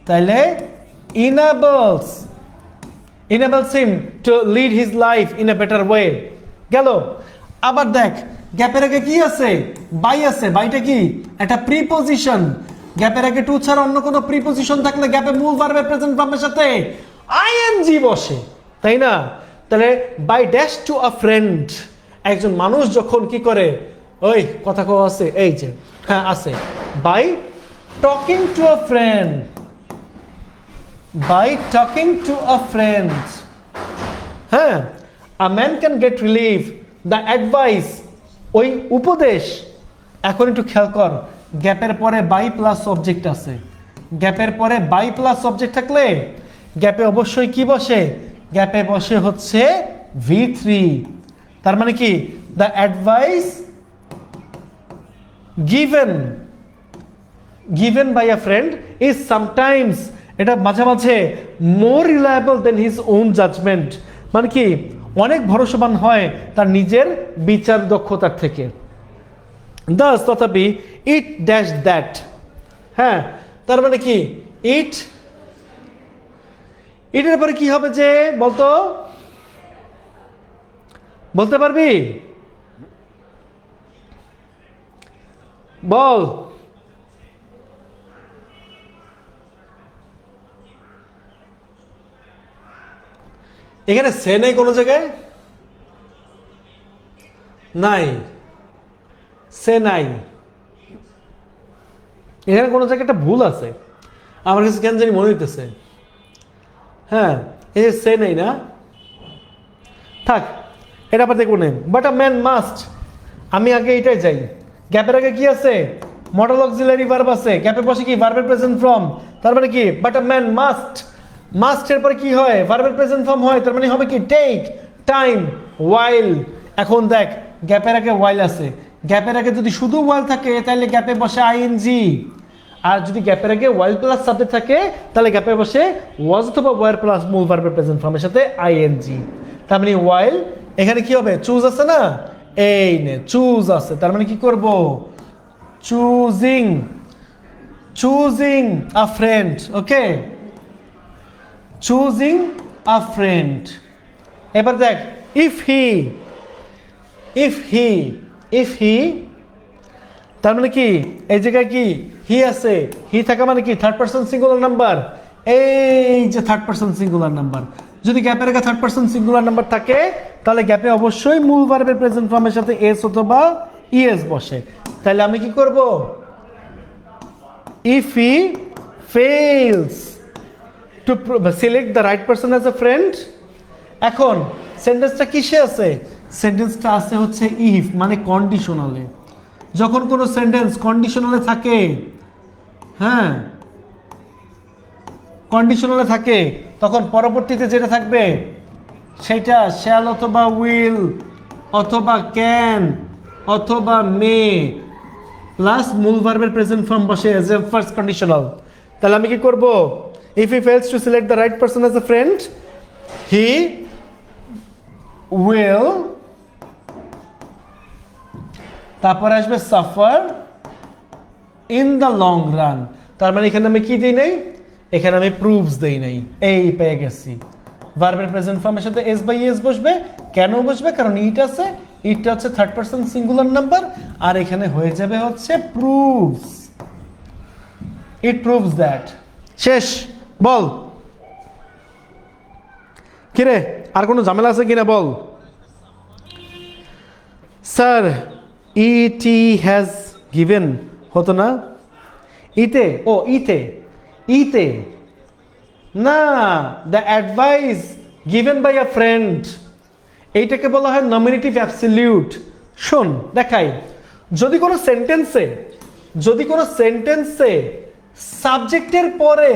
তাইলে enables him to lead his life in a better way। গেল। আবার দেখ, গ্যাপের আগে কি আছে? বাই আছে। বাইটা কি? একটা প্রিপজিশন। গ্যাপের আগে টু ছাড়া অন্য কোনো প্রিপজিশন থাকলে গ্যাপে মূল ভার্বের প্রেজেন্ট ফর্মের সাথে আইএনজি বসে, তাই না? তাহলে by dash to a friend, একজন মানুষ যখন কি করে? ওই কথা কও আছে, এই যে হ্যাঁ আছে। By talking to a friend, by talking to a friend, হ্যাঁ, a man can get relief, the advice, ওই উপদেশ। এখন একটু খেয়াল কর, গ্যাপের পরে বাই প্লাস অবজেক্ট আছে। গ্যাপের পরে বাই প্লাস অবজেক্ট থাকলে গ্যাপে অবশ্যই কি বসে? গ্যাপে বসে হচ্ছে V3। তার মানে কি? the advice given by a friend is sometimes, এটা মাঝে মাঝে মোর রিলায়েবল দেন হিজ ওন জাজমেন্ট, মানে কি অনেক ভরসাবান হয় তার নিজের বিচার দক্ষতার থেকে। দাস তথাপি ইট ড্যাশ দ্যাট, হ্যাঁ, তার মানে কি ইটের পরে কি হবে যে বলতো? বলতে পারবি? বল। এখানে সে নেই কোনো জায়গায়, নাই সে নাই, এখানে কোনো জায়গায় একটা ভুল আছে আমার কাছে কেন জানি মনে হইতেছে। হ্যাঁ, এই যে সে নেই না, থাক, এটা আবার দেখবো না। বাট আ ম্যান মাস্ট, আমি আগে এটাই যাই। গ্যাপের আগে কি আছে? মডেল অক্সিলারি ভার্ব আছে। গ্যাপে বসে কি? ভার্বের প্রেজেন্ট ফর্ম। তার মানে কি? বাট আ ম্যান মাস্ট, মাস্টের পরে কি হয়? ভার্বের প্রেজেন্ট ফর্ম হয়। তার মানে হবে কি? টেক, টাইম, ওয়াইল। এখন দেখ, গ্যাপের আগে ওয়াইল আছে। গ্যাপের আগে যদি শুধু ওয়াইল থাকে তাহলে গ্যাপে বসে আইএনজি, আর যদি গ্যাপের আগে ওয়াইল প্লাস সাবজেক্ট থাকে তাহলে গ্যাপে বসে ওয়াজ অথবা ওয়ার প্লাস মূল ভার্বের প্রেজেন্ট ফর্মের সাথে আইএনজি। তার মানে ওয়াইল, এখানে কি হবে? চুজ আছে না, এই নে চুজ আছে। তার মানে কি করব? Choosing a friend. Okay, choosing a friend. এবার দেখ, ইফ হি, তার মানে কি? এই জায়গায় কি হি আছে? হি থাকা মানে কি? Third person singular number. এই যে থার্ড পারসন সিঙ্গুলার নাম্বার। যদি গ্যাপের আগে থার্ড পারসন সিঙ্গুলার নাম্বার থাকে তাহলে গ্যাপে অবশ্যই মূল ভার্বের প্রেজেন্ট ফর্মের সাথে এস অথবা ইএস বসে। তাহলে আমি কি করব? If he fails to select the right person as a friend. এখন সেন্টেন্সটা কিসে আছে? সেন্টেন্সটা আছে হচ্ছে ইফ, মানে কন্ডিশনালে। যখন কোনো সেন্টেন্স কন্ডিশনালে থাকে, হ্যাঁ কন্ডিশনালে থাকে, তখন পরবর্তীতে যেটা থাকবে সেটা শ্যাল অথবা উইল অথবা ক্যান অথবা মে প্লাস মূল ভার্বের প্রেজেন্ট ফর্ম বসে এজ এ ফার্স্ট কন্ডিশনাল। তাহলে আমি কি করব? If he fails to select the right person as a friend, he will, তারপর আসবে suffer in the long run. তার মানে এখানে আমি কি দিই নাই? এখানে আমি প্রুভস দেই নাই। এই পেয়ে গেছি, ভার্বের প্রেজেন্ট ফর্মের সাথে এস বাই এস বসবে। কেন বসবে? কারণ ইট আছে, ইটটা হচ্ছে থার্ড পারসন সিঙ্গুলার নাম্বার, আর এখানে হয়ে যাবে হচ্ছে প্রুভস। It proves that. শেষ। বল কিরে, আর কোনো ঝামেলা আছে কিনা বল। স্যার ইটি হ্যাজ গিভেন হতো না? ইতে, ও ইতে, ইতে না, the advice given by a friend, এইটাকে বলা হয় নমিনেটিভ অ্যাবসলিউট। শোন দেখাই, যদি কোনো সেন্টেন্সে সাবজেক্টের পরে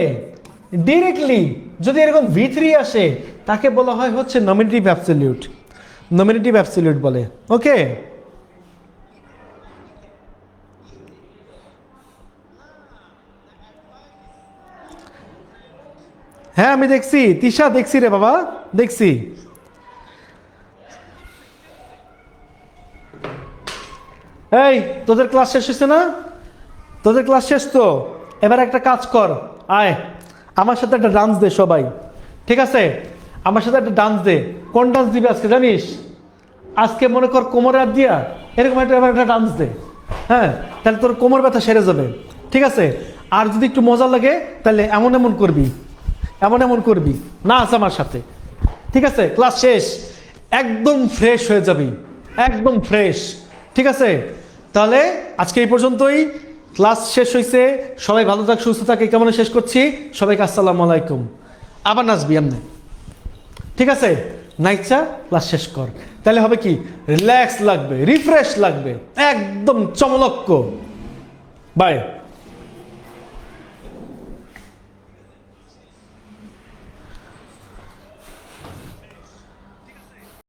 ডিরেক্টলি যদি এরকম V3 আসে তাকে বলা হয় হচ্ছে নমিনেটিভ অ্যাবসলিউট। নমিনেটিভ অ্যাবসলিউট বলে। ওকে, হ্যাঁ আমি দেখছি তিশা, দেখছি রে বাবা, দেখছি। এই তোদের ক্লাস শেষ হয়েছে না? তোদের ক্লাস শেষ তো? এবার একটা কাজ কর, আয় আমার সাথে একটা ডান্স দে সবাই, ঠিক আছে? আমার সাথে একটা ডান্স দে। কোন ডান্স দিবে আজকে জানিস? আজকে মনে কর কোমরে হাত দিয়া এরকম একটা ডান্স দে, হ্যাঁ? তাহলে তোর কোমর ব্যথা সেরে যাবে, ঠিক আছে? আর যদি একটু মজা লাগে তাহলে এমন এমন করবি, এমন এমন করবি, নাচ আমার সাথে, ঠিক আছে? ক্লাস শেষ, একদম ফ্রেশ হয়ে যাবি, একদম ফ্রেশ, ঠিক আছে? তাহলে আজকে এই পর্যন্তই। ক্লাস শেষ হয়েছে, সবাই ভালো থাক, সুস্থ থাক, এই কামনে শেষ করছি। সবাইকে আসসালামু আলাইকুম। আবার নাচবি এমনি, ঠিক আছে? নাইচা ক্লাস শেষ কর, তাহলে হবে কি রিল্যাক্স লাগবে, রিফ্রেশ লাগবে, একদম চমলক্ক। বাই।